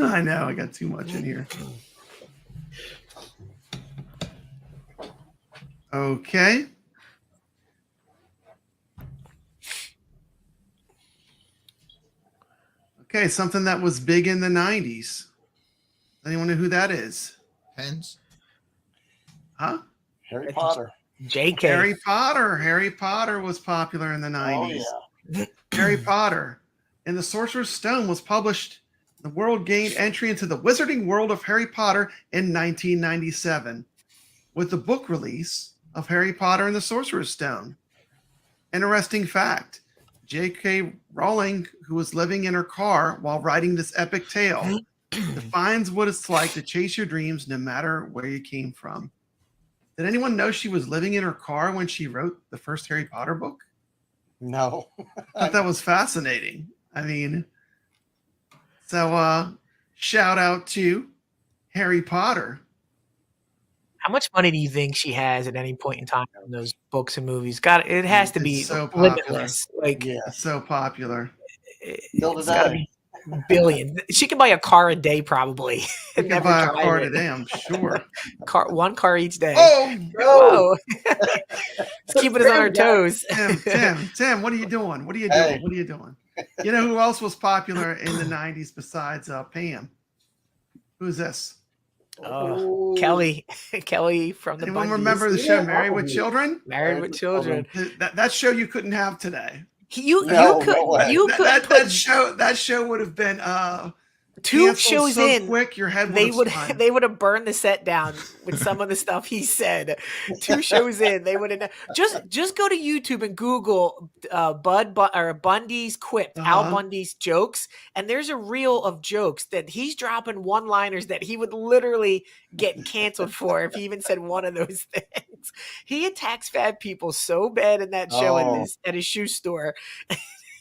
Speaker 1: I know. I got too much in here. Okay. Okay, something that was big in the 90s. Anyone know who that is?
Speaker 8: Hens?
Speaker 1: Huh?
Speaker 9: Harry Potter.
Speaker 10: JK.
Speaker 1: Harry Potter was popular in the 90s.
Speaker 9: Oh,
Speaker 1: Harry Potter and the Sorcerer's Stone was published. The world gained entry into the wizarding world of Harry Potter in 1997 with the book release of Harry Potter and the Sorcerer's Stone. Interesting fact, J.K. Rowling, who was living in her car while writing this epic tale, defines what it's like to chase your dreams no matter where you came from. Did anyone know she was living in her car when she wrote the first Harry Potter book?
Speaker 9: No.
Speaker 1: I thought that was fascinating. I mean, so shout out to Harry Potter.
Speaker 10: How much money do you think she has at any point in time on those books and movies? God, it has to be
Speaker 1: It's so popular.
Speaker 10: limitless. Like,
Speaker 1: Yeah, so popular.
Speaker 9: Still
Speaker 10: it's gotta
Speaker 9: today.
Speaker 10: be billion. She can buy a car a day, probably.
Speaker 1: You
Speaker 10: and
Speaker 1: can
Speaker 10: never
Speaker 1: buy a
Speaker 10: drive
Speaker 1: car
Speaker 10: it.
Speaker 1: today, I'm sure.
Speaker 10: One car each day.
Speaker 1: Oh,
Speaker 10: Whoa. It's keeping us on our toes.
Speaker 1: Tim, what are you doing? What are you doing?
Speaker 9: Hey.
Speaker 1: What are you doing? You know who else was popular in the 90s besides Pam? Who's this?
Speaker 10: Oh, Kelly from the
Speaker 1: Anyone
Speaker 10: Bundys.
Speaker 1: remember the show Married with Children?
Speaker 10: Married with Children.
Speaker 1: That show you couldn't have today.
Speaker 10: You
Speaker 9: No,
Speaker 10: could
Speaker 9: no way.
Speaker 10: you could
Speaker 1: That show would have been
Speaker 10: two
Speaker 1: canceled
Speaker 10: shows
Speaker 1: so
Speaker 10: in.
Speaker 1: quick your head
Speaker 10: They
Speaker 1: would
Speaker 10: would
Speaker 1: have spun.
Speaker 10: they would have burned the set down with some of the stuff he said. 2 shows in, they would have just go to YouTube and Google Bundy's quip, Al Bundy's jokes, and there's a reel of jokes that he's dropping one-liners that he would literally get canceled for if he even said one of those things. He attacks fat people so bad in that show at his shoe store.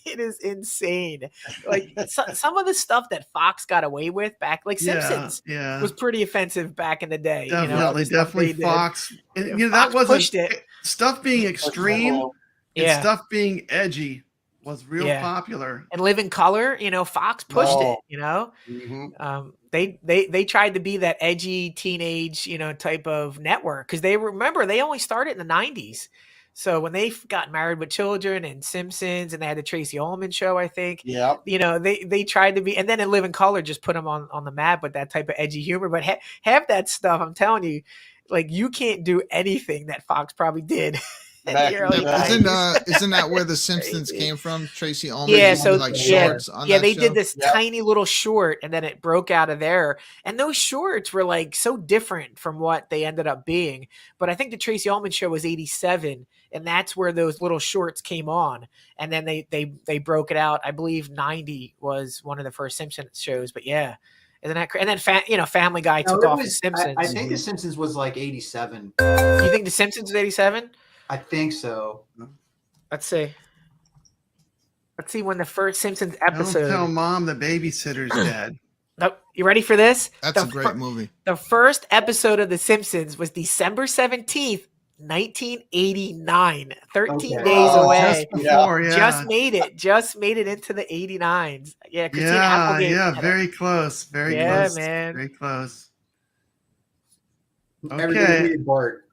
Speaker 10: It is insane. Like some of the stuff that Fox got away with back, like Simpsons,
Speaker 1: yeah.
Speaker 10: was pretty offensive back in the day.
Speaker 1: Definitely
Speaker 10: Fox.
Speaker 1: Fox. And, that
Speaker 10: Fox
Speaker 1: wasn't
Speaker 10: pushed it.
Speaker 1: Stuff being extreme and stuff being edgy was real popular.
Speaker 10: And Live in Color, Fox pushed it.
Speaker 9: Mm-hmm.
Speaker 10: They tried to be that edgy teenage, type of network because they only started in the 90s. So when they got Married with Children and Simpsons and they had the Tracy Ullman show, I think, they tried to be, and then in Live in Color just put them on the map with that type of edgy humor. But have that stuff, I'm telling you, like you can't do anything that Fox probably did.
Speaker 8: Isn't that where the Simpsons came from? Tracy Ullman, shorts on that
Speaker 10: they
Speaker 8: show?
Speaker 10: did this tiny little short, and then it broke out of there. And those shorts were like so different from what they ended up being. But I think the Tracy Ullman show was '87, and that's where those little shorts came on. And then they broke it out. I believe '90 was one of the first Simpsons shows. But yeah. Isn't that crazy? And then Family Guy took off the Simpsons.
Speaker 11: I think the Simpsons was like 87.
Speaker 10: You think the Simpsons was 87?
Speaker 11: I think so.
Speaker 10: Let's see when the first Simpsons episode.
Speaker 1: Don't tell mom the babysitter's dead.
Speaker 10: Nope. You ready for this?
Speaker 8: That's a great movie.
Speaker 10: The first episode of The Simpsons was December 17th, 1989. 13 days away.
Speaker 1: Just before, yeah.
Speaker 10: Just made it into the 89s. Yeah, Christina
Speaker 1: Yeah,
Speaker 10: Applegate.
Speaker 1: yeah, very close. Very
Speaker 10: Yeah,
Speaker 1: close.
Speaker 10: man.
Speaker 1: Very close.
Speaker 11: Everybody
Speaker 1: Okay.
Speaker 11: hated Bart.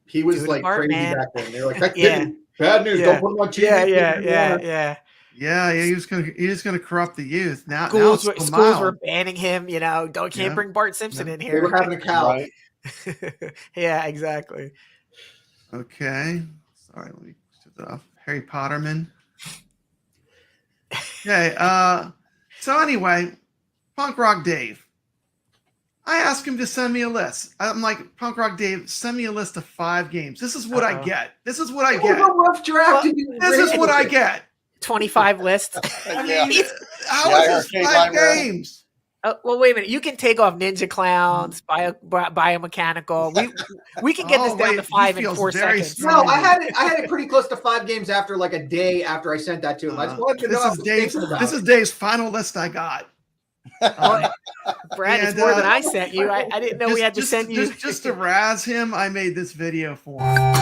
Speaker 11: He was
Speaker 10: Dude,
Speaker 11: like
Speaker 10: Bart,
Speaker 11: crazy
Speaker 10: man.
Speaker 11: back then. They were like, that
Speaker 10: Yeah.
Speaker 11: kid, bad news. Don't put him on TV.
Speaker 1: Yeah, he was gonna corrupt the youth. Now
Speaker 10: Schools
Speaker 1: it's
Speaker 10: were banning him. Can't
Speaker 1: Yeah.
Speaker 10: bring Bart Simpson in
Speaker 11: They
Speaker 10: here.
Speaker 11: were having a cow.
Speaker 1: Right.
Speaker 10: Yeah, exactly.
Speaker 1: Okay. Sorry, let me switch it off. Harry Potterman. Okay. So anyway, Punk Rock Dave. I asked him to send me a list. I'm like, Punk Rock Dave, send me a list of 5 games. This is what I get. This is what I get.
Speaker 11: It was a rough draft.
Speaker 1: This is what I get.
Speaker 10: 25 lists.
Speaker 1: I mean, how is this 5 games?
Speaker 10: Well, wait a minute. You can take off Ninja Clowns, Biomechanical. We can get this down to 5 in 4 seconds.
Speaker 11: No, I had it pretty close to 5 games after like a day after I sent that to him. I just wanted to know
Speaker 1: This is Dave's final list I got.
Speaker 10: Brad, it's more than I sent you. I didn't know we had to send you.
Speaker 1: Just to razz him, I made this video for him.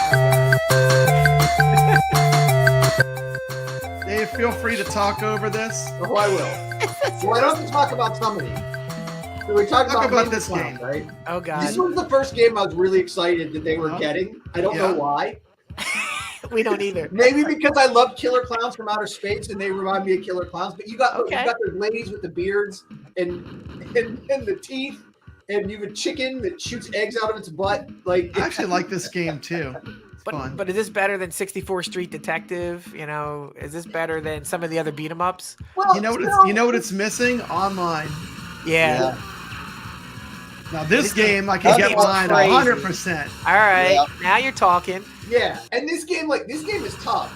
Speaker 1: Dave, feel free to talk over this.
Speaker 11: Oh, I will. Well, I don't have to talk about some of these. So we talked about
Speaker 1: this game,
Speaker 11: right?
Speaker 10: Oh God!
Speaker 11: This was the first game I was really excited that they were getting. I don't know why.
Speaker 10: We don't either.
Speaker 11: Maybe because I love Killer Clowns from Outer Space and they remind me of Killer Clowns. But you got those ladies with the beards and the teeth, and you have a chicken that shoots eggs out of its butt. Like
Speaker 1: I actually like this game too.
Speaker 10: But is this better than 64 Street Detective? Is this better than some of the other beat 'em ups?
Speaker 11: Well,
Speaker 1: you know what it's missing? Online.
Speaker 10: Yeah.
Speaker 1: Now this game I can get mine 100%.
Speaker 10: All right, now you're talking.
Speaker 11: Yeah, and this game is tough.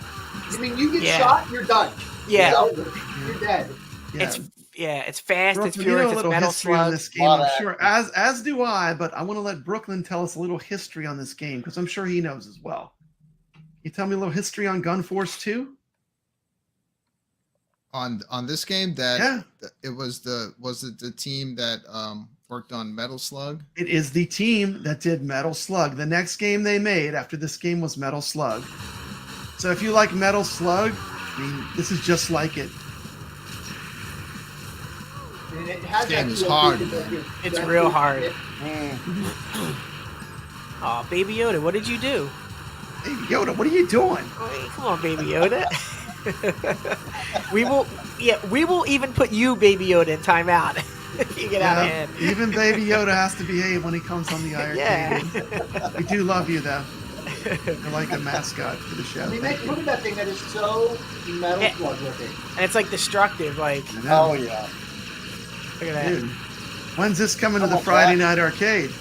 Speaker 11: I mean, you get shot, you're done.
Speaker 10: Yeah,
Speaker 11: it's over. You're dead.
Speaker 10: It's fast.
Speaker 1: Brooklyn,
Speaker 10: it's furious.
Speaker 1: a
Speaker 10: It's
Speaker 1: little
Speaker 10: metal
Speaker 1: history on
Speaker 10: slug.
Speaker 1: this game, I'm sure. As do I, but I want to let Brooklyn tell us a little history on this game because I'm sure he knows as well. Can you tell me a little history on Gun Force 2?
Speaker 8: On this game, it was the team that worked on Metal Slug?
Speaker 1: It is the team that did Metal Slug. The next game they made after this game was Metal Slug. So if you like Metal Slug, I mean, this is just like it.
Speaker 11: And it has
Speaker 8: This game
Speaker 11: that
Speaker 8: is
Speaker 11: feel
Speaker 8: hard,
Speaker 11: too,
Speaker 8: man.
Speaker 10: It's real hard. Oh, Baby Yoda, what did you do?
Speaker 1: Baby Yoda, what are you doing?
Speaker 10: Oh, come on, Baby Yoda. we will even put you, Baby Yoda, in timeout if you get out of hand.
Speaker 1: Even Baby Yoda has to behave when he comes on the iiRcade.
Speaker 10: Yeah.
Speaker 1: We do love you, though. You're like a mascot for the show.
Speaker 11: I mean, look at that thing that is so Metal Slug looking.
Speaker 10: And it's like destructive, like.
Speaker 11: Oh yeah.
Speaker 10: Look at that.
Speaker 1: Dude, when's this coming to the Friday night arcade?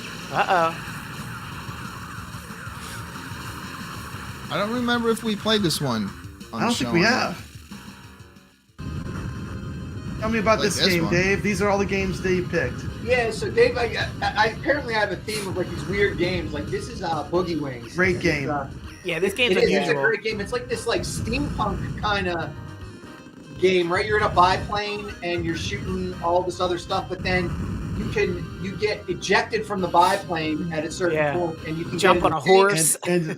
Speaker 8: I don't remember if we played this one.
Speaker 1: I don't think we have. Tell me about this game, Dave. These are all the games Dave picked.
Speaker 11: Yeah, so Dave, I apparently have a theme of like these weird games. Like this is Boogie Wings.
Speaker 1: Great game.
Speaker 10: Yeah, this game's
Speaker 11: It's a
Speaker 10: unusual.
Speaker 11: great game. It's like this steampunk kind of game, right? You're in a biplane and you're shooting all this other stuff, but then you get ejected from the biplane at a certain point, and you can
Speaker 10: jump on a horse.
Speaker 1: And the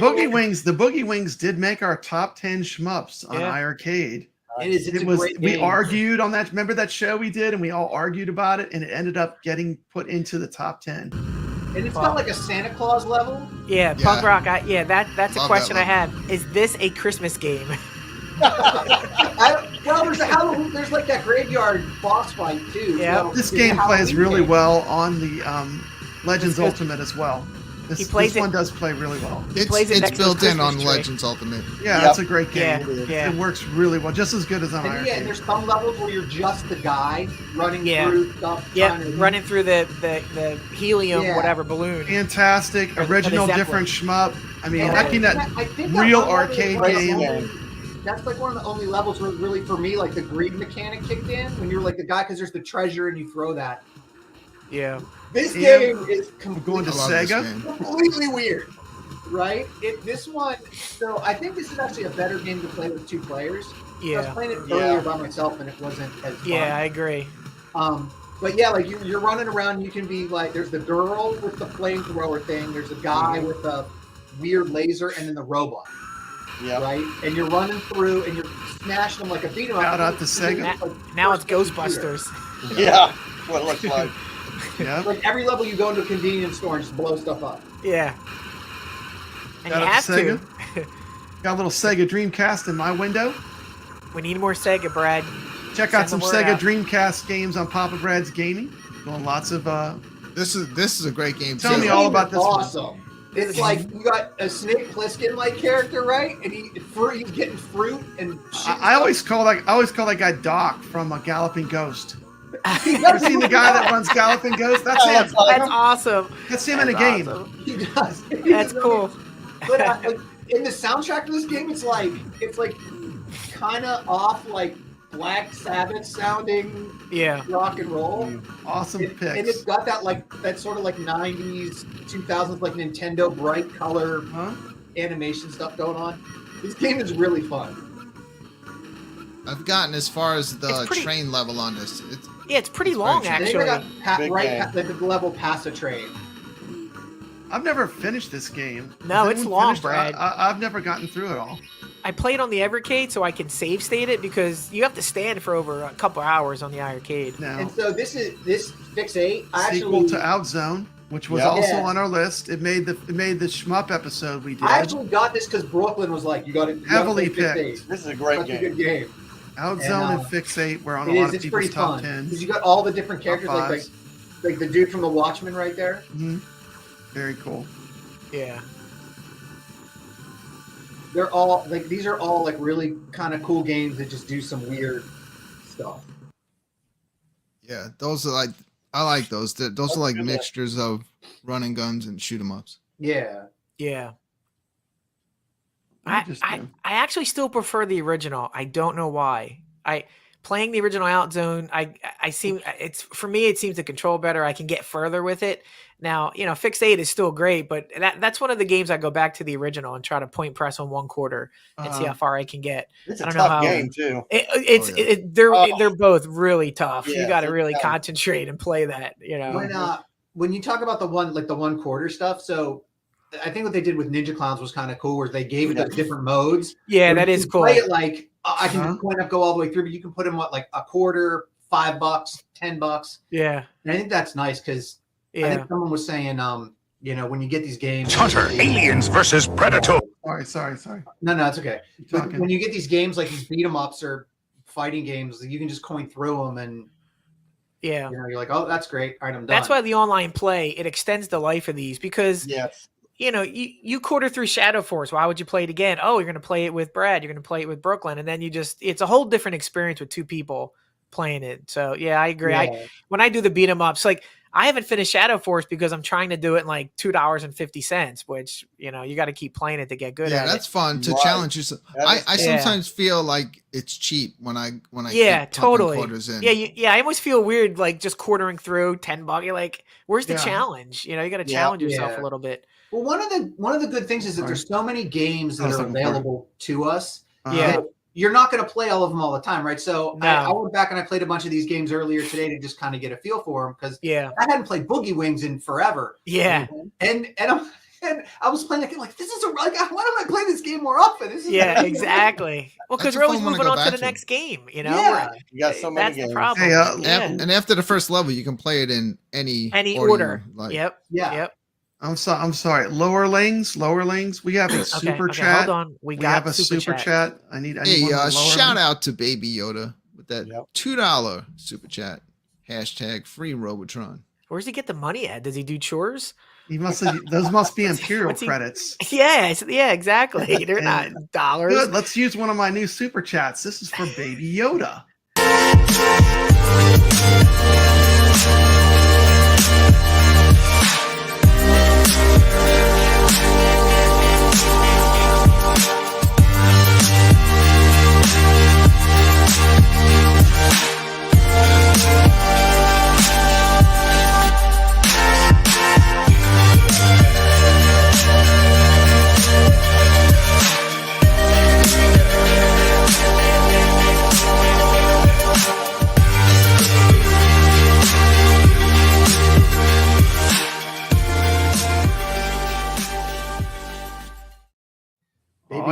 Speaker 1: Boogie Wings did make our top 10 shmups on iiRcade.
Speaker 11: It's a great
Speaker 1: we
Speaker 11: game.
Speaker 1: argued on that. Remember that show we did, and we all argued about it, and it ended up getting put into the top 10.
Speaker 11: And it's got like a Santa Claus level.
Speaker 10: Yeah, Punk Rock. That's a
Speaker 1: Love
Speaker 10: question
Speaker 1: that
Speaker 10: I had. Is this a Christmas game?
Speaker 11: Well, there's a Halloween. There's like that graveyard boss fight too.
Speaker 10: Yeah.
Speaker 11: So
Speaker 1: This
Speaker 11: it's a
Speaker 1: game plays
Speaker 11: Halloween
Speaker 1: really
Speaker 11: game.
Speaker 1: well on the Legends Ultimate as well. This one does play really well.
Speaker 8: It's built in on Legends Ultimate.
Speaker 1: Yeah, that's a great game.
Speaker 10: Yeah.
Speaker 1: It works really well, just as good as on
Speaker 11: And
Speaker 1: iiRcade.
Speaker 11: there's some levels where you're just the guy running through stuff.
Speaker 10: Yeah,
Speaker 11: trying to-
Speaker 10: running through the helium, whatever balloon.
Speaker 1: Fantastic, original,
Speaker 10: Zeppelin.
Speaker 1: different shmup. I mean,
Speaker 11: And
Speaker 1: making that
Speaker 11: I think that
Speaker 1: real
Speaker 11: one level
Speaker 1: arcade
Speaker 11: was
Speaker 1: game.
Speaker 11: That's like one of the only levels where really, for me, like the greed mechanic kicked in when you're like the guy because there's the treasure and you throw that.
Speaker 10: Yeah.
Speaker 11: This
Speaker 1: Yeah.
Speaker 11: game is
Speaker 1: Going to Sega.
Speaker 11: completely weird, right? This one, so I think this is actually a better game to play with 2 players I was
Speaker 10: Yeah.
Speaker 11: playing it earlier by myself, and it wasn't as fun.
Speaker 10: Yeah, I agree.
Speaker 11: But yeah, like you're running around. You can be like, there's the girl with the flamethrower thing. There's a guy with a weird laser, and then the robot.
Speaker 5: Yeah.
Speaker 11: Right. And you're running through, and you're smashing them like a beat 'em up.
Speaker 1: Shout out to Sega.
Speaker 10: Now it's Ghostbusters.
Speaker 5: Yeah. What it looks like.
Speaker 1: Yeah.
Speaker 11: Like every level you go into a convenience store and just blow stuff up.
Speaker 10: Yeah. And
Speaker 1: Shout
Speaker 10: you
Speaker 1: out
Speaker 10: have
Speaker 1: to
Speaker 10: to.
Speaker 1: Sega. Got a little Sega Dreamcast in my window.
Speaker 10: We need more Sega, Brad.
Speaker 1: Check out some
Speaker 10: Send the word
Speaker 1: Sega
Speaker 10: out.
Speaker 1: Dreamcast games on Papa Brad's Gaming. Doing lots of.
Speaker 8: This is a great game.
Speaker 1: Tell
Speaker 8: too.
Speaker 1: me all about this one.
Speaker 11: Awesome. It's like you got a Snake Plissken-like character, right? And he's getting fruit and.
Speaker 1: I always call that guy Doc from a Galloping Ghost. You ever seen the guy that runs Galloping Ghost? That's him.
Speaker 10: That's awesome.
Speaker 1: That's him in a game.
Speaker 10: Awesome.
Speaker 11: He does.
Speaker 10: That's cool.
Speaker 11: But like, in the soundtrack of this game, it's like kind of off like Black Sabbath sounding rock and roll.
Speaker 1: Awesome picks.
Speaker 11: And it's got that sort of like 90s, 2000s like Nintendo bright color animation stuff going on. This game is really fun.
Speaker 8: I've gotten as far as the
Speaker 10: It's pretty-
Speaker 8: train level on this.
Speaker 10: It's pretty long,
Speaker 8: very
Speaker 10: actually.
Speaker 11: They got the level past a train.
Speaker 1: I've never finished this game.
Speaker 10: No,
Speaker 1: Has
Speaker 10: it's
Speaker 1: anyone
Speaker 10: long,
Speaker 1: finished it?
Speaker 10: Brad.
Speaker 1: I've never gotten through it all.
Speaker 10: I played on the iiRcade so I can save state it because you have to stand for over a couple hours on the iiRcade.
Speaker 1: Now,
Speaker 11: And so this Fix 8.
Speaker 1: sequel
Speaker 11: Actually,
Speaker 1: to Outzone, which was
Speaker 5: Yeah.
Speaker 1: also
Speaker 11: Yeah.
Speaker 1: on our list. It made the shmup episode we did.
Speaker 11: I actually got this because Brooklyn was like, you got to
Speaker 1: Heavily
Speaker 11: Fix 8.
Speaker 1: picked.
Speaker 5: This is a great
Speaker 11: Such a
Speaker 5: game.
Speaker 11: good game.
Speaker 1: Outzone and
Speaker 11: And,
Speaker 1: Fix 8 were on a
Speaker 11: It
Speaker 1: lot
Speaker 11: is.
Speaker 1: of
Speaker 11: It's
Speaker 1: people's
Speaker 11: pretty
Speaker 1: top
Speaker 11: fun
Speaker 1: 10s.
Speaker 11: because you got all the different characters,
Speaker 1: Top
Speaker 11: like the dude from the Watchmen right there.
Speaker 1: Mhm. Very cool.
Speaker 10: Yeah.
Speaker 11: They're all like these are all like really kind of cool games that just do some weird stuff.
Speaker 8: Yeah, those are like I like those. Those are like
Speaker 5: good.
Speaker 8: mixtures of running guns and shoot 'em ups.
Speaker 11: Yeah.
Speaker 10: Yeah. I
Speaker 1: Interesting.
Speaker 10: actually still prefer the original. I don't know why. Playing the original Outzone, I seem it's for me it seems to control better. I can get further with it. Now, Fix 8 is still great, but that's one of the games I go back to the original and try to point press on one quarter and see how far I can get.
Speaker 5: It's
Speaker 10: I
Speaker 5: a
Speaker 10: don't know
Speaker 5: tough
Speaker 10: how
Speaker 5: game too.
Speaker 10: they're both really tough.
Speaker 5: Yeah,
Speaker 10: You got to
Speaker 5: it's
Speaker 10: really
Speaker 5: tough.
Speaker 10: concentrate and play that,
Speaker 11: When you talk about the one quarter stuff, so I think what they did with Ninja Clowns was kind of cool, where they gave it those different modes.
Speaker 10: Yeah,
Speaker 11: Where
Speaker 10: that
Speaker 11: you
Speaker 10: is
Speaker 11: can
Speaker 10: cool.
Speaker 11: Play it like I can just point up, go all the way through, but you can put them like a quarter, $5, $10.
Speaker 10: Yeah.
Speaker 11: And I think that's nice because I
Speaker 10: Yeah.
Speaker 11: think someone was saying, when you get these games,
Speaker 12: Hunter, Aliens versus Predator.
Speaker 1: Sorry.
Speaker 11: No, it's okay.
Speaker 1: Keep talking.
Speaker 11: When you get these games like these beat 'em ups or fighting games, you can just coin through them, and
Speaker 10: Yeah.
Speaker 11: you're like, oh, that's great. All right, I'm done.
Speaker 10: That's why the online play, it extends the life of these because
Speaker 5: Yes.
Speaker 10: you quarter through Shadow Force. Why would you play it again? Oh, you're going to play it with Brad. You're going to play it with Brooklyn. And then it's a whole different experience with two people playing it. So yeah, I agree.
Speaker 11: Yeah.
Speaker 10: When I do the beat 'em ups, like I haven't finished Shadow Force because I'm trying to do it in like $2.50, which, you got to keep playing it to get good
Speaker 8: Yeah,
Speaker 10: at
Speaker 8: that's
Speaker 10: it.
Speaker 8: fun to
Speaker 5: Right.
Speaker 8: challenge yourself. I
Speaker 10: Yeah.
Speaker 8: sometimes feel like it's cheap when I
Speaker 10: Yeah,
Speaker 8: keep pumping
Speaker 10: totally.
Speaker 8: quarters in.
Speaker 10: Yeah, I almost feel weird like just quartering through $10. You're like, where's the
Speaker 1: Yeah.
Speaker 10: challenge? You got to
Speaker 5: Yeah.
Speaker 10: challenge yourself
Speaker 11: Yeah.
Speaker 10: a little bit.
Speaker 11: Well, one of the good things is that there's so many games
Speaker 1: I
Speaker 11: that
Speaker 1: was
Speaker 11: are
Speaker 1: looking for it.
Speaker 11: available to us.
Speaker 10: Yeah.
Speaker 11: that You're not going to play all of them all the time, right? So
Speaker 10: No.
Speaker 11: I went back and I played a bunch of these games earlier today to just kind of get a feel for them because
Speaker 10: Yeah.
Speaker 11: I hadn't played Boogie Wings in forever.
Speaker 10: Yeah.
Speaker 11: And I was playing that game like, this is why don't I play this game more often? This is
Speaker 10: Yeah, exactly. Well, because
Speaker 8: That's
Speaker 10: we're
Speaker 8: a
Speaker 10: always
Speaker 8: fun one to
Speaker 10: moving
Speaker 8: go
Speaker 10: on to
Speaker 8: back
Speaker 10: the
Speaker 8: to.
Speaker 10: next game,
Speaker 11: Yeah.
Speaker 5: You got so many
Speaker 10: That's
Speaker 5: games.
Speaker 10: the problem.
Speaker 1: Hey,
Speaker 10: Yeah.
Speaker 8: And after the first level, you can play it in any
Speaker 10: Order.
Speaker 8: you like.
Speaker 10: Yep.
Speaker 11: Yeah.
Speaker 10: Yep.
Speaker 1: I'm sorry. Lowerlings. We have a super
Speaker 10: Okay,
Speaker 1: chat.
Speaker 10: hold on. We
Speaker 1: We
Speaker 10: got
Speaker 1: have a super chat. I need
Speaker 8: Hey,
Speaker 1: one more
Speaker 8: shout
Speaker 1: lowerling.
Speaker 8: out to Baby Yoda with that
Speaker 5: Yep.
Speaker 8: $2 super chat. #free Robotron.
Speaker 10: Where's he get the money at? Does he do chores?
Speaker 1: He must have, those must be Imperial
Speaker 10: what's he-
Speaker 1: credits.
Speaker 10: Yeah, exactly. They're not dollars.
Speaker 1: Good. Let's use one of my new super chats. This is for Baby Yoda.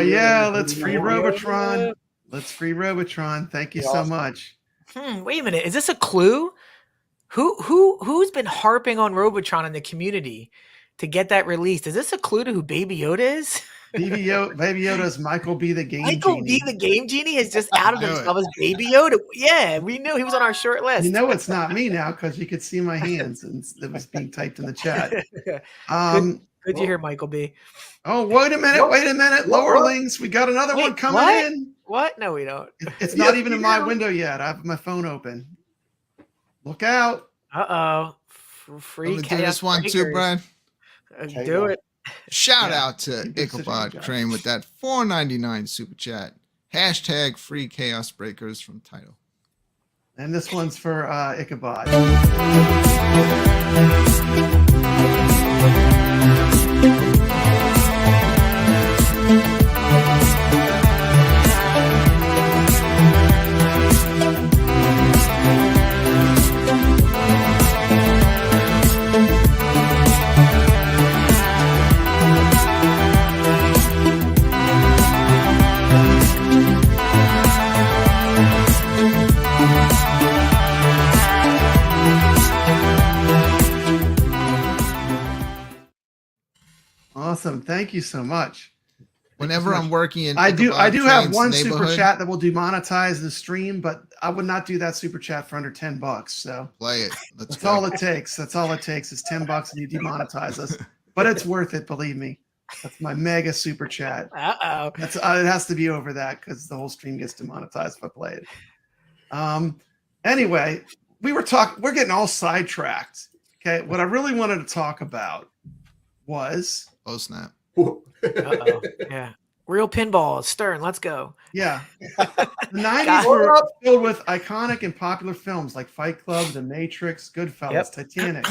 Speaker 1: yeah, let's free Robotron. Let's free Robotron. Thank you so much.
Speaker 10: Wait a minute. Is this a clue? Who's been harping on Robotron in the community to get that released? Is this a clue to who Baby Yoda is?
Speaker 1: Baby Yoda is Michael B. the Game
Speaker 10: Michael
Speaker 1: Genie.
Speaker 10: B. the Game Genie has just outed himself as Baby Yoda. Yeah, we knew he was on our short list.
Speaker 1: You know it's not me now because you could see my hands and it was being typed in the chat.
Speaker 10: Good to hear, Michael B.
Speaker 1: Oh, wait a minute. Lowerlings, we got another one coming in.
Speaker 10: What? No, we don't.
Speaker 1: It's not even in my window yet. I have my phone open. Look out.
Speaker 10: Uh-oh. Free
Speaker 8: I'm gonna do
Speaker 10: chaos
Speaker 8: this one too,
Speaker 10: breakers.
Speaker 8: Brian.
Speaker 10: Do it.
Speaker 8: Shout out to Ichabod Crane with that $4.99 super chat. Hashtag free chaos breakers from title.
Speaker 1: And this one's for Ichabod. Awesome. Thank you so much.
Speaker 8: Whenever I'm working in
Speaker 1: I do have
Speaker 8: Crane's
Speaker 1: one super
Speaker 8: neighborhood,
Speaker 1: chat that will demonetize the stream, but I would not do that super chat for under $10. So
Speaker 8: play it.
Speaker 1: That's all it takes. That's all it takes is $10 and you demonetize us. But it's worth it, believe me. That's my mega super chat.
Speaker 10: Uh-oh.
Speaker 1: That's it has to be over that because the whole stream gets demonetized if I play it. Anyway, we're getting all sidetracked. Okay. What I really wanted to talk about was
Speaker 8: snap.
Speaker 10: Uh-oh. Yeah. Real pinballs. Stern, let's go.
Speaker 1: Yeah. The 90s were filled with iconic and popular films like Fight Club, The Matrix, Goodfellas, Titanic,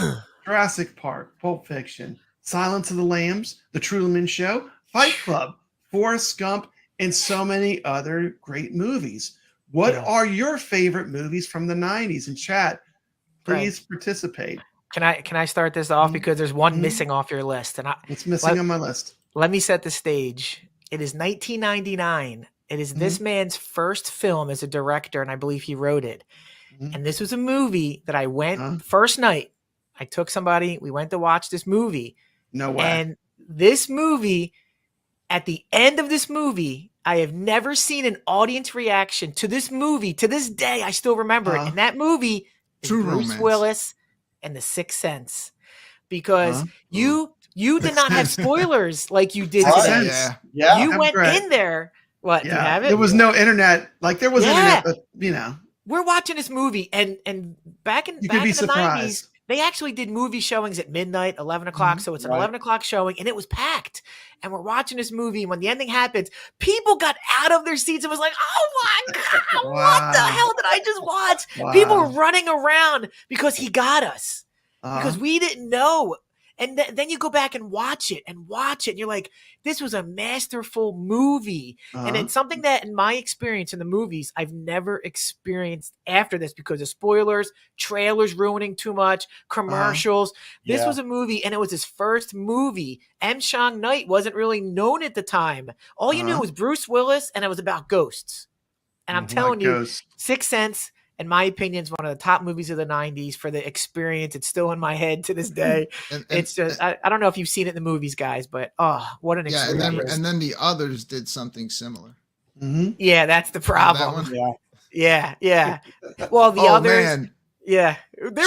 Speaker 1: Jurassic Park, Pulp Fiction, Silence of the Lambs, The Truman Show, Fight Club, Forrest Gump, and so many other great movies. What are your favorite movies from the 90s? In chat, please participate.
Speaker 10: Can I start this off because there's one missing off your list, and
Speaker 1: it's missing on my list.
Speaker 10: Let me set the stage. It is 1999. It is this man's first film as a director, and I believe he wrote it. And this was a movie that I went first night. I took somebody. We went to watch this movie.
Speaker 1: No way.
Speaker 10: And this movie, at the end of this movie, I have never seen an audience reaction to this movie. To this day, I still remember it. And that movie is
Speaker 8: True
Speaker 10: Bruce
Speaker 8: Romance.
Speaker 10: Willis and The Sixth Sense. Because you did not have spoilers like you did today.
Speaker 1: Yeah.
Speaker 10: You went in there. What? Do you have it?
Speaker 1: There was no internet. Like there was internet, but
Speaker 10: We're watching this movie, and back in
Speaker 1: You
Speaker 10: back
Speaker 1: could be
Speaker 10: in the 90s,
Speaker 1: surprised.
Speaker 10: they actually did movie showings at midnight, 11 o'clock. So it's an 11 o'clock showing, and it was packed. And we're watching this movie, and when the ending happens, people got out of their seats and was like, "Oh my god, what the hell did I just watch?" People were running around because he got us because we didn't know. And then you go back and watch it. And you're like, this was a masterful movie. And it's something that, in my experience in the movies, I've never experienced after this because of spoilers, trailers ruining too much, commercials. This was a movie, and it was his first movie. M. Sean Knight wasn't really known at the time. All you knew was Bruce Willis, and it was about ghosts. And I'm telling you, Sixth Sense, in my opinion, is one of the top movies of the 90s for the experience. It's still in my head to this day. It's just, I don't know if you've seen it in the movies, guys, but what an experience.
Speaker 8: and then the others did something similar.
Speaker 10: Yeah, that's the problem.
Speaker 8: That one?
Speaker 10: Yeah. Well, the others.
Speaker 8: Man.
Speaker 10: Yeah.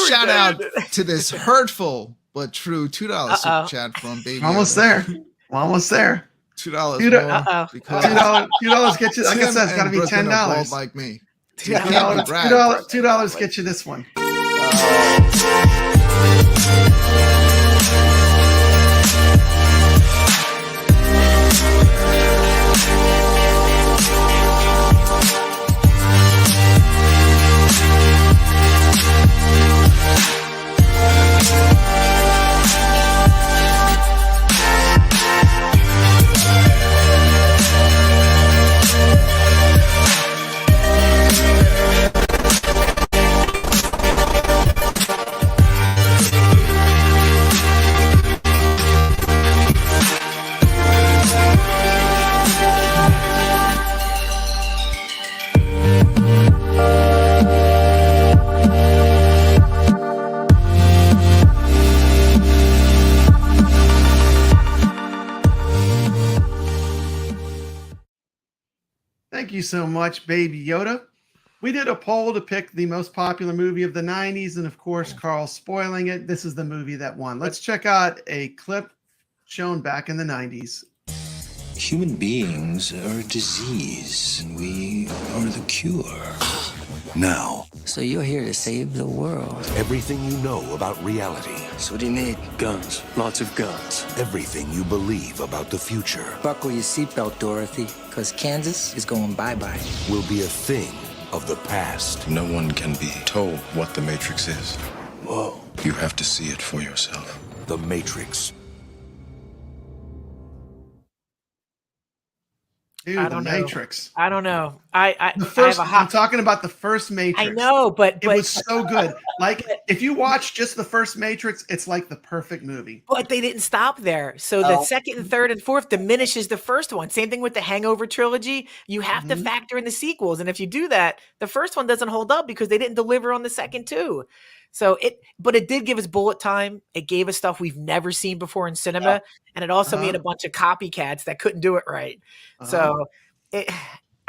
Speaker 8: Shout out to this hurtful but true $2 super chat from Baby.
Speaker 1: Almost there. Almost there.
Speaker 8: $2
Speaker 1: $2 get you. Like I said, it's got to be $10.
Speaker 8: Like me.
Speaker 1: $2 get you this one. you so much, Baby Yoda. We did a poll to pick the most popular movie of the 90s, and of course, Carl's spoiling it. This is the movie that won. Let's check out a clip shown back in the 90s.
Speaker 6: Human beings are a disease, and we are the cure.
Speaker 22: Now,
Speaker 13: So you're here to save the world.
Speaker 22: everything you know about reality,
Speaker 13: So what do you need?
Speaker 6: Guns. Lots of guns.
Speaker 22: everything you believe about the future,
Speaker 13: Buckle your seatbelt, Dorothy, because Kansas is going bye-bye.
Speaker 22: will be a thing of the past.
Speaker 6: No one can be told what the Matrix is.
Speaker 22: Whoa.
Speaker 6: You have to see it for yourself.
Speaker 22: The Matrix.
Speaker 1: Dude,
Speaker 10: I
Speaker 1: the
Speaker 10: don't know.
Speaker 1: Matrix.
Speaker 10: I don't know. I
Speaker 1: The first,
Speaker 10: I have a
Speaker 1: I'm
Speaker 10: hot.
Speaker 1: talking about the first Matrix.
Speaker 10: I know, but
Speaker 1: It was so good. Like, if you watch just the first Matrix, it's like the perfect movie.
Speaker 10: But they didn't stop there. So the second and third and fourth diminishes the first one. Same thing with the Hangover trilogy. You have to factor in the sequels. And if you do that, the first one doesn't hold up because they didn't deliver on the second two. So but it did give us bullet time. It gave us stuff we've never seen before in cinema. And it also made a bunch of copycats that couldn't do it right. So I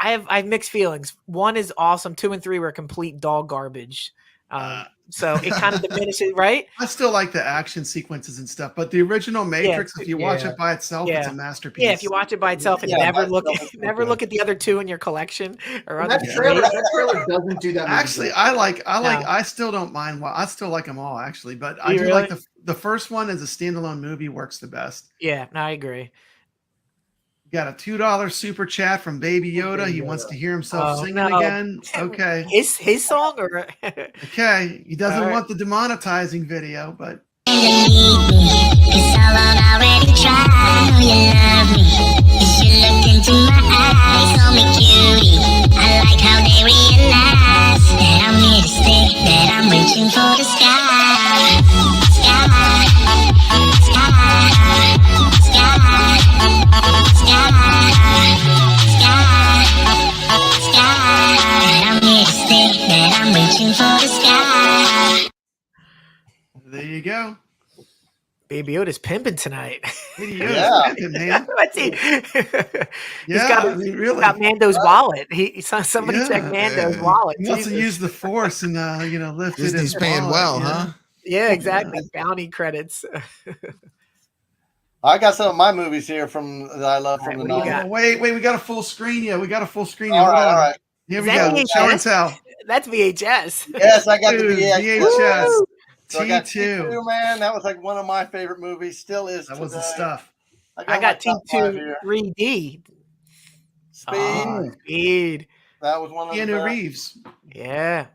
Speaker 10: have mixed feelings. 1 is awesome. 2 and 3 were complete dog garbage. So it kind of diminishes, right?
Speaker 1: I still like the action sequences and stuff, but the original Matrix, if you watch it by itself, it's a masterpiece.
Speaker 10: Yeah, if you watch it by itself and never look at the other two in your collection or other
Speaker 11: That trailer doesn't do that.
Speaker 1: Actually, I still don't mind. I still like them all, actually, but I do
Speaker 10: really?
Speaker 1: like the first one as a standalone movie works the best.
Speaker 10: Yeah, no, I agree.
Speaker 1: Got a $2 super chat from Baby Yoda. He wants to hear himself singing again. Okay.
Speaker 10: His song or
Speaker 1: okay. He doesn't want the demonetizing video, but
Speaker 7: It's all I've already tried. Oh, you love me. You should look into my eyes. Call me cutie. I like how they realize that I'm here to stay. That I'm reaching for the sky. Sky. Sky. I'm reaching for the sky.
Speaker 1: There you go.
Speaker 10: Baby Yoda's pimping tonight.
Speaker 1: Baby Yoda's pimping, man.
Speaker 10: Let's see. He's
Speaker 1: really
Speaker 10: got Mando's wallet. Somebody check Mando's wallet.
Speaker 1: He wants to use the force and lift it.
Speaker 8: Disney's paying
Speaker 1: wallet,
Speaker 8: well, huh?
Speaker 10: Yeah, exactly. Bounty credits.
Speaker 5: I got some of my movies here that I love from the
Speaker 1: Oh,
Speaker 5: 90s.
Speaker 1: wait, we got a full screen. Yeah, we got a full screen.
Speaker 5: All right.
Speaker 1: Here we go. Show and tell.
Speaker 10: That's VHS.
Speaker 5: Yes, I got the
Speaker 1: VHS.
Speaker 5: So I got
Speaker 1: T2.
Speaker 5: T2, man. That was like one of my favorite movies. Still is.
Speaker 1: That was the stuff.
Speaker 10: I got T2 3D.
Speaker 5: Speed.
Speaker 10: Speed.
Speaker 5: That was one of
Speaker 1: Keanu Reeves.
Speaker 10: Yeah.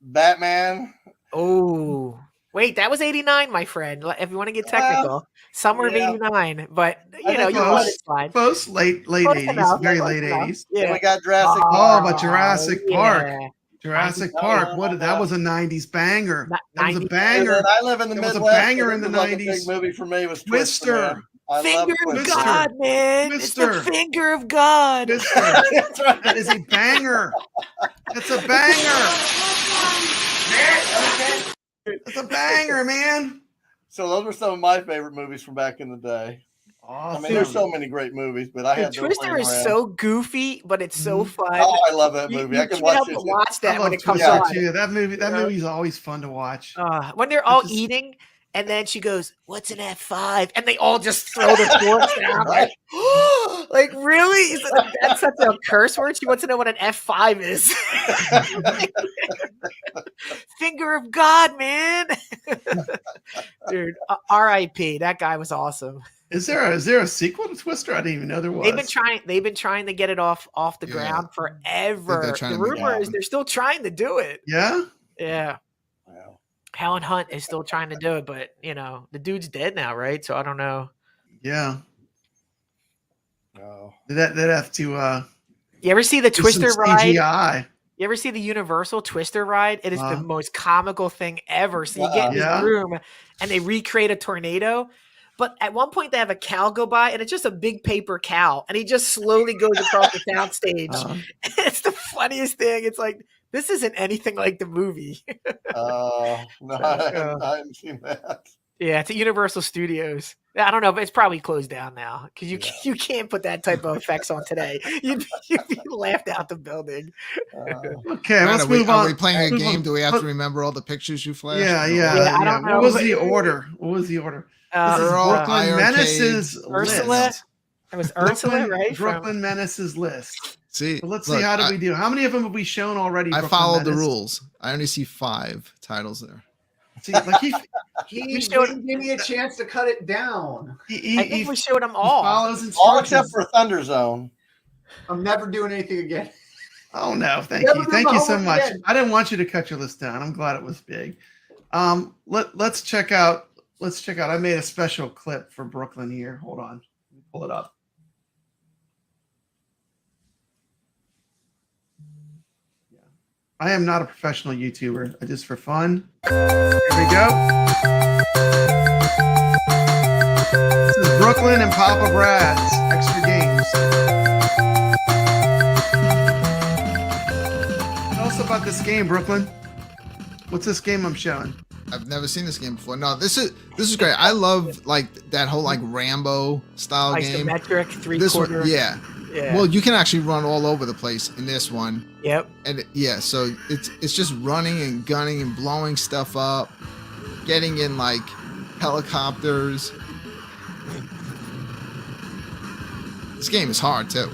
Speaker 5: Batman.
Speaker 10: Oh. Wait, that was 89, my friend. If you want to get technical. Summer of 89. But, you let it slide.
Speaker 1: Close, late 80s. Very late 80s.
Speaker 5: Yeah. We got Jurassic
Speaker 1: Park. But Jurassic Park.
Speaker 10: Yeah.
Speaker 1: Jurassic Park. That was a 90s banger. That was a banger.
Speaker 5: I live in the Midwest.
Speaker 1: That was a banger in the
Speaker 5: Like
Speaker 1: 90s.
Speaker 5: a big movie for me was
Speaker 1: Twister.
Speaker 10: Finger of God, man. It's the finger of God.
Speaker 1: Twister. That is a banger. It's a banger. It's a banger, man.
Speaker 5: So those were some of my favorite movies from back in the day.
Speaker 1: Awesome.
Speaker 5: I mean, there's so many great movies, but I had those
Speaker 10: Twister
Speaker 5: laying
Speaker 10: is
Speaker 5: around.
Speaker 10: so goofy, but it's so fun.
Speaker 5: Oh, I love that movie. I can watch it.
Speaker 10: Watch that
Speaker 1: I
Speaker 10: when
Speaker 1: love
Speaker 10: it comes
Speaker 1: Twister
Speaker 10: on.
Speaker 1: too. That movie's always fun to watch.
Speaker 10: When they're all eating, and then she goes, "What's an F5?" And they all just throw the forks down. Like, really? That's such a curse word. She wants to know what an F5 is. Finger of God, man. Dude, R.I.P. That guy was awesome.
Speaker 1: Is there a sequel to Twister? I didn't even know there was.
Speaker 10: They've been trying to get it off the ground forever. The rumor is they're still trying to do it.
Speaker 1: Yeah?
Speaker 10: Yeah. Helen Hunt is still trying to do it, but the dude's dead now, right? So I don't know.
Speaker 1: Yeah.
Speaker 5: No.
Speaker 1: They'd have to
Speaker 10: You ever see the
Speaker 1: do
Speaker 10: Twister
Speaker 1: some
Speaker 10: ride?
Speaker 1: CGI.
Speaker 10: You ever see the Universal Twister ride? It is the most comical thing ever. So you get in this room and they recreate a tornado. But at one point they have a cow go by and it's just a big paper cow. And he just slowly goes across the soundstage. It's the funniest thing. It's like, this isn't anything like the movie.
Speaker 5: No, I haven't seen that.
Speaker 10: Yeah, it's at Universal Studios. I don't know, but it's probably closed down now because you can't put that type of effects on today. You'd be laughed out the building.
Speaker 1: Okay,
Speaker 8: Brad,
Speaker 1: let's
Speaker 8: are we,
Speaker 1: move on.
Speaker 8: Are we playing a
Speaker 1: Move
Speaker 8: game?
Speaker 1: on.
Speaker 8: Do we have to remember all the pictures you flashed?
Speaker 1: Yeah.
Speaker 10: I don't know.
Speaker 1: What was the order? This is
Speaker 8: Girl,
Speaker 1: Brooklyn
Speaker 8: iiRcade.
Speaker 1: Menace's
Speaker 10: Ursula.
Speaker 1: list.
Speaker 10: It was Ursula, right?
Speaker 1: Brooklyn Menace's list.
Speaker 8: See,
Speaker 1: So let's
Speaker 8: look,
Speaker 1: see, how did we do? How many of them have we shown already?
Speaker 8: I
Speaker 1: Brooklyn
Speaker 8: followed the
Speaker 1: Menace?
Speaker 8: rules. I only see 5 titles there.
Speaker 1: See, like
Speaker 11: He didn't give me a chance to cut it down.
Speaker 10: I think we showed them all.
Speaker 1: Follows
Speaker 5: All except for Thunder Zone.
Speaker 11: I'm never doing anything again.
Speaker 1: Oh no, thank
Speaker 11: Never
Speaker 1: you.
Speaker 11: do
Speaker 1: Thank
Speaker 11: my
Speaker 1: you so
Speaker 11: homework
Speaker 1: much.
Speaker 11: again.
Speaker 1: I didn't want you to cut your list down. I'm glad it was big. Let's check out. I made a special clip for Brooklyn here. Hold on. Let me pull it up. I am not a professional YouTuber. Just for fun. Here we go. This is Brooklyn and Papa Brad's Extra Games. Tell us about this game, Brooklyn. What's this game I'm showing?
Speaker 8: I've never seen this game before. No, this is great. I love like that whole like Rambo style game.
Speaker 10: Isometric,
Speaker 8: This
Speaker 10: three-quarter.
Speaker 8: one, yeah. Well, you can actually run all over the place in this one.
Speaker 10: Yep.
Speaker 8: And so it's just running and gunning and blowing stuff up, getting in like helicopters. This game is hard too.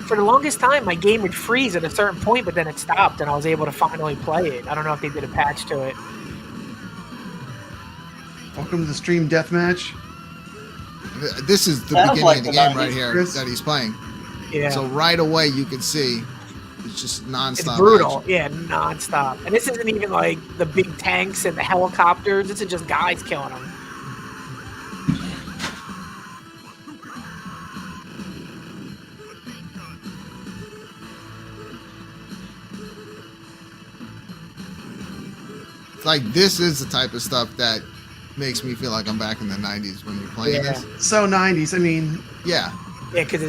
Speaker 10: For the longest time, my game would freeze at a certain point, but then it stopped, and I was able to finally play it. I don't know if they did a patch to it.
Speaker 1: Welcome to the stream deathmatch.
Speaker 8: This is the
Speaker 1: Sounds
Speaker 8: beginning
Speaker 1: like
Speaker 8: of the
Speaker 1: the
Speaker 8: game
Speaker 1: 90s,
Speaker 8: right here
Speaker 1: Chris.
Speaker 8: that he's playing.
Speaker 10: Yeah.
Speaker 8: So right away you can see it's just nonstop.
Speaker 10: It's brutal.
Speaker 8: action.
Speaker 10: Yeah, nonstop. And this isn't even like the big tanks and the helicopters. This is just guys killing them.
Speaker 8: It's like this is the type of stuff that makes me feel like I'm back in the 90s when you're playing
Speaker 10: Yeah.
Speaker 8: this.
Speaker 1: So 90s. I mean,
Speaker 8: yeah.
Speaker 10: Yeah, because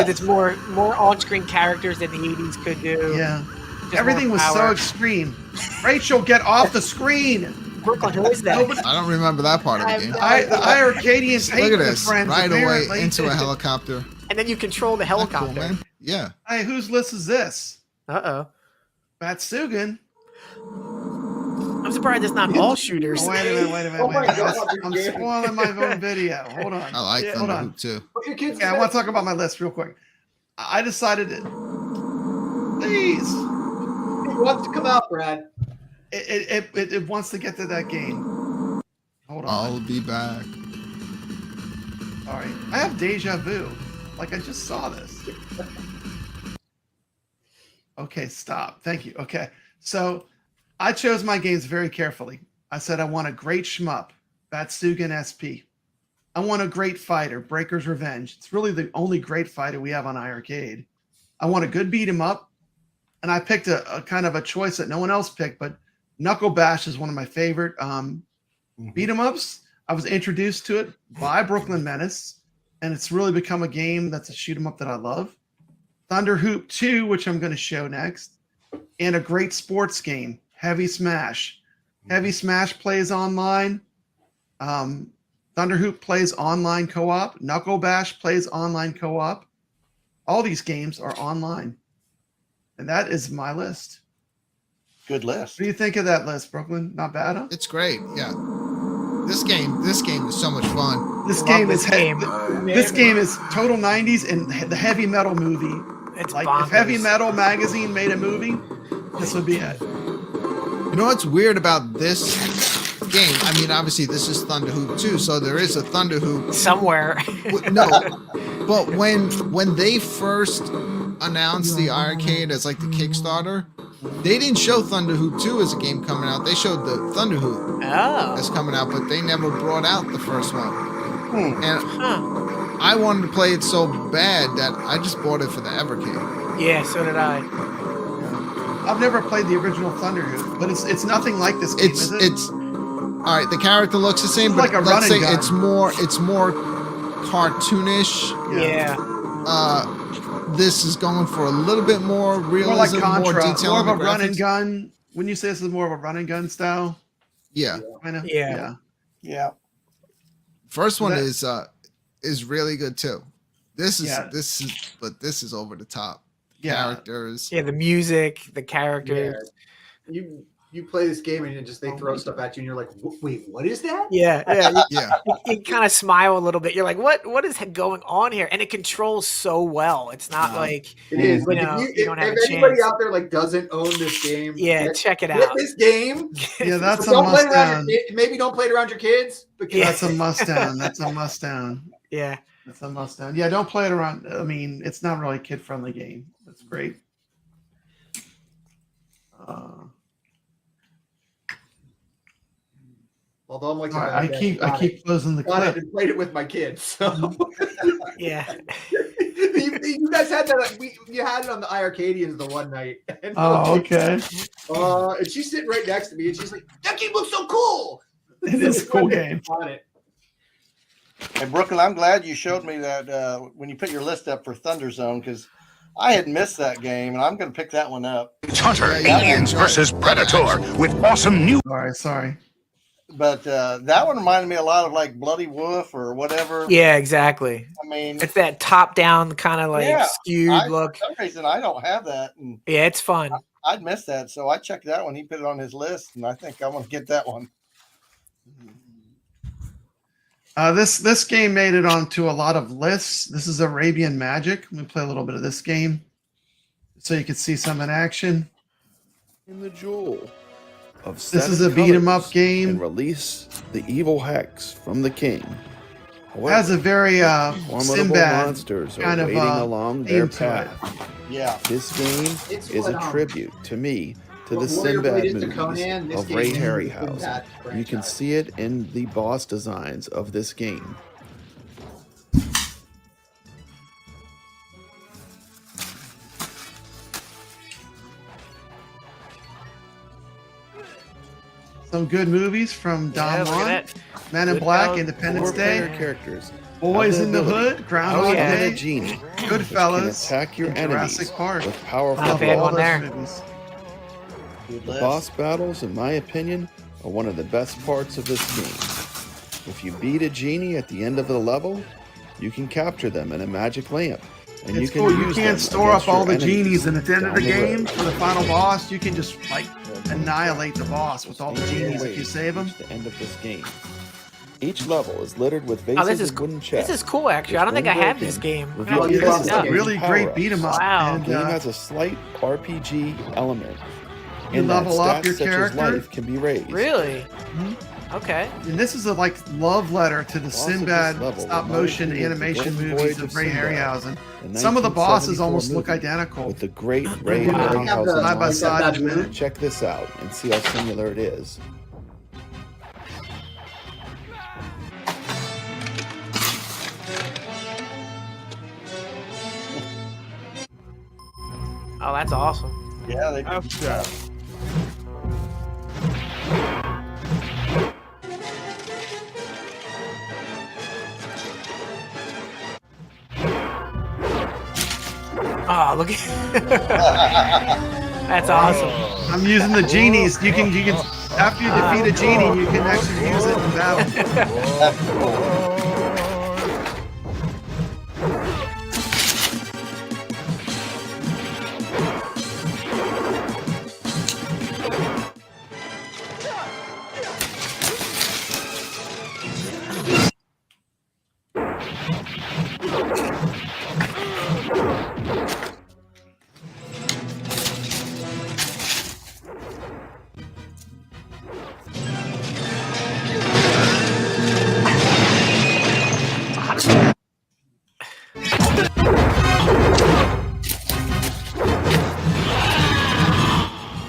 Speaker 10: it's more on-screen characters than the 80s could do.
Speaker 1: Yeah.
Speaker 10: Just
Speaker 1: Everything
Speaker 10: more
Speaker 1: was so
Speaker 10: power.
Speaker 1: extreme. Rachel, get off the screen.
Speaker 10: Brooklyn, who is that?
Speaker 8: I don't remember that part of the game.
Speaker 1: The iiRcadians hate
Speaker 8: Look at
Speaker 1: their
Speaker 8: this.
Speaker 1: friends.
Speaker 8: Right away
Speaker 1: apparently.
Speaker 8: into a helicopter.
Speaker 10: And then you control the helicopter.
Speaker 8: man. Yeah.
Speaker 1: Hey, whose list is this?
Speaker 10: Uh-oh.
Speaker 1: Batsugan.
Speaker 10: I'm surprised it's not all shooters.
Speaker 1: Oh, wait a minute.
Speaker 11: Oh my God,
Speaker 1: I'm
Speaker 11: dude.
Speaker 1: spoiling my own video. Hold on.
Speaker 8: I like
Speaker 1: Hold
Speaker 8: Thunder
Speaker 1: on.
Speaker 8: Hoop too.
Speaker 11: Put your kids
Speaker 1: Okay, I want to talk about my list real quick. I decided to. Please.
Speaker 11: He wants to come out, Brad.
Speaker 1: It wants to get to that game. Hold on.
Speaker 8: I'll be back.
Speaker 1: All right. I have deja vu. Like I just saw this. Okay, stop. Thank you. Okay. So I chose my games very carefully. I said I want a great shmup, Batsugan SP. I want a great fighter, Breaker's Revenge. It's really the only great fighter we have on iiRcade. I want a good beat 'em up. And I picked a kind of a choice that no one else picked, but Knuckle Bash is one of my favorite beat 'em ups. I was introduced to it by Brooklyn Menace, and it's really become a game that's a shoot 'em up that I love. Thunder Hoop 2, which I'm going to show next, and a great sports game, Heavy Smash. Heavy Smash plays online. Thunder Hoop plays online co-op. Knuckle Bash plays online co-op. All these games are online. And that is my list.
Speaker 5: Good list.
Speaker 1: What do you think of that list, Brooklyn? Not bad, huh?
Speaker 8: It's great. Yeah. This game is so much fun.
Speaker 1: This
Speaker 10: Love
Speaker 1: game
Speaker 10: this
Speaker 1: is
Speaker 10: game.
Speaker 1: this game is total 90s and the heavy metal movie.
Speaker 10: It's
Speaker 1: Like
Speaker 10: bonkers.
Speaker 1: if Heavy Metal magazine made a movie, this would be it.
Speaker 8: You know what's weird about this game? I mean, obviously this is Thunder Hoop 2, so there is a Thunder Hoop
Speaker 10: somewhere.
Speaker 8: No, but when they first announced the iiRcade as like the Kickstarter, they didn't show Thunder Hoop 2 as a game coming out. They showed the Thunder Hoop as coming out, but they never brought out the first one. And I wanted to play it so bad that I just bought it for the Evercade.
Speaker 10: Yeah, so did I.
Speaker 1: I've never played the original Thunder Hoop, but it's nothing like this game, is it?
Speaker 8: It's all right. The character looks the same,
Speaker 1: It's
Speaker 8: but
Speaker 1: like a
Speaker 8: let's
Speaker 1: run and
Speaker 8: say
Speaker 1: gun.
Speaker 8: it's more cartoonish.
Speaker 10: Yeah.
Speaker 8: This is going for a little bit more realism,
Speaker 1: More like Contra,
Speaker 8: detail
Speaker 1: more
Speaker 8: on
Speaker 1: of
Speaker 8: the
Speaker 1: a run and
Speaker 8: graphics.
Speaker 1: gun. Wouldn't you say this is more of a run and gun style?
Speaker 8: Yeah.
Speaker 1: Kind of.
Speaker 10: Yeah.
Speaker 9: Yeah.
Speaker 8: First one is really good too. This is
Speaker 1: Yeah.
Speaker 8: this is over the top.
Speaker 1: Yeah.
Speaker 8: Characters.
Speaker 10: Yeah, the music, the characters.
Speaker 11: You play this game and they throw stuff at you and you're like, wait, what is that?
Speaker 10: Yeah.
Speaker 8: Yeah.
Speaker 10: You kind of smile a little bit. You're like, what is going on here? And it controls so well. It's not like
Speaker 11: It is. Like,
Speaker 10: you don't have
Speaker 11: if
Speaker 10: a
Speaker 11: anybody
Speaker 10: chance.
Speaker 11: out there like doesn't own this game,
Speaker 10: Yeah, check it
Speaker 11: get
Speaker 10: out.
Speaker 11: this game.
Speaker 1: Yeah, that's a
Speaker 11: Don't play it
Speaker 1: must
Speaker 11: around
Speaker 1: down.
Speaker 11: maybe don't play it around your kids. Because
Speaker 1: That's a must down. That's a must down.
Speaker 10: Yeah.
Speaker 1: That's a must down. Yeah, don't play it around. I mean, it's not really a kid friendly game. That's great.
Speaker 11: Although I'm like,
Speaker 1: Sorry, I keep closing the
Speaker 11: got it
Speaker 1: clip.
Speaker 11: and played it with my kids. So
Speaker 10: Yeah.
Speaker 11: you guys had that. You had it on the iiRcadians the one night. And
Speaker 1: Oh, okay.
Speaker 11: and she's sitting right next to me, and she's like, "That game looks so cool."
Speaker 1: It is a cool game.
Speaker 11: On it.
Speaker 9: Hey, Brooklyn, I'm glad you showed me that when you put your list up for Thunder Zone, because I had missed that game, and I'm going to pick that one up.
Speaker 12: Hunter, Aliens versus Predator with awesome new.
Speaker 1: Sorry.
Speaker 9: But that one reminded me a lot of like Bloody Wolf or whatever.
Speaker 10: Yeah, exactly.
Speaker 9: I mean,
Speaker 10: It's that top down kind of like skewed look.
Speaker 9: For some reason, I don't have that. And
Speaker 10: Yeah, it's fun.
Speaker 9: I'd missed that. So I checked that one. He put it on his list, and I think I want to get that one.
Speaker 1: This game made it onto a lot of lists. This is Arabian Magic. Let me play a little bit of this game so you can see some in action.
Speaker 16: In the jewel of
Speaker 1: This is a beat 'em up game.
Speaker 16: And release the evil hex from the king.
Speaker 1: It has a very
Speaker 16: formidable
Speaker 1: Sinbad
Speaker 16: monsters
Speaker 1: kind
Speaker 16: are
Speaker 1: of
Speaker 16: waiting along their
Speaker 1: theme to it.
Speaker 16: path.
Speaker 9: Yeah.
Speaker 16: This game
Speaker 11: It's
Speaker 16: is
Speaker 11: what,
Speaker 16: a tribute to me to the
Speaker 11: what Warrior
Speaker 16: Sinbad
Speaker 11: Blade is to
Speaker 16: movies
Speaker 11: Conan, this
Speaker 16: of
Speaker 11: game
Speaker 16: Ray
Speaker 11: is the
Speaker 16: Harryhausen.
Speaker 11: Sinbad
Speaker 16: You can see it in the boss designs of this game.
Speaker 1: Some good movies from
Speaker 10: Yeah,
Speaker 1: Don
Speaker 10: look at
Speaker 1: Juan,
Speaker 10: that.
Speaker 1: Men in
Speaker 10: Good
Speaker 1: Black,
Speaker 10: film.
Speaker 1: Independence
Speaker 16: Four-player
Speaker 1: Day,
Speaker 16: characters.
Speaker 1: Boys
Speaker 16: have
Speaker 1: in the
Speaker 16: ability
Speaker 1: Hood, Groundhog
Speaker 10: Oh, yeah.
Speaker 1: Day,
Speaker 16: and a genie can
Speaker 1: Goodfellas,
Speaker 16: attack your
Speaker 1: and
Speaker 16: enemies
Speaker 1: Jurassic Park.
Speaker 16: with powerful
Speaker 10: Not a bad
Speaker 1: All
Speaker 10: one
Speaker 1: those
Speaker 10: there.
Speaker 1: movies.
Speaker 16: The boss battles, in my opinion, are one of the best parts of this game. If you beat a genie at the end of the level, you can capture them in a magic lamp. And
Speaker 1: It's
Speaker 16: you can
Speaker 1: cool. You
Speaker 16: use
Speaker 1: can't
Speaker 16: them
Speaker 1: store up
Speaker 16: against
Speaker 1: all
Speaker 16: your
Speaker 1: the
Speaker 16: enemies
Speaker 1: genies, and at the end of the
Speaker 16: down
Speaker 1: game,
Speaker 16: road.
Speaker 1: for the final boss, you can just like annihilate the boss with all the genies if you save them.
Speaker 16: Reach the end of this game. Each level is littered with vases
Speaker 10: Oh, this is
Speaker 16: and wooden chests.
Speaker 10: This is cool, actually. I don't think I have this game. I'm gonna
Speaker 16: Reveal
Speaker 10: look
Speaker 1: This
Speaker 10: this
Speaker 1: is
Speaker 10: up.
Speaker 1: a really great beat 'em up.
Speaker 10: Wow.
Speaker 1: And,
Speaker 16: The game has a slight RPG element.
Speaker 1: You
Speaker 16: in that
Speaker 1: level up
Speaker 16: stats
Speaker 1: your
Speaker 16: such as
Speaker 1: character?
Speaker 16: life can be raised.
Speaker 10: Really? Okay.
Speaker 1: And this is a like love letter to the
Speaker 16: Boss of this
Speaker 1: Sinbad
Speaker 16: level
Speaker 1: stop
Speaker 16: reminds
Speaker 1: motion
Speaker 16: me of the
Speaker 1: animation
Speaker 16: Golden
Speaker 1: movies
Speaker 16: Voyage
Speaker 1: of
Speaker 16: of
Speaker 1: Ray
Speaker 16: Sinbad,
Speaker 1: Harryhausen.
Speaker 16: the
Speaker 1: Some of the bosses
Speaker 16: 1974
Speaker 1: almost look
Speaker 16: movie
Speaker 1: identical.
Speaker 16: With the great Ray
Speaker 1: Yeah.
Speaker 16: Harryhausen
Speaker 1: Side by side in a minute.
Speaker 16: Check this out and see how similar it is.
Speaker 10: Oh, that's awesome.
Speaker 9: Yeah, they
Speaker 10: Oh, look at that's awesome.
Speaker 1: I'm using the genies. You can after you defeat a genie, you can actually use it in battle.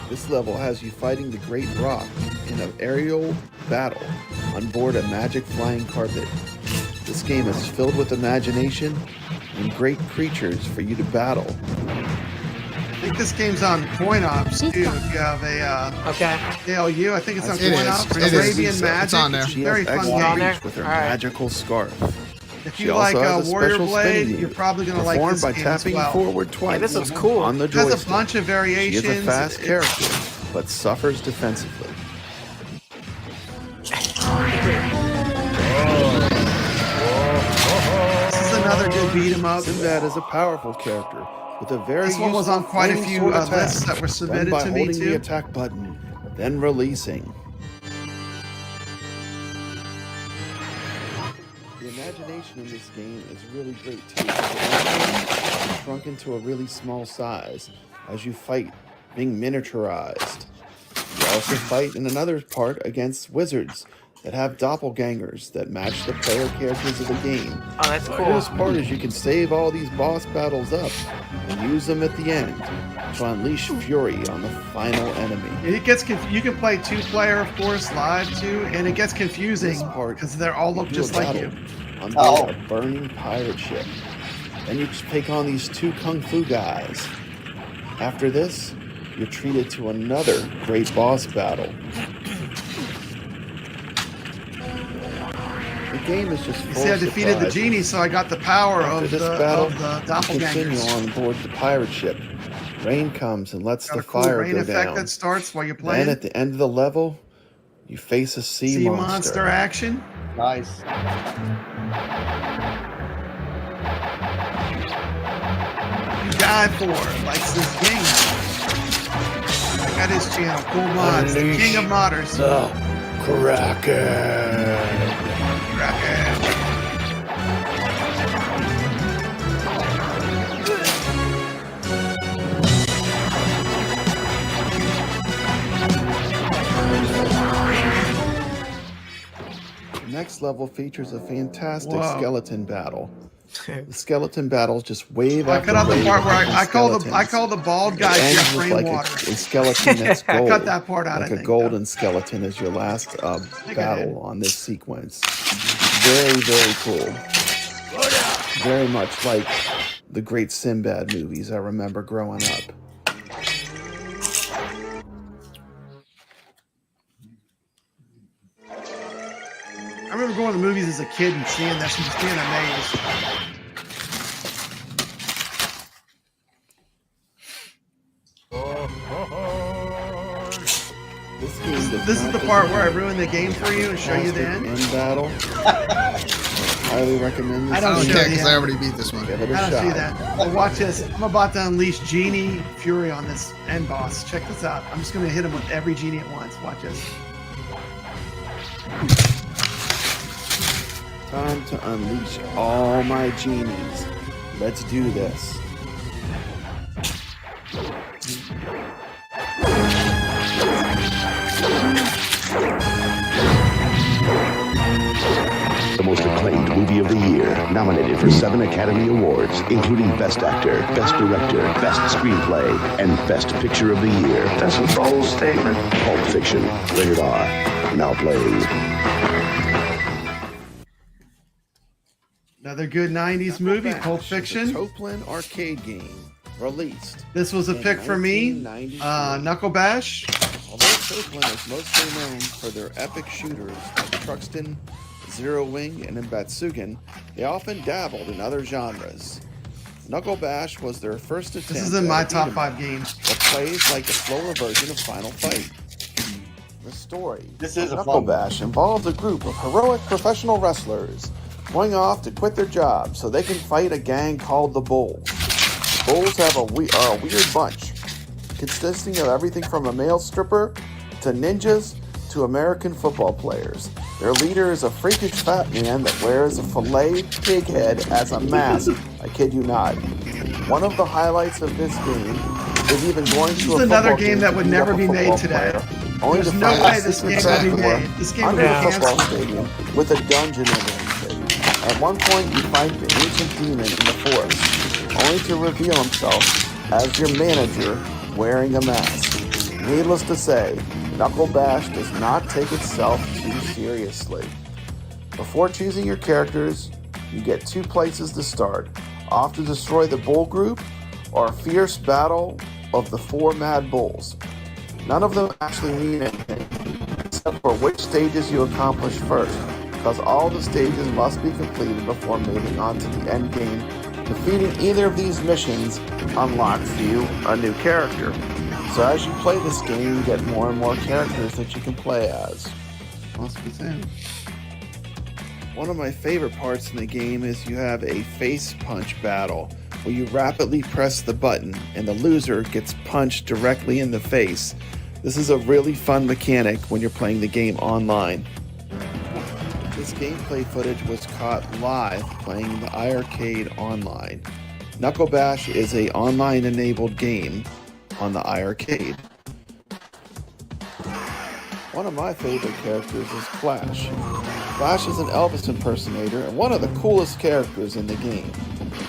Speaker 16: This level has you fighting the Great Rock in an aerial battle on board a magic flying carpet. This game is filled with imagination and great creatures for you to battle.
Speaker 1: I think this game's on Coin Ops too. If you have a
Speaker 10: okay
Speaker 1: ALU, I think it's on
Speaker 16: It
Speaker 1: Coin
Speaker 16: is.
Speaker 1: Ops.
Speaker 16: It is.
Speaker 1: Arabian Magic.
Speaker 16: It's on there.
Speaker 1: It's a
Speaker 16: She
Speaker 1: very
Speaker 16: has
Speaker 1: fun
Speaker 16: excellent
Speaker 1: game.
Speaker 16: reach with her magical scarf.
Speaker 1: If
Speaker 16: She
Speaker 1: you like
Speaker 16: also has a
Speaker 1: Warrior
Speaker 16: special
Speaker 1: Blade,
Speaker 16: spinning
Speaker 1: you're
Speaker 16: move,
Speaker 1: probably going to like
Speaker 16: performed
Speaker 1: this
Speaker 16: by
Speaker 1: game as
Speaker 16: tapping
Speaker 1: well.
Speaker 16: forward twice.
Speaker 10: Yeah, this looks cool.
Speaker 16: On the
Speaker 1: It has
Speaker 16: joystick.
Speaker 1: a bunch of variations.
Speaker 16: She is a fast
Speaker 1: It's-
Speaker 16: character, but suffers defensively.
Speaker 1: Another good beat 'em up.
Speaker 16: Sinbad is a powerful character with a very
Speaker 1: This one was
Speaker 16: useful
Speaker 1: on quite a
Speaker 16: flaming
Speaker 1: few
Speaker 16: sword attack,
Speaker 1: lists that were
Speaker 16: done
Speaker 1: submitted
Speaker 16: by
Speaker 1: to me
Speaker 16: holding the
Speaker 1: too.
Speaker 16: attack button, then releasing. The imagination in this game is really great too. It's shrunk into a really small size as you fight, being miniaturized. You also fight in another part against wizards that have doppelgangers that match the player characters of the game.
Speaker 10: Oh, that's
Speaker 16: The
Speaker 10: cool.
Speaker 16: coolest part is you can save all these boss battles up and use them at the end to unleash fury on the final enemy.
Speaker 1: It gets you can play 2-player, of course, live too, and it gets confusing because they all look just like you.
Speaker 16: On board a burning pirate ship. Then you take on these 2 kung fu guys. After this, you're treated to another great boss battle. The game is just
Speaker 1: You
Speaker 16: full
Speaker 1: see, I
Speaker 16: of
Speaker 1: defeated the
Speaker 16: surprises.
Speaker 1: genie, so I got the power
Speaker 16: After
Speaker 1: of
Speaker 16: this
Speaker 1: the
Speaker 16: battle, you continue
Speaker 1: doppelgangers.
Speaker 16: on board the pirate ship. Rain comes and lets
Speaker 1: Got
Speaker 16: the
Speaker 1: a cool
Speaker 16: fire
Speaker 1: rain
Speaker 16: go
Speaker 1: effect
Speaker 16: down.
Speaker 1: that starts while you're playing.
Speaker 16: Then at the end of the level, you face a sea
Speaker 1: monster action.
Speaker 5: Nice.
Speaker 1: Guy 4 likes this game. I got his channel, Cool Mods, the king of modders.
Speaker 16: The Kraken. The next level features a fantastic
Speaker 1: Whoa.
Speaker 16: skeleton battle. The skeleton battles just wave
Speaker 1: I
Speaker 16: after
Speaker 1: cut out the
Speaker 16: wave
Speaker 1: part
Speaker 16: of
Speaker 1: where
Speaker 16: different
Speaker 1: I call the
Speaker 16: skeletons.
Speaker 1: bald guy
Speaker 16: It ends
Speaker 1: Jeff
Speaker 16: with like
Speaker 1: Rainwater.
Speaker 16: a skeleton that's gold.
Speaker 1: Cut that part out,
Speaker 16: Like
Speaker 1: I
Speaker 16: a
Speaker 1: think,
Speaker 16: golden skeleton is your last
Speaker 1: think I
Speaker 16: battle on this sequence. Very, very cool. Very much like the great Sinbad movies I remember growing up.
Speaker 1: I remember going to the movies as a kid and seeing this and just being amazed. This is the part where I ruin the game for you and show you the end.
Speaker 16: Battle. I highly recommend this.
Speaker 1: I don't
Speaker 8: I
Speaker 1: show
Speaker 8: can't
Speaker 1: the
Speaker 8: because
Speaker 1: end.
Speaker 8: I already beat this one.
Speaker 16: Give it a
Speaker 1: I don't
Speaker 16: shot.
Speaker 1: see that. Well, watch this. I'm about to unleash Genie Fury on this end boss. Check this out. I'm just going to hit him with every genie at once. Watch this.
Speaker 16: Time to unleash all my genies. Let's do this.
Speaker 12: The most acclaimed movie of the year, nominated for 7 Academy Awards, including Best Actor, Best Director, Best Screenplay, and Best Picture of the Year. That's a bold statement. Pulp Fiction, rated R, now playing.
Speaker 1: Another good 90s movie,
Speaker 16: Bash
Speaker 1: Pulp
Speaker 16: is a
Speaker 1: Fiction.
Speaker 16: Toplin arcade game released.
Speaker 1: This was a
Speaker 16: in
Speaker 1: pick for me.
Speaker 16: 1993.
Speaker 1: Knuckle Bash.
Speaker 16: Although Toplin is mostly known for their epic shooters like Truxton, Zero Wing, and Batsugan, they often dabbled in other genres. Knuckle Bash was their first attempt.
Speaker 1: This is in my
Speaker 16: at a
Speaker 1: top
Speaker 16: beat 'em
Speaker 1: 5
Speaker 16: up
Speaker 1: games.
Speaker 16: that plays like the slower version of Final Fight. The story
Speaker 5: This is
Speaker 16: of
Speaker 5: a
Speaker 16: Knuckle
Speaker 5: fun one.
Speaker 16: Bash involves a group of heroic professional wrestlers going off to quit their jobs so they can fight a gang called the Bulls. The Bulls are a weird bunch, consisting of everything from a male stripper to ninjas to American football players. Their leader is a freakish fat man that wears a filleted pig head as a mask. I kid you not. One of the highlights of this game is even going
Speaker 1: This
Speaker 16: to
Speaker 1: is
Speaker 16: a
Speaker 1: another
Speaker 16: football
Speaker 1: game that
Speaker 16: to
Speaker 1: would
Speaker 16: beat
Speaker 1: never
Speaker 16: up a
Speaker 1: be made
Speaker 16: football
Speaker 1: today.
Speaker 16: player, only
Speaker 1: There's
Speaker 16: to
Speaker 1: no
Speaker 16: find
Speaker 1: way
Speaker 16: a
Speaker 1: this
Speaker 16: secret
Speaker 1: game would be
Speaker 16: door
Speaker 1: made. This game
Speaker 16: under
Speaker 1: would
Speaker 16: the
Speaker 1: be
Speaker 16: football
Speaker 1: canceled.
Speaker 16: stadium with a dungeon underneath it. At one point, you fight the ancient demon in the forest, only to reveal himself as your manager wearing a mask. Needless to say, Knuckle Bash does not take itself too seriously. Before choosing your characters, you get 2 places to start: off to destroy the Bull Group, or a fierce battle of the 4 Mad Bulls. None of them actually mean anything, except for which stages you accomplish first, because all the stages must be completed before moving on to the end game. Defeating either of these missions unlocks you a new character. So as you play this game, you get more and more characters that you can play as.
Speaker 1: Must be soon.
Speaker 16: One of my favorite parts in the game is you have a face punch battle where you rapidly press the button and the loser gets punched directly in the face. This is a really fun mechanic when you're playing the game online. This gameplay footage was caught live playing the iiRcade online. Knuckle Bash is an online enabled game on the iiRcade. One of my favorite characters is Flash. Flash is an Elvis impersonator and one of the coolest characters in the game.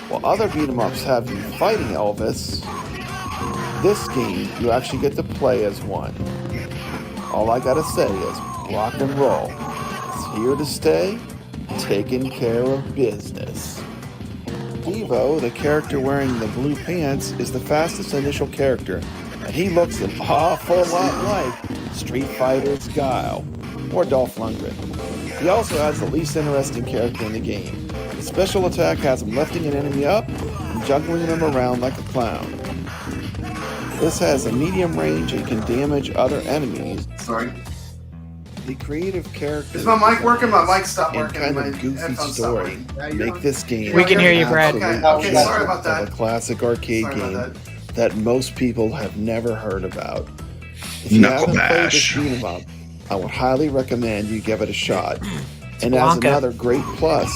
Speaker 16: While other beat-em-ups have you fighting Elvis, this game you actually get to play as one. All I gotta say is rock and roll. It's here to stay, taking care of business. Devo, the character wearing the blue pants, is the fastest initial character, and he looks an awful lot like Street Fighter's Guile, or Dolph Lundgren. He also has the least interesting character in the game. His special attack has him lifting an enemy up and juggling them around like a clown. This has a medium range and can damage other enemies.
Speaker 1: Sorry.
Speaker 16: The creative characters
Speaker 1: Is my mic working? My mic stopped
Speaker 16: and
Speaker 1: working.
Speaker 16: kind
Speaker 1: My
Speaker 16: of goofy
Speaker 1: headphones
Speaker 16: story
Speaker 1: stopped
Speaker 16: make this game
Speaker 10: We can hear you, Brad.
Speaker 1: Okay, sorry about that.
Speaker 16: of a classic arcade
Speaker 1: Sorry about
Speaker 16: game that most people have never heard about. If you
Speaker 12: Knuckle
Speaker 16: haven't played this
Speaker 12: Bash.
Speaker 16: beat 'em up, I would highly recommend you give it a shot. And as
Speaker 10: Blanca.
Speaker 16: another great plus,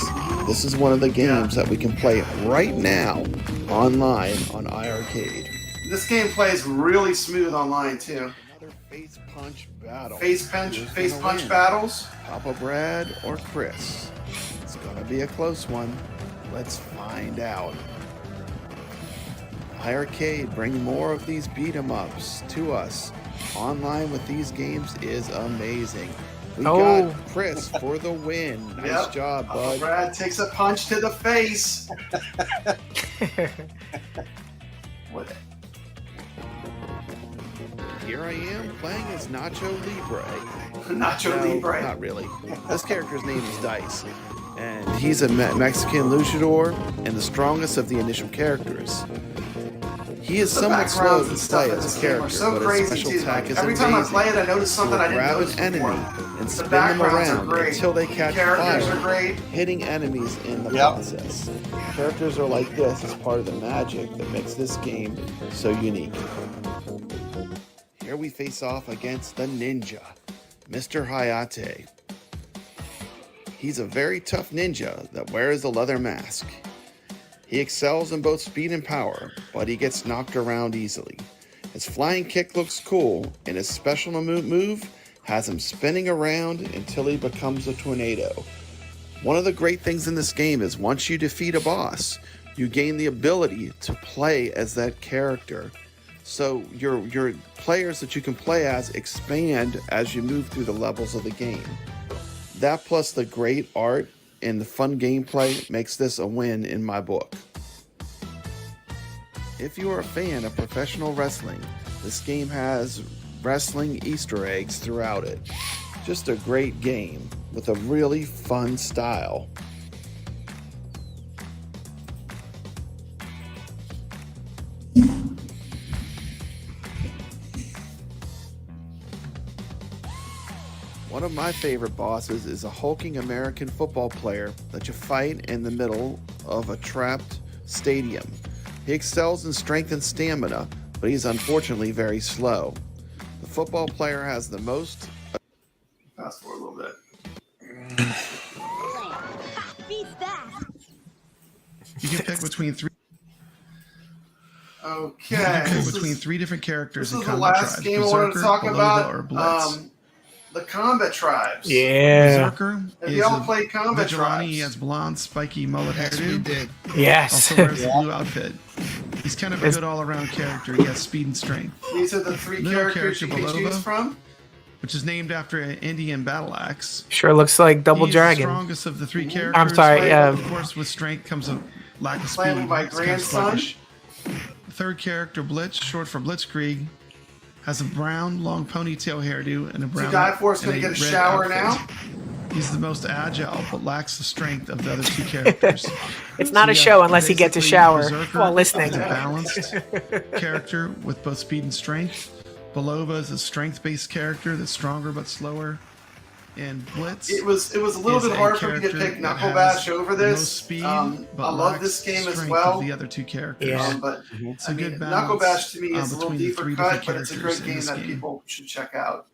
Speaker 16: this is one of the games that we can play right now online on iiRcade.
Speaker 1: This game plays really smooth online too.
Speaker 16: Another face punch battle.
Speaker 1: Face
Speaker 16: Who's
Speaker 1: punch
Speaker 16: win?
Speaker 1: battles.
Speaker 16: Papa Brad or Chris? It's gonna be a close one. Let's find out. iiRcade, bring more of these beat 'em ups to us. Online with these games is amazing. We got Chris for the win. Nice
Speaker 1: Yep.
Speaker 16: job, bud.
Speaker 1: Brad takes a punch to the face. What?
Speaker 16: Here I am playing as Nacho Libre.
Speaker 1: Nacho
Speaker 16: No,
Speaker 1: Libre.
Speaker 16: Not really. This character's name is Dice, and he's a Mexican luchador and the strongest of the initial characters. He is
Speaker 1: The
Speaker 16: somewhat slow
Speaker 1: backgrounds
Speaker 16: to
Speaker 1: and stuff
Speaker 16: play
Speaker 1: in
Speaker 16: as
Speaker 1: this
Speaker 16: a
Speaker 1: game are
Speaker 16: character,
Speaker 1: so
Speaker 16: but his
Speaker 1: crazy
Speaker 16: special
Speaker 1: too.
Speaker 16: attack
Speaker 1: Like,
Speaker 16: is
Speaker 1: every
Speaker 16: amazing.
Speaker 1: time I play it, I notice something I
Speaker 16: He'll
Speaker 1: didn't
Speaker 16: grab
Speaker 1: notice
Speaker 16: an enemy
Speaker 1: before.
Speaker 16: and
Speaker 1: The
Speaker 16: spin them
Speaker 1: backgrounds are
Speaker 16: around
Speaker 1: great.
Speaker 16: until they catch
Speaker 1: Characters
Speaker 16: fire,
Speaker 1: are great.
Speaker 16: hitting enemies in the
Speaker 5: Yep.
Speaker 16: process. Characters are like this as part of the magic that makes this game so unique. Here we face off against the ninja, Mr. Hayate. He's a very tough ninja that wears a leather mask. He excels in both speed and power, but he gets knocked around easily. His flying kick looks cool, and his special move has him spinning around until he becomes a tornado. One of the great things in this game is once you defeat a boss, you gain the ability to play as that character. So your players that you can play as expand as you move through the levels of the game. That plus the great art and the fun gameplay makes this a win in my book. If you are a fan of professional wrestling, this game has wrestling Easter eggs throughout it. Just a great game with a really fun style. One of my favorite bosses is a hulking American football player that you fight in the middle of a trapped stadium. He excels in strength and stamina, but he's unfortunately very slow. The football player has the most...
Speaker 1: Fast forward a little bit.
Speaker 20: You can pick between three.
Speaker 1: Okay.
Speaker 20: You can pick
Speaker 1: This
Speaker 20: between
Speaker 1: is-
Speaker 20: three different characters
Speaker 1: This
Speaker 20: in
Speaker 1: is the
Speaker 20: combat
Speaker 1: last
Speaker 20: tribes:
Speaker 1: game I wanted to
Speaker 20: Berserker,
Speaker 1: talk
Speaker 20: Belova, or
Speaker 1: about.
Speaker 20: Blitz.
Speaker 1: The combat tribes.
Speaker 10: Yeah.
Speaker 20: Berserker
Speaker 1: Have
Speaker 20: is
Speaker 1: you all
Speaker 20: a
Speaker 1: played combat
Speaker 20: vigilante.
Speaker 1: tribes?
Speaker 20: He has blonde, spiky mullet
Speaker 8: Yes,
Speaker 20: hairdo.
Speaker 8: we did.
Speaker 10: Yes.
Speaker 20: Also wears a blue outfit. He's kind of a good all-around character. He has speed and strength.
Speaker 1: These are the three
Speaker 20: Little
Speaker 1: characters you can
Speaker 20: character
Speaker 1: choose
Speaker 20: Belova,
Speaker 1: from.
Speaker 20: which is named after an Indian battle axe.
Speaker 10: Sure looks like Double
Speaker 20: He's
Speaker 10: Dragon.
Speaker 20: the strongest of the three characters.
Speaker 10: I'm sorry,
Speaker 20: but of course, with strength comes a lack of
Speaker 1: Playing
Speaker 20: speed.
Speaker 1: with my
Speaker 20: It's kind of
Speaker 1: grandson.
Speaker 20: sluggish. The third character, Blitz, short for Blitzkrieg, has a brown, long ponytail hairdo and a brown.
Speaker 1: Guy Force
Speaker 20: and
Speaker 1: gonna get a
Speaker 20: red
Speaker 1: shower
Speaker 20: outfit. He's the most agile, but lacks the strength of the other two characters.
Speaker 10: It's not a
Speaker 20: So you
Speaker 10: show
Speaker 20: have
Speaker 10: unless he gets a
Speaker 20: basically
Speaker 10: shower
Speaker 20: Berserker
Speaker 10: while listening.
Speaker 20: is a balanced character with both speed and strength. Belova is a strength-based character that's stronger but slower. and Blitz.
Speaker 1: It was a little
Speaker 20: is
Speaker 1: bit
Speaker 20: a
Speaker 1: hard for me to
Speaker 20: character
Speaker 1: pick
Speaker 20: that
Speaker 1: Knuckle
Speaker 20: has
Speaker 1: Bash over
Speaker 20: no
Speaker 1: this.
Speaker 20: speed,
Speaker 1: I
Speaker 20: but
Speaker 1: love
Speaker 20: lacks
Speaker 1: this game as
Speaker 20: strength
Speaker 1: well.
Speaker 20: of the other two characters.
Speaker 10: Yeah.
Speaker 1: But
Speaker 20: It's
Speaker 1: I
Speaker 20: a
Speaker 1: mean,
Speaker 20: good
Speaker 1: Knuckle
Speaker 20: balance
Speaker 1: Bash to me is a little
Speaker 20: between the
Speaker 1: deeper
Speaker 20: three
Speaker 1: cut,
Speaker 20: different
Speaker 1: but it's a
Speaker 20: characters
Speaker 1: great
Speaker 20: in
Speaker 1: game
Speaker 20: this
Speaker 1: that
Speaker 20: game.
Speaker 1: people should check out.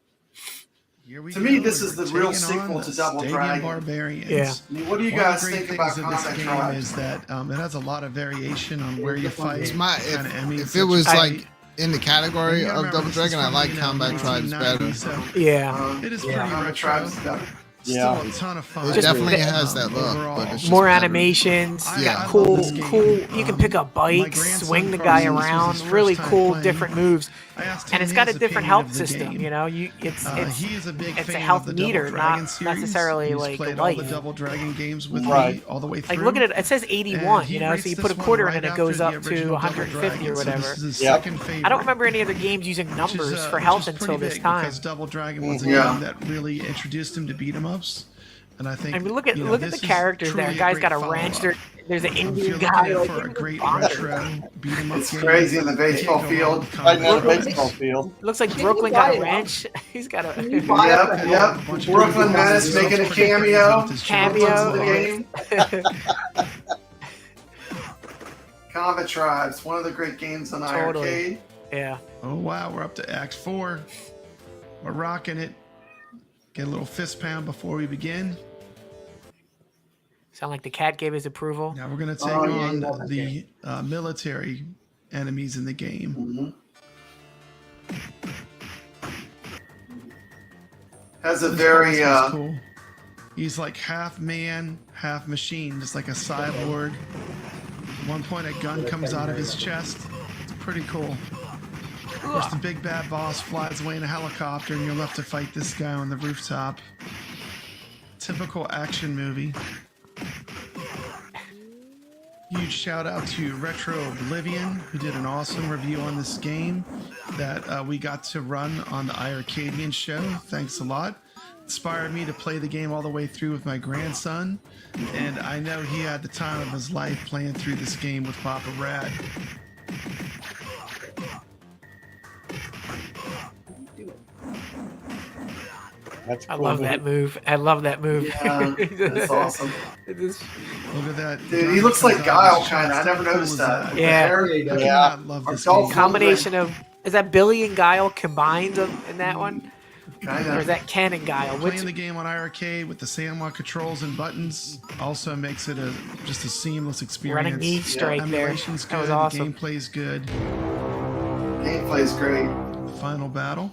Speaker 20: Here we
Speaker 1: To me,
Speaker 20: go.
Speaker 1: this is the
Speaker 20: We're
Speaker 1: real
Speaker 20: taking on
Speaker 1: sequel
Speaker 20: the
Speaker 1: to Double
Speaker 20: Stadium
Speaker 1: Dragon.
Speaker 20: Barbarians.
Speaker 10: Yeah.
Speaker 1: I mean, what do you
Speaker 20: One of
Speaker 1: guys
Speaker 20: the great
Speaker 1: think about
Speaker 20: things of this
Speaker 1: Combat
Speaker 20: game
Speaker 1: Tribes?
Speaker 20: is that it has a lot of variation on where you fight.
Speaker 8: If it was like in the category of Double Dragon, I like Combat Tribes better.
Speaker 10: Yeah.
Speaker 20: It is
Speaker 1: Yeah,
Speaker 20: pretty
Speaker 1: Combat
Speaker 20: retro.
Speaker 1: Tribes is better.
Speaker 20: Still a ton of fun.
Speaker 8: It definitely has that look,
Speaker 20: overall.
Speaker 8: but it's just
Speaker 10: More
Speaker 8: better.
Speaker 10: animations,
Speaker 8: Yeah. I
Speaker 10: cool,
Speaker 20: love this game.
Speaker 10: cool. You can pick up bikes,
Speaker 20: grandson
Speaker 10: swing the
Speaker 20: Carson,
Speaker 10: guy
Speaker 20: this was his
Speaker 10: around.
Speaker 20: first
Speaker 10: Really
Speaker 20: time
Speaker 10: cool,
Speaker 20: playing.
Speaker 10: different moves,
Speaker 20: I asked
Speaker 10: and
Speaker 20: him
Speaker 10: it's got a
Speaker 20: his
Speaker 10: different
Speaker 20: opinion
Speaker 10: health
Speaker 20: of the
Speaker 10: system.
Speaker 20: game.
Speaker 10: You know,
Speaker 20: He is a big
Speaker 10: it's
Speaker 20: fan
Speaker 10: a health
Speaker 20: of the Double
Speaker 10: meter,
Speaker 20: Dragon
Speaker 10: not
Speaker 20: series.
Speaker 10: necessarily
Speaker 20: He's
Speaker 10: like
Speaker 20: played
Speaker 10: a
Speaker 20: all the
Speaker 10: light.
Speaker 20: Double Dragon games with
Speaker 5: Right.
Speaker 20: me all the way through.
Speaker 10: Like look at it. It says 81.
Speaker 20: And he
Speaker 10: You know,
Speaker 20: rates
Speaker 10: so you
Speaker 20: this
Speaker 10: put a
Speaker 20: one
Speaker 10: quarter
Speaker 20: right
Speaker 10: in, and it
Speaker 20: after
Speaker 10: goes
Speaker 20: the
Speaker 10: up to
Speaker 20: original Double
Speaker 10: 150 or
Speaker 20: Dragon, so
Speaker 10: whatever.
Speaker 20: this is his
Speaker 5: Yep.
Speaker 20: second favorite.
Speaker 10: I don't remember any other games using
Speaker 20: Which
Speaker 10: numbers
Speaker 20: is,
Speaker 10: for
Speaker 20: which
Speaker 10: health
Speaker 20: is
Speaker 10: until
Speaker 20: pretty
Speaker 10: this
Speaker 20: big
Speaker 10: time.
Speaker 20: because Double Dragon was a
Speaker 1: Yeah.
Speaker 20: game that really introduced him to beat 'em ups, and I think.
Speaker 10: I mean, look at
Speaker 20: you know,
Speaker 10: look at
Speaker 20: this
Speaker 10: the
Speaker 20: is
Speaker 10: characters there.
Speaker 20: truly
Speaker 10: Guy's
Speaker 20: great
Speaker 10: got a
Speaker 20: follow-up.
Speaker 10: wrench. There's an
Speaker 20: If you're
Speaker 10: Indian
Speaker 20: looking
Speaker 10: guy.
Speaker 20: at
Speaker 10: Like,
Speaker 20: for a great
Speaker 10: bother.
Speaker 20: retro beat 'em up
Speaker 1: It's
Speaker 20: game,
Speaker 1: crazy in the
Speaker 20: you can't
Speaker 1: baseball
Speaker 20: go wrong
Speaker 1: field.
Speaker 20: with
Speaker 5: Right now,
Speaker 20: Combat
Speaker 5: baseball
Speaker 20: Tribes.
Speaker 5: field.
Speaker 10: Looks like
Speaker 11: Can you
Speaker 10: Brooklyn
Speaker 11: buy
Speaker 10: got a
Speaker 11: it?
Speaker 10: wrench. He's got a
Speaker 1: Yep, yep. Brooklyn Menace making a cameo.
Speaker 10: cameo.
Speaker 1: To the game. Combat Tribes, one of the great games on
Speaker 10: Totally.
Speaker 1: iiRcade.
Speaker 10: Yeah.
Speaker 20: Oh wow, we're up to Act 4. We're rocking it. Get a little fist pound before we begin.
Speaker 10: Sound like the cat gave his approval.
Speaker 20: Now we're gonna take
Speaker 1: Oh, yeah,
Speaker 20: on
Speaker 1: he loves
Speaker 20: the military enemies in the game.
Speaker 1: Has a
Speaker 20: This
Speaker 1: very
Speaker 20: boss is cool. He's like half man, half machine, just like a cyborg. At one point, a gun comes out of his chest. It's pretty cool. Of course, the big bad boss flies away in a helicopter, and you're left to fight this guy on the rooftop. Typical action movie. Huge shout out to Retro Oblivion, who did an awesome review on this game that we got to run on the iiRcadians show. Thanks a lot. Inspired me to play the game all the way through with my grandson, and I know he had the time of his life playing through this game with Papa Rad.
Speaker 5: That's
Speaker 10: I
Speaker 5: cool.
Speaker 10: love that move. I love that move.
Speaker 1: Yeah, that's awesome.
Speaker 10: It is-
Speaker 20: Look at that.
Speaker 1: Dude, he looks like Guile, kind of. I never noticed that.
Speaker 10: Yeah.
Speaker 20: I
Speaker 1: Yeah.
Speaker 20: cannot love this game.
Speaker 10: combination of is that Billy and Guile combined in that one, or is that Ken and Guile? Which,
Speaker 20: Playing the game on iiRcade with the Sandlot controls and buttons also makes it just a seamless experience.
Speaker 10: running knee strike there.
Speaker 20: Emulation's
Speaker 10: That was
Speaker 20: good,
Speaker 10: awesome.
Speaker 20: gameplay's good.
Speaker 1: Gameplay's great.
Speaker 20: Final battle.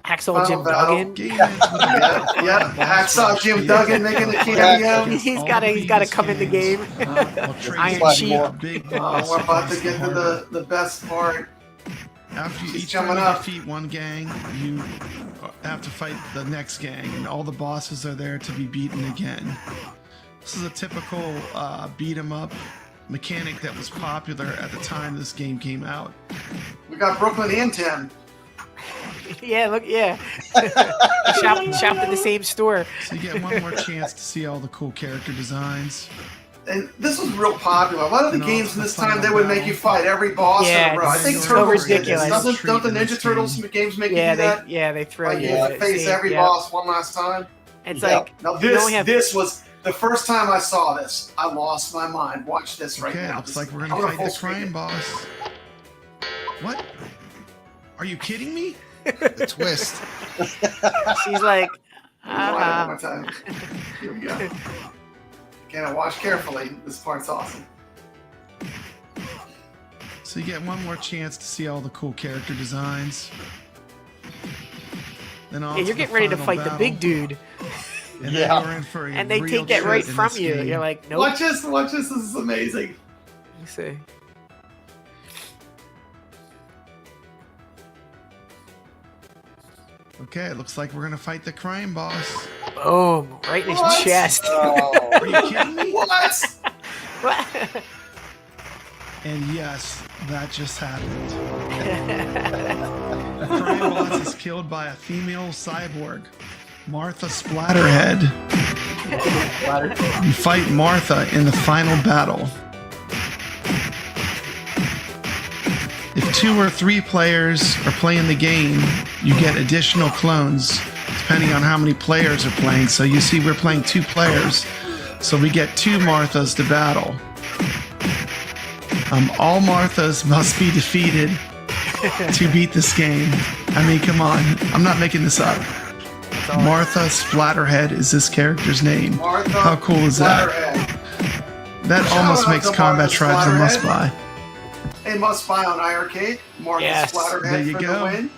Speaker 10: Hacksaw Jim
Speaker 1: Battle.
Speaker 10: Duggan.
Speaker 20: Game ends with a
Speaker 1: Yeah, Hacksaw Jim Duggan making a cameo.
Speaker 10: He's got to come in the game. Iron
Speaker 5: Like
Speaker 10: Sheep.
Speaker 5: more.
Speaker 20: Big
Speaker 1: Oh,
Speaker 20: boss.
Speaker 1: we're about to get to the best part.
Speaker 20: After
Speaker 1: He's
Speaker 20: each time
Speaker 1: coming
Speaker 20: you
Speaker 1: up.
Speaker 20: defeat one gang, you have to fight the next gang, and all the bosses are there to be beaten again. This is a typical beat 'em up mechanic that was popular at the time this game came out.
Speaker 1: We got Brooklyn and Tim.
Speaker 10: Yeah, look, yeah. Shopped in the same store.
Speaker 20: So you get one more chance to see all the cool character designs.
Speaker 1: And this was real popular. A lot of the
Speaker 20: And
Speaker 1: games
Speaker 20: also
Speaker 1: in this
Speaker 20: the
Speaker 1: time,
Speaker 20: final
Speaker 1: they would make
Speaker 20: battle.
Speaker 1: you fight every boss
Speaker 10: Yeah,
Speaker 1: in a row. I
Speaker 10: it's
Speaker 1: think
Speaker 10: so
Speaker 1: Turtles did
Speaker 10: ridiculous.
Speaker 1: this. Don't the Ninja Turtles games make
Speaker 10: Yeah,
Speaker 1: you do that?
Speaker 10: they throw
Speaker 1: Like
Speaker 10: you.
Speaker 1: you
Speaker 10: the
Speaker 1: face
Speaker 10: same-
Speaker 1: every
Speaker 10: yeah.
Speaker 1: boss one last time.
Speaker 10: It's
Speaker 5: Yeah.
Speaker 10: like
Speaker 1: Now
Speaker 10: you only have
Speaker 1: this was the first time I saw this. I lost my mind. Watch this right
Speaker 20: Okay,
Speaker 1: now.
Speaker 20: looks like we're
Speaker 1: I'm
Speaker 20: gonna fight
Speaker 1: full
Speaker 20: the
Speaker 1: screen
Speaker 20: crime
Speaker 1: it.
Speaker 20: boss. What? Are you kidding me?
Speaker 8: The twist.
Speaker 10: she's like,
Speaker 1: One more time. Here we go. Again, watch carefully. This part's awesome.
Speaker 20: So you get one more chance to see all the cool character designs. Then on
Speaker 10: yeah,
Speaker 20: to
Speaker 10: you're
Speaker 20: the
Speaker 10: getting ready to
Speaker 20: final
Speaker 10: fight the
Speaker 20: battle.
Speaker 10: big dude,
Speaker 20: And
Speaker 5: Yeah.
Speaker 20: then we're in for a
Speaker 10: and they
Speaker 20: real
Speaker 10: take that
Speaker 20: treat
Speaker 10: right
Speaker 20: in
Speaker 10: from
Speaker 20: this
Speaker 10: you.
Speaker 20: game.
Speaker 10: You're like, nope.
Speaker 1: Watch this. Watch this. This is amazing.
Speaker 10: Let me see.
Speaker 20: Okay, it looks like we're gonna fight the crime boss.
Speaker 10: Boom! Right in his
Speaker 1: What?
Speaker 10: chest.
Speaker 5: Oh,
Speaker 20: Are you kidding me?
Speaker 1: What?
Speaker 10: What?
Speaker 20: And yes, that just happened. The crime boss is killed by a female cyborg, Martha Splatterhead. You fight Martha in the final battle. If 2 or 3 players are playing the game, you get additional clones to
Speaker 1: depending on how many players are playing. So you see we're playing 2 players. So we get 2 Marthas to battle. All Marthas must be defeated to beat this game. I mean, come on. I'm not making this up. Martha Splatterhead is this character's name.
Speaker 9: Martha
Speaker 1: How cool is that? That almost makes Combat Tribes a must-buy.
Speaker 9: A must-buy on iiRcade. Martha Splatterhead
Speaker 1: There you
Speaker 9: for
Speaker 1: go.
Speaker 9: the win.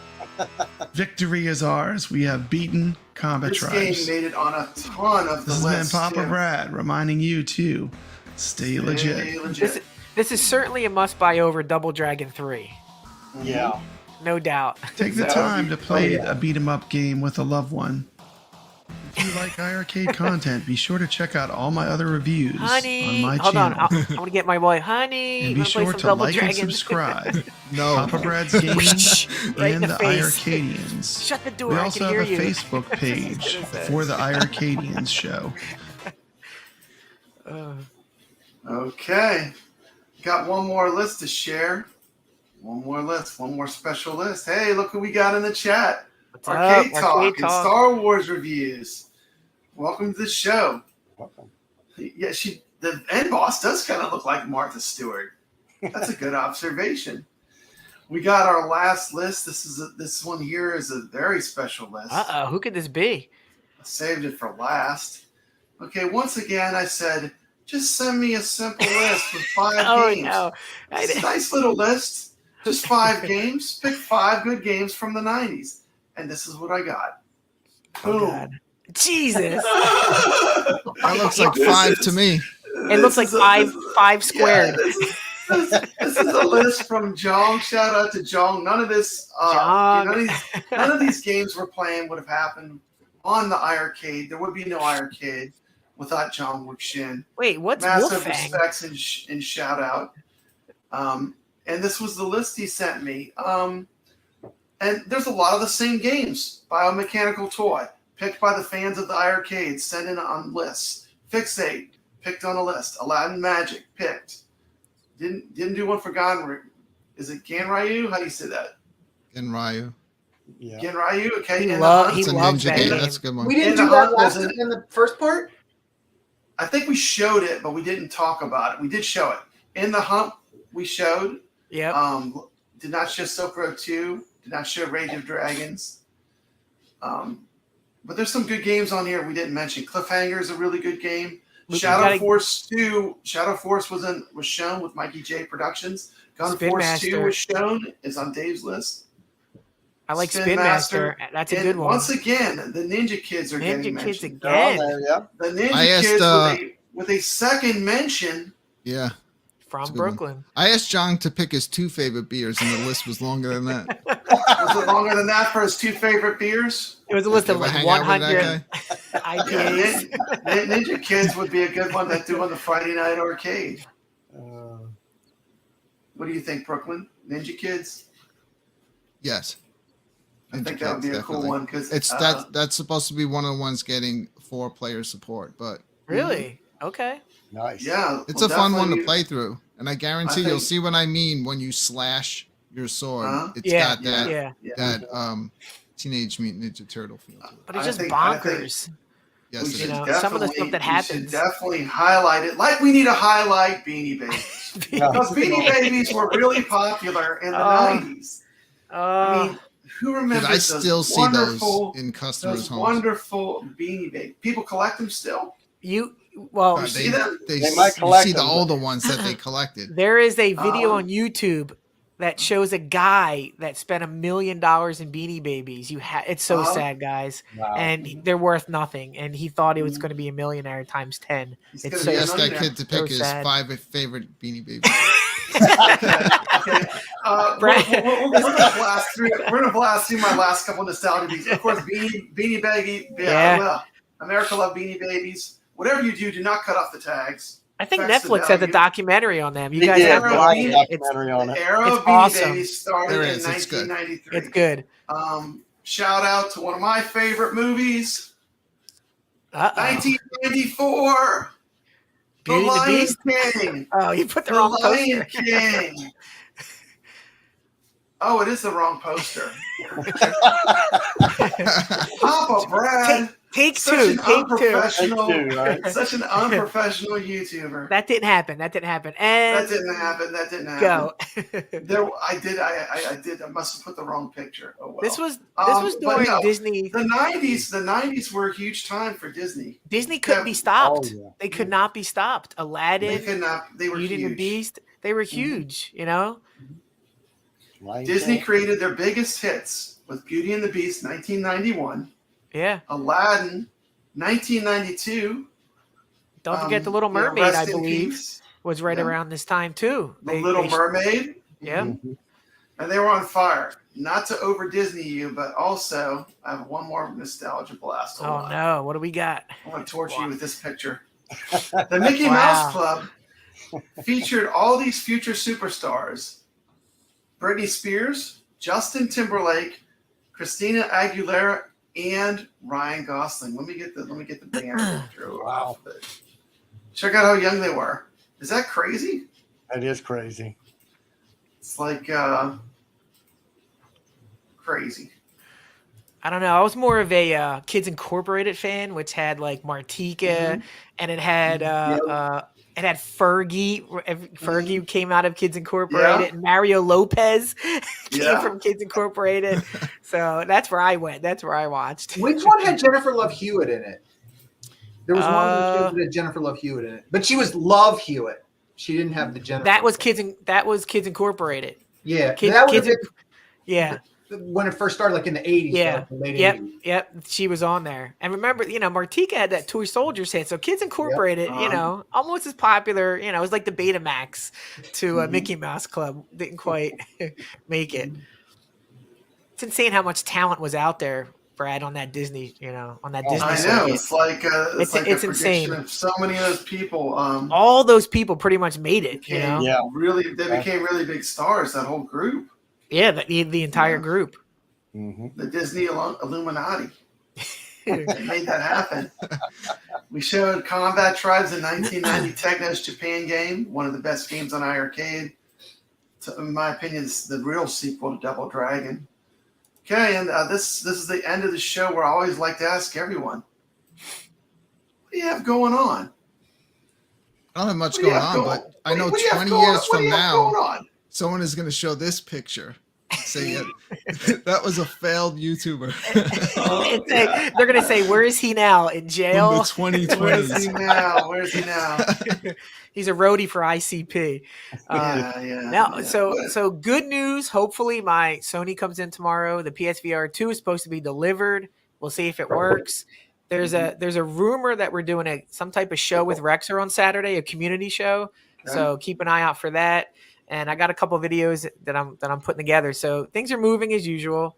Speaker 1: Victory is ours. We have beaten Combat
Speaker 9: This
Speaker 1: Tribes.
Speaker 9: game made it on a ton of the
Speaker 1: This has
Speaker 9: list.
Speaker 1: been Papa
Speaker 9: too.
Speaker 1: Brad reminding you to stay legit.
Speaker 10: This is certainly a must-buy over Double Dragon 3.
Speaker 9: Yeah.
Speaker 10: No doubt.
Speaker 1: Take the time to play a beat-em-up game with a loved one. If you like iiRcade content, be sure to check out all my other reviews
Speaker 10: Honey,
Speaker 1: on my
Speaker 10: hold
Speaker 1: channel.
Speaker 10: on. I want to get my boy, honey.
Speaker 1: And be
Speaker 10: wanna play
Speaker 1: sure
Speaker 10: some
Speaker 1: to
Speaker 10: Double
Speaker 1: like
Speaker 10: Dragon.
Speaker 1: and subscribe.
Speaker 8: No.
Speaker 1: Papa Brad's Games
Speaker 10: Right in
Speaker 1: and
Speaker 10: the
Speaker 1: the
Speaker 10: face.
Speaker 1: iiRcadians.
Speaker 10: Shut the door,
Speaker 1: We
Speaker 10: I
Speaker 1: also
Speaker 10: can
Speaker 1: have a
Speaker 10: hear you.
Speaker 1: Facebook page for the iiRcadians show.
Speaker 9: Okay. Got one more list to share. One more special list. Hey, look who we got in the chat.
Speaker 10: What's
Speaker 9: Arcade
Speaker 10: up?
Speaker 9: Talk
Speaker 10: Arcade
Speaker 9: and
Speaker 10: Talk.
Speaker 9: Star Wars reviews. Welcome to the show.
Speaker 5: Welcome.
Speaker 9: Yeah, the end boss does kind of look like Martha Stewart. That's a good observation. We got our last list. This one here is a very special list.
Speaker 10: Who could this be?
Speaker 9: I saved it for last. Okay, once again, I said, just send me a simple list with 5 games.
Speaker 10: No.
Speaker 9: It's a nice little list. Just 5 games. Pick 5 good games from the 90s. And this is what I got. Boom.
Speaker 10: Jesus.
Speaker 8: That looks like 5 to me.
Speaker 10: It looks like five squared.
Speaker 9: This is a list from Jong. Shout out to Jong. None of this, none of these games we're playing would have happened on the iiRcade. There would be no iiRcade without Jong Wuxin.
Speaker 10: Wait, what's
Speaker 9: Massive
Speaker 10: Wolfang?
Speaker 9: respects and shout out. And this was the list he sent me. And there's a lot of the same games. Biomechanical Toy, picked by the fans of the iiRcade, sent in on lists. Fixate, picked on a list. Aladdin Magic, picked. Didn't do one for Gan. Is it Ganryu? How do you say that?
Speaker 8: Genryu.
Speaker 5: Yeah.
Speaker 9: Genryu. Okay.
Speaker 10: He
Speaker 9: and
Speaker 10: loves
Speaker 8: It's a ninja game. That's a good one.
Speaker 11: We didn't
Speaker 9: And
Speaker 11: do
Speaker 9: the
Speaker 11: that
Speaker 9: hunt
Speaker 11: last
Speaker 9: was
Speaker 11: in the first part.
Speaker 9: I think we showed it, but we didn't talk about it. We did show it in the hump. We showed.
Speaker 10: Yep.
Speaker 9: Did not show Silk Road 2. Did not show Rage of Dragons. But there's some good games on here we didn't mention. Cliffhanger is a really good game. Shadow Force 2. Shadow Force was shown with Mikey J Productions. Gun
Speaker 10: Spin
Speaker 9: Force
Speaker 10: Master.
Speaker 9: 2 was shown. Is on Dave's list.
Speaker 10: I like Spin Master. That's a
Speaker 9: And
Speaker 10: good one.
Speaker 9: Once again, the Ninja Kids are getting
Speaker 10: Ninja Kids
Speaker 9: mentioned.
Speaker 10: again.
Speaker 9: The Ninja
Speaker 8: I asked,
Speaker 9: Kids with a second mention.
Speaker 8: Yeah.
Speaker 10: From
Speaker 8: That's a good one.
Speaker 10: Brooklyn.
Speaker 8: I asked John to pick his 2 favorite beers, and the list was longer than that.
Speaker 9: Was it longer than that for his 2 favorite beers?
Speaker 10: It was a list of
Speaker 8: You ever
Speaker 10: like
Speaker 8: hang out with
Speaker 10: 100
Speaker 8: that
Speaker 10: IPAs.
Speaker 9: Ninja Kids would be a good one to do on the Friday night arcade. What do you think, Brooklyn? Ninja Kids?
Speaker 8: Yes.
Speaker 9: I think that would be a cool one because
Speaker 8: it's that's supposed to be one of the ones getting 4-player support, but
Speaker 10: Really? Okay.
Speaker 5: Nice.
Speaker 9: Yeah,
Speaker 8: it's a fun one to
Speaker 9: definitely-
Speaker 8: play through, and I guarantee
Speaker 9: I
Speaker 8: you'll
Speaker 9: think-
Speaker 8: see what I mean when you slash your sword. It's
Speaker 10: Yeah,
Speaker 8: got that
Speaker 10: yeah.
Speaker 8: that Teenage Mutant Ninja Turtle feel to it.
Speaker 10: But it's
Speaker 9: I
Speaker 10: just
Speaker 9: think-
Speaker 10: bonkers.
Speaker 8: Yes,
Speaker 9: We
Speaker 8: it
Speaker 9: should
Speaker 8: is.
Speaker 10: Some of the stuff that
Speaker 9: we should
Speaker 10: happens.
Speaker 9: definitely highlight it. Like we need to highlight Beanie Babies. Because Beanie Babies were really popular in the 90s. I mean, who remembers
Speaker 8: Dude, I still
Speaker 9: those
Speaker 8: see those
Speaker 9: wonderful,
Speaker 8: in customers'
Speaker 9: those
Speaker 8: homes.
Speaker 9: wonderful Beanie Babies? People collect them still?
Speaker 10: Well,
Speaker 8: God,
Speaker 9: see them?
Speaker 8: they
Speaker 5: might
Speaker 8: you
Speaker 5: collect
Speaker 8: see the
Speaker 5: them,
Speaker 8: older ones that they collected.
Speaker 10: there is a video on YouTube that shows a guy that spent $1 million in Beanie Babies. It's so sad, guys,
Speaker 5: Wow.
Speaker 10: and they're worth nothing. And he thought it was going to be a millionaire times 10.
Speaker 9: He's
Speaker 10: It's
Speaker 9: gonna
Speaker 10: so
Speaker 9: be a
Speaker 8: Ask that
Speaker 9: millionaire.
Speaker 8: kid to
Speaker 10: So
Speaker 8: pick his
Speaker 10: sad.
Speaker 8: 5 favorite Beanie Babies.
Speaker 9: Okay.
Speaker 10: Brad-
Speaker 9: We're gonna blast through. We're gonna blast through my last couple of nostalgia beats. Of course, Beanie Baby.
Speaker 10: Yeah.
Speaker 9: Well, America love Beanie Babies. Whatever you do not cut off the tags.
Speaker 10: I think
Speaker 9: Affects the
Speaker 10: Netflix has a
Speaker 9: value.
Speaker 10: documentary on them. You
Speaker 5: They
Speaker 10: guys
Speaker 5: did.
Speaker 10: have to
Speaker 9: Era
Speaker 10: watch
Speaker 9: of
Speaker 10: it.
Speaker 9: Beanie-
Speaker 5: Documentary on
Speaker 9: The
Speaker 5: it.
Speaker 9: era
Speaker 10: It's
Speaker 9: of Beanie
Speaker 10: awesome.
Speaker 9: Babies started
Speaker 8: There
Speaker 9: in
Speaker 8: is. It's good.
Speaker 9: 1993.
Speaker 10: It's good.
Speaker 9: Shout out to one of my favorite movies,
Speaker 10: Uh-oh.
Speaker 9: 1994. The
Speaker 10: Beauty and the
Speaker 9: Lion
Speaker 10: Beast?
Speaker 9: King.
Speaker 10: Oh, you put the
Speaker 9: The
Speaker 10: wrong
Speaker 9: Lion
Speaker 10: poster.
Speaker 9: King.
Speaker 1: Oh, it is the wrong poster. Papa Brad.
Speaker 10: Take
Speaker 1: Such
Speaker 10: two.
Speaker 1: an
Speaker 10: Take
Speaker 1: unprofessional,
Speaker 10: two.
Speaker 1: such an unprofessional YouTuber.
Speaker 10: That didn't happen. That didn't happen. And
Speaker 1: That didn't happen. That didn't happen.
Speaker 10: go.
Speaker 1: I did. I must have put the wrong picture. Oh well.
Speaker 10: This was
Speaker 1: But
Speaker 10: during
Speaker 1: no,
Speaker 10: Disney.
Speaker 1: The '90s were a huge time for Disney.
Speaker 10: Disney couldn't be stopped.
Speaker 1: Oh, yeah.
Speaker 10: They could not be stopped. Aladdin.
Speaker 1: They could not. They were
Speaker 10: Beauty and the
Speaker 1: huge.
Speaker 10: Beast. They were huge. You know.
Speaker 1: Disney created their biggest hits with Beauty and the Beast, 1991.
Speaker 10: Yeah.
Speaker 1: Aladdin, 1992.
Speaker 10: Don't forget the Little
Speaker 1: you know,
Speaker 10: Mermaid.
Speaker 1: Rest
Speaker 10: I
Speaker 1: in
Speaker 10: believe
Speaker 1: Peace.
Speaker 10: was right
Speaker 1: Yeah.
Speaker 10: around this time too.
Speaker 1: The Little Mermaid.
Speaker 10: Yeah.
Speaker 1: And they were on fire. Not to over Disney you, but also I have one more nostalgia blast. Hold
Speaker 10: Oh
Speaker 1: on.
Speaker 10: no! What do we got?
Speaker 1: I want to torture you with this picture. The Mickey
Speaker 10: Wow.
Speaker 1: Mouse Club featured all these future superstars: Britney Spears, Justin Timberlake, Christina Aguilera, and Ryan Gosling. Let me get the banner picture. Wow. Check out how young they were. Is that crazy?
Speaker 9: That is crazy.
Speaker 1: It's like crazy.
Speaker 10: I don't know. I was more of a Kids Incorporated fan, which had like Martika, and it had Fergie. Fergie came out of Kids Incorporated,
Speaker 1: Yeah.
Speaker 10: and Mario Lopez came
Speaker 1: Yeah.
Speaker 10: from Kids Incorporated. So that's where I went. That's where I watched.
Speaker 11: Which one had Jennifer Love Hewitt in it? There was one that had Jennifer Love Hewitt in it, but she was Love Hewitt. She didn't have the Jennifer.
Speaker 10: That was Kids Incorporated.
Speaker 11: Yeah,
Speaker 10: Kids,
Speaker 11: that was
Speaker 10: yeah.
Speaker 11: when it first started, like in the 80s.
Speaker 10: Yeah.
Speaker 11: like the late
Speaker 10: Yep.
Speaker 11: 80s.
Speaker 10: Yep. She was on there. And remember, Martika had that Toy Soldiers hit. So Kids Incorporated, almost as popular, it was like the Betamax to Mickey Mouse Club. Didn't quite make it. It's insane how much talent was out there, Brad, on that Disney, on that Disney
Speaker 1: I know.
Speaker 10: circuit.
Speaker 1: It's like
Speaker 10: It's
Speaker 1: a prediction
Speaker 10: insane.
Speaker 1: of so many of those people.
Speaker 10: All those people pretty much made it,
Speaker 1: Really, they became really big stars. That whole group.
Speaker 10: Yeah, the entire group.
Speaker 1: The Disney Illuminati. They made that happen. We showed Combat Tribes in 1990 Techno's Japan game, one of the best games on iArcade. In my opinion, it's the real sequel to Double Dragon. Okay, and this is the end of the show where I always like to ask everyone, what do you have going on?
Speaker 8: I don't have much
Speaker 1: What do you
Speaker 8: going
Speaker 1: have
Speaker 8: on,
Speaker 1: going-
Speaker 8: but I know
Speaker 1: what do you have
Speaker 8: 20
Speaker 1: going-
Speaker 8: years
Speaker 1: what do
Speaker 8: from
Speaker 1: you have
Speaker 8: now,
Speaker 1: going on?
Speaker 8: someone is going to show this picture. Say that was a failed YouTuber.
Speaker 10: They're gonna say, "Where is he now? In jail?"
Speaker 8: In the 2020s.
Speaker 1: Where is he now? Where is he now?
Speaker 10: He's a roadie for ICP. Now, so good news. Hopefully, my Sony comes in tomorrow. The PSVR 2 is supposed to be delivered. We'll see if it works. There's a rumor that we're doing some type of show with Rexer on Saturday, a community show. So keep an eye out for that. And I got a couple videos that I'm putting together. So things are moving as usual.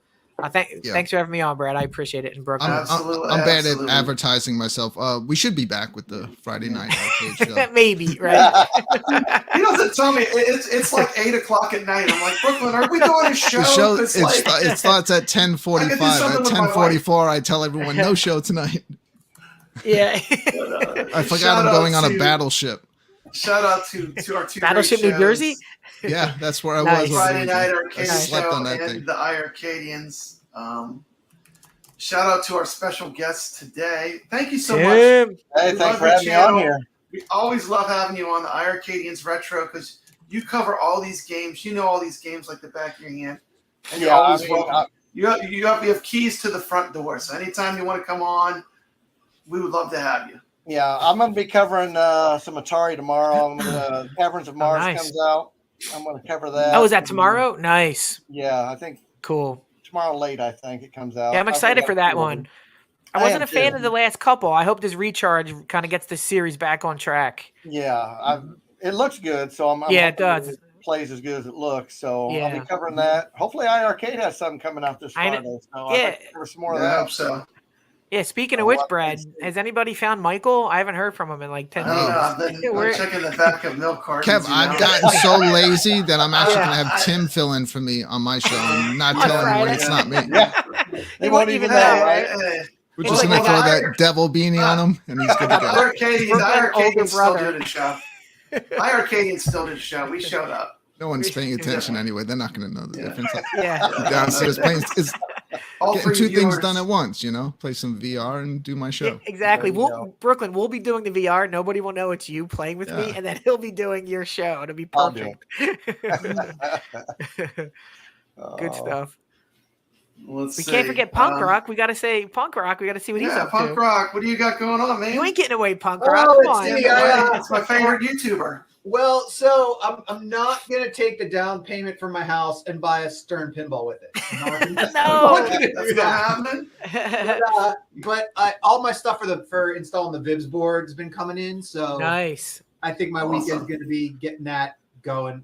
Speaker 10: Thanks for having me on, Brad. I appreciate it. And Brooklyn.
Speaker 8: I'm bad at advertising myself. We should be back with the Friday night arcade show.
Speaker 10: Maybe, right?
Speaker 1: He doesn't tell me. It's like 8:00 at night. I'm like, Brooklyn, are we doing a show?
Speaker 8: The show
Speaker 1: 'Cause,
Speaker 8: it starts at 10:45. At 10:44, I tell everyone no show tonight.
Speaker 10: Yeah.
Speaker 8: I forgot I'm going on a battleship.
Speaker 1: Shout out to our two
Speaker 10: Battleship
Speaker 1: great
Speaker 10: New Jersey.
Speaker 8: Yeah, that's where I
Speaker 10: Nice.
Speaker 8: was.
Speaker 1: Friday night arcade
Speaker 8: I slept
Speaker 1: show
Speaker 8: on that
Speaker 1: and
Speaker 8: thing.
Speaker 1: the iiRcadians. Shout out to our special guests today. Thank you so
Speaker 10: Tim.
Speaker 1: much.
Speaker 9: Hey,
Speaker 1: We
Speaker 9: thanks
Speaker 1: love
Speaker 9: for
Speaker 1: your
Speaker 9: having me on
Speaker 1: channel.
Speaker 9: here.
Speaker 1: We always love having you on the iiRcadians Retro because you cover all these games. You know all these games like the back of your hand. And you're
Speaker 9: Yeah,
Speaker 1: always
Speaker 9: I mean,
Speaker 1: welcome. You have keys to the front door. So anytime you want to come on, we would love to have you.
Speaker 9: Yeah, I'm going to be covering some Atari tomorrow. Caverns of Mars
Speaker 10: nice.
Speaker 9: comes out. I'm going to cover that.
Speaker 10: Oh, is that tomorrow? Nice.
Speaker 9: Yeah, I think
Speaker 10: Cool.
Speaker 9: tomorrow late. I think it comes out.
Speaker 10: Yeah, I'm excited for that one. I wasn't
Speaker 9: am
Speaker 10: a fan
Speaker 9: too.
Speaker 10: of the last couple. I hope this recharge kind of gets the series back on track.
Speaker 9: Yeah, it looks good. So I'm
Speaker 10: Yeah, it
Speaker 9: hoping
Speaker 10: does.
Speaker 9: It plays as good as it looks. So I'll
Speaker 10: Yeah.
Speaker 9: be covering that. Hopefully, iiRcade has something coming out this
Speaker 10: I
Speaker 9: Friday.
Speaker 10: know-
Speaker 9: So I'd like to cover some more of
Speaker 1: I
Speaker 9: that.
Speaker 1: hope so.
Speaker 10: Yeah, speaking of which, Brad, has anybody found Michael? I haven't heard from him in like 10
Speaker 1: I don't know. I've
Speaker 10: days.
Speaker 1: been
Speaker 10: Where-
Speaker 1: checking the back of milk cartons.
Speaker 8: Kev, I've gotten so lazy that I'm actually going to have Tim fill in for me on my show and not
Speaker 10: On
Speaker 8: tell anyone
Speaker 10: Friday.
Speaker 8: it's not me.
Speaker 9: They won't even know, right?
Speaker 8: We're just going to throw that devil beanie on him and he's good to go.
Speaker 1: iiRcadians
Speaker 10: Brooklyn older
Speaker 1: still
Speaker 10: brother.
Speaker 1: did a show. iiRcadians still did a show. We showed up.
Speaker 8: No one's paying attention anyway. They're not going to know the difference.
Speaker 10: Yeah.
Speaker 8: Downstairs playing is
Speaker 1: All
Speaker 8: getting
Speaker 1: for
Speaker 8: two
Speaker 1: you
Speaker 8: things
Speaker 1: viewers.
Speaker 8: done at once. Play some VR and do my show.
Speaker 10: Exactly. Brooklyn, we'll be doing the VR. Nobody will know it's you playing with me,
Speaker 8: Yeah.
Speaker 10: and then he'll be doing your show. It'll be
Speaker 5: I'll do
Speaker 10: perfect. Good stuff.
Speaker 1: Let's
Speaker 10: We
Speaker 1: see.
Speaker 10: can't forget Punk Rock. We got to say Punk Rock. We got to see what he's
Speaker 1: Yeah,
Speaker 10: up
Speaker 1: Punk
Speaker 10: to.
Speaker 1: Rock. What do you got going on, man?
Speaker 10: You ain't getting away, Punk Rock.
Speaker 11: Oh,
Speaker 10: Come on.
Speaker 11: let's see.
Speaker 1: It's my favorite YouTuber.
Speaker 11: Well, so I'm not gonna take the down payment for my house and buy a Stern pinball with it. I'm not gonna do
Speaker 1: That's
Speaker 11: that.
Speaker 1: not happening.
Speaker 11: But all my stuff for installing the Vibs board has been coming in, so
Speaker 10: Nice.
Speaker 11: I think my
Speaker 1: Awesome.
Speaker 11: weekend's going to be getting that going.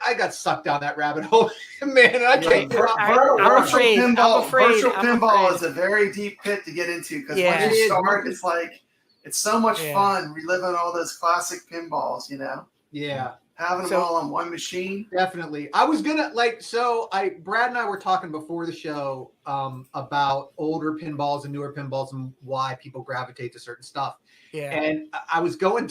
Speaker 11: I got sucked down that rabbit hole, man. And I can't get off.
Speaker 10: I'm afraid.
Speaker 1: Virtual
Speaker 10: I'm
Speaker 1: pinball
Speaker 10: afraid.
Speaker 1: is a very deep pit to get into because
Speaker 10: Yeah.
Speaker 1: once
Speaker 11: It
Speaker 1: you
Speaker 11: is.
Speaker 1: start, it's like it's so much
Speaker 10: Yeah.
Speaker 1: fun reliving all those classic pinballs.
Speaker 11: Yeah,
Speaker 1: Having them all on one machine.
Speaker 11: definitely. I was gonna Brad and I were talking before the show about older pinballs and newer pinballs and why people gravitate to certain stuff.
Speaker 10: Yeah.
Speaker 11: And I was going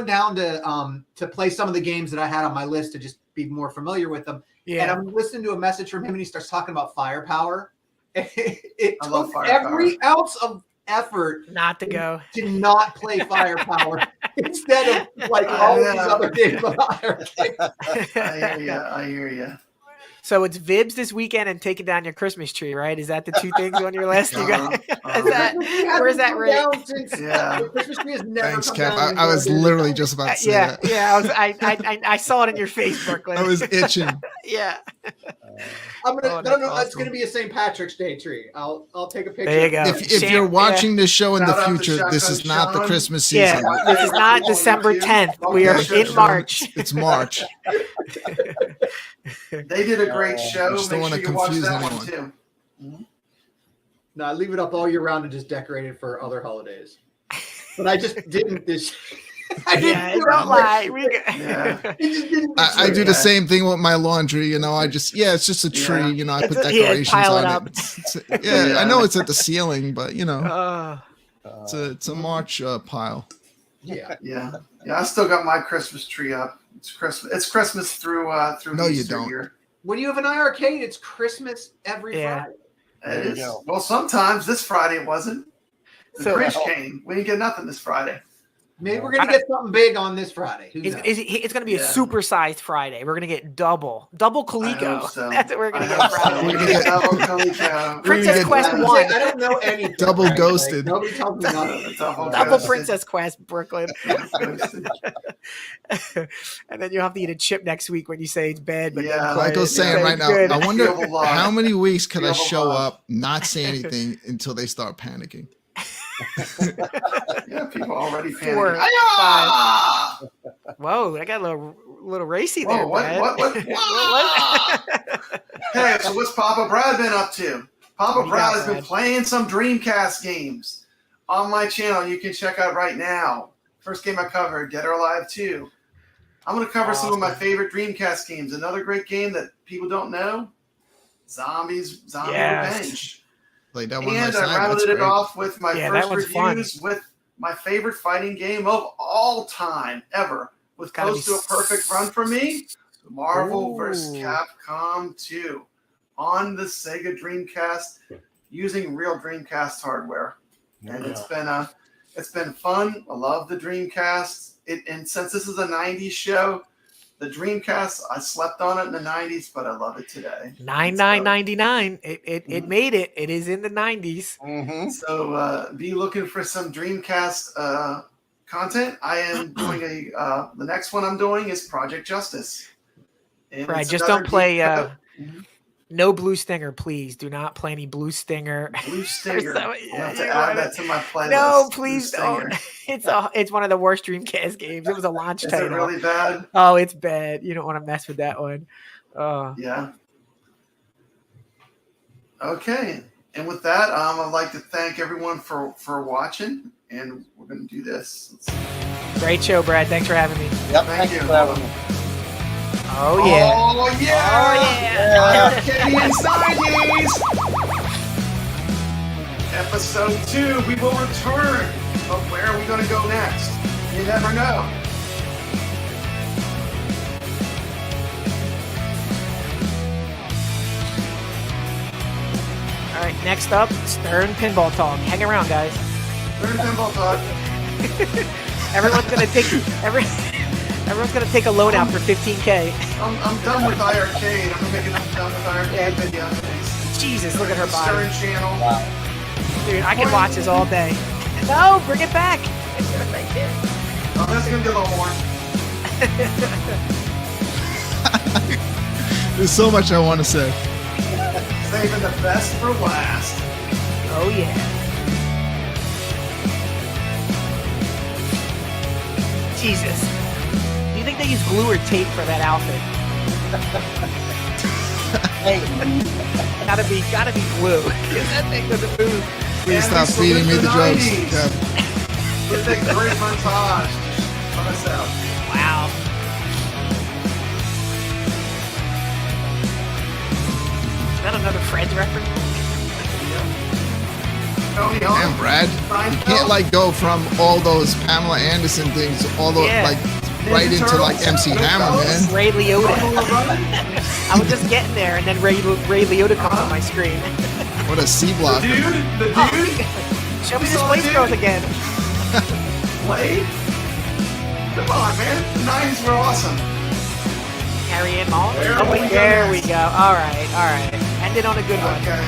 Speaker 11: down to play some of the games that I had on my list to just be more familiar with them.
Speaker 10: Yeah.
Speaker 11: And I'm listening to a message from him, and he starts talking about firepower. It
Speaker 1: I love
Speaker 11: took
Speaker 1: firepower.
Speaker 11: every ounce of effort
Speaker 10: Not to go.
Speaker 11: to not play firepower instead of like all these other games on iiRcade.
Speaker 1: I hear you.
Speaker 10: So it's Vibs this weekend and taking down your Christmas tree, right? Is that the two things on your list? You got, where's that rate?
Speaker 1: Yeah.
Speaker 11: The Christmas tree has never
Speaker 8: Thanks,
Speaker 11: come
Speaker 8: Cap.
Speaker 11: down
Speaker 8: I was
Speaker 11: in
Speaker 8: literally just about to say that.
Speaker 10: I saw it in your face, Brooklyn.
Speaker 8: I was itching.
Speaker 10: Yeah.
Speaker 11: I'm gonna.
Speaker 10: Oh,
Speaker 11: I don't
Speaker 10: that's
Speaker 11: know. It's
Speaker 10: awesome.
Speaker 11: gonna be a St. Patrick's Day tree. I'll take a picture.
Speaker 10: There you go.
Speaker 8: If you're watching this show in the
Speaker 1: Shout out to
Speaker 8: future, this
Speaker 1: Shotgun
Speaker 8: is not the
Speaker 1: Sean.
Speaker 8: Christmas season.
Speaker 10: Yeah, this is not December 10th. We are in March.
Speaker 8: It's March.
Speaker 1: They did a great show.
Speaker 8: Just don't
Speaker 1: Make
Speaker 8: wanna
Speaker 1: sure you watch
Speaker 8: confuse
Speaker 1: that
Speaker 8: anyone.
Speaker 1: one too.
Speaker 11: No, I leave it up all year round and just decorate it for other holidays. But I just didn't this. I didn't
Speaker 10: Yeah,
Speaker 11: do it.
Speaker 10: don't lie. We
Speaker 1: Yeah.
Speaker 11: It just didn't.
Speaker 8: I do the same thing with my laundry. I just it's just a tree. I put decorations
Speaker 10: pile it
Speaker 8: on
Speaker 10: up.
Speaker 8: it. I know it's at the ceiling, but
Speaker 10: Uh,
Speaker 8: it's a March pile.
Speaker 11: Yeah.
Speaker 1: I still got my Christmas tree up. It's Christmas. It's Christmas through
Speaker 8: No, you
Speaker 1: Easter
Speaker 8: don't.
Speaker 1: here.
Speaker 11: When you have an iiRcade, it's Christmas every
Speaker 10: Yeah.
Speaker 11: Friday.
Speaker 1: It is.
Speaker 5: go.
Speaker 1: Well, sometimes this Friday it wasn't. The
Speaker 10: So-
Speaker 1: Grinch came. We didn't get nothing this Friday.
Speaker 11: Maybe we're gonna get something big on this Friday. Who knows?
Speaker 10: it's going to be a
Speaker 1: Yeah.
Speaker 10: supersized Friday. We're going to get double Coleco.
Speaker 1: hope so.
Speaker 10: That's what we're going
Speaker 1: I
Speaker 10: to
Speaker 1: hope
Speaker 10: get
Speaker 1: so.
Speaker 10: Friday.
Speaker 1: We're gonna get double Coleco.
Speaker 10: Princess
Speaker 8: get-
Speaker 10: Quest
Speaker 11: I
Speaker 10: 1.
Speaker 11: don't know anything.
Speaker 8: Double
Speaker 11: Like,
Speaker 8: ghosted.
Speaker 11: nobody tells me nothing.
Speaker 1: Double
Speaker 10: Double
Speaker 1: ghosted.
Speaker 10: Princess Quest, Brooklyn.
Speaker 1: Ghosted.
Speaker 10: And then you'll have to eat a chip next week when you say it's bad. But
Speaker 1: Yeah,
Speaker 10: then
Speaker 8: Like I was
Speaker 10: play it.
Speaker 8: saying
Speaker 10: Say
Speaker 8: right
Speaker 10: it's
Speaker 8: now,
Speaker 10: good.
Speaker 8: I wonder
Speaker 1: Feel the love.
Speaker 8: how many weeks could I
Speaker 1: Feel the
Speaker 8: show
Speaker 1: love.
Speaker 8: up, not say anything until they start panicking.
Speaker 1: Yeah, people already
Speaker 10: 4,
Speaker 1: panicking.
Speaker 10: 5.
Speaker 1: Ah!
Speaker 10: Whoa, I got a little racy
Speaker 1: Whoa,
Speaker 10: there,
Speaker 1: what-
Speaker 10: Brad.
Speaker 1: what- Hey, so what's Papa Brad been up to? Papa
Speaker 10: What do you
Speaker 1: Brad
Speaker 10: got,
Speaker 1: has been
Speaker 10: Brad?
Speaker 1: playing some Dreamcast games on my channel. You can check out right now. First game I covered, Dead or Alive 2. I'm going to cover some of my favorite Dreamcast games. Another great game that people don't know, Zombie
Speaker 10: Yes.
Speaker 1: Revenge.
Speaker 8: Played that one
Speaker 1: And
Speaker 8: last
Speaker 1: I
Speaker 8: night.
Speaker 1: rounded
Speaker 8: That's
Speaker 1: it
Speaker 8: great.
Speaker 1: off with my
Speaker 10: Yeah, that
Speaker 1: first
Speaker 10: one's
Speaker 1: reviews with my favorite fighting game of all time ever. With
Speaker 10: Gotta
Speaker 1: close
Speaker 10: be
Speaker 1: to a perfect run for me, Marvel vs.
Speaker 10: Ooh.
Speaker 1: Capcom 2 on the Sega Dreamcast using real Dreamcast hardware. And it's been fun. I love the Dreamcast. And since this is a 90s show, the Dreamcast, I slept on it in the 90s, but I love it today.
Speaker 10: $99.99. It made it. It is in the 90s.
Speaker 5: Mm-hmm.
Speaker 1: So be looking for some Dreamcast content. I am doing the next one I'm doing is Project Justice. And
Speaker 10: Right,
Speaker 1: it's
Speaker 10: just
Speaker 1: another
Speaker 10: don't play
Speaker 1: deep-
Speaker 10: no Blue Stinger, please. Do not play any Blue Stinger.
Speaker 1: Blue Stinger. I'll have to
Speaker 10: you
Speaker 1: add
Speaker 10: wanna-
Speaker 1: that to my playlist.
Speaker 10: No,
Speaker 1: Blue
Speaker 10: please
Speaker 1: Stinger.
Speaker 10: don't. It's one of the worst Dreamcast games. It was a launch
Speaker 1: Is
Speaker 10: title.
Speaker 1: it really bad?
Speaker 10: Oh, it's bad. You don't want to mess with that one.
Speaker 1: Yeah. Okay. And with that, I'd like to thank everyone for watching, and we're going to do this.
Speaker 10: Great show, Brad. Thanks for having me.
Speaker 5: Yep.
Speaker 1: Thank
Speaker 5: Thank you
Speaker 1: you.
Speaker 5: for having me.
Speaker 10: Oh yeah.
Speaker 1: Oh yeah! iiRcadians 90s! Episode 2, we will return. But where are we going to go next? You never know.
Speaker 10: Next up, Stern Pinball Talk. Hang around, guys.
Speaker 5: Stern Pinball Talk.
Speaker 10: Everyone's gonna take a loan out for 15K.
Speaker 5: I'm done with iiRcade. I'm making done with iiRcade videos.
Speaker 10: Jesus, look at her body.
Speaker 5: Stern channel.
Speaker 10: Dude, I can watch this all day. No, bring it back.
Speaker 5: Oh, that's gonna be a little more.
Speaker 8: There's so much I want to say.
Speaker 5: Saving the best for last.
Speaker 10: Oh yeah. Jesus. Do you think they use glue or tape for that outfit?
Speaker 5: Hey.
Speaker 10: gotta be glue. Because that thing doesn't move.
Speaker 8: Please stop feeding me the jokes. Yeah.
Speaker 5: Let's take a great montage. Fun us out.
Speaker 10: Wow. Is that another Fred's reference?
Speaker 8: Damn, Brad. You can't like go from all those Pamela Anderson things all the like right into like MC Hammer, man.
Speaker 10: Ray Liotta. I was just getting there, and then Ray Liotta comes on my screen.
Speaker 8: What a C block.
Speaker 5: The dude.
Speaker 10: Show me this place girls again.
Speaker 5: Wait. Come on, man. The 90s were awesome.
Speaker 10: Carrie Ann Moss? Oh, wait, there we go. All right. End it on a good one.
Speaker 5: Okay.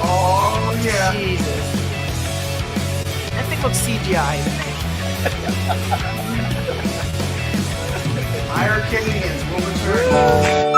Speaker 5: Oh, yeah.
Speaker 10: Jesus. That thing looks CGI.
Speaker 5: iiRcadians will return.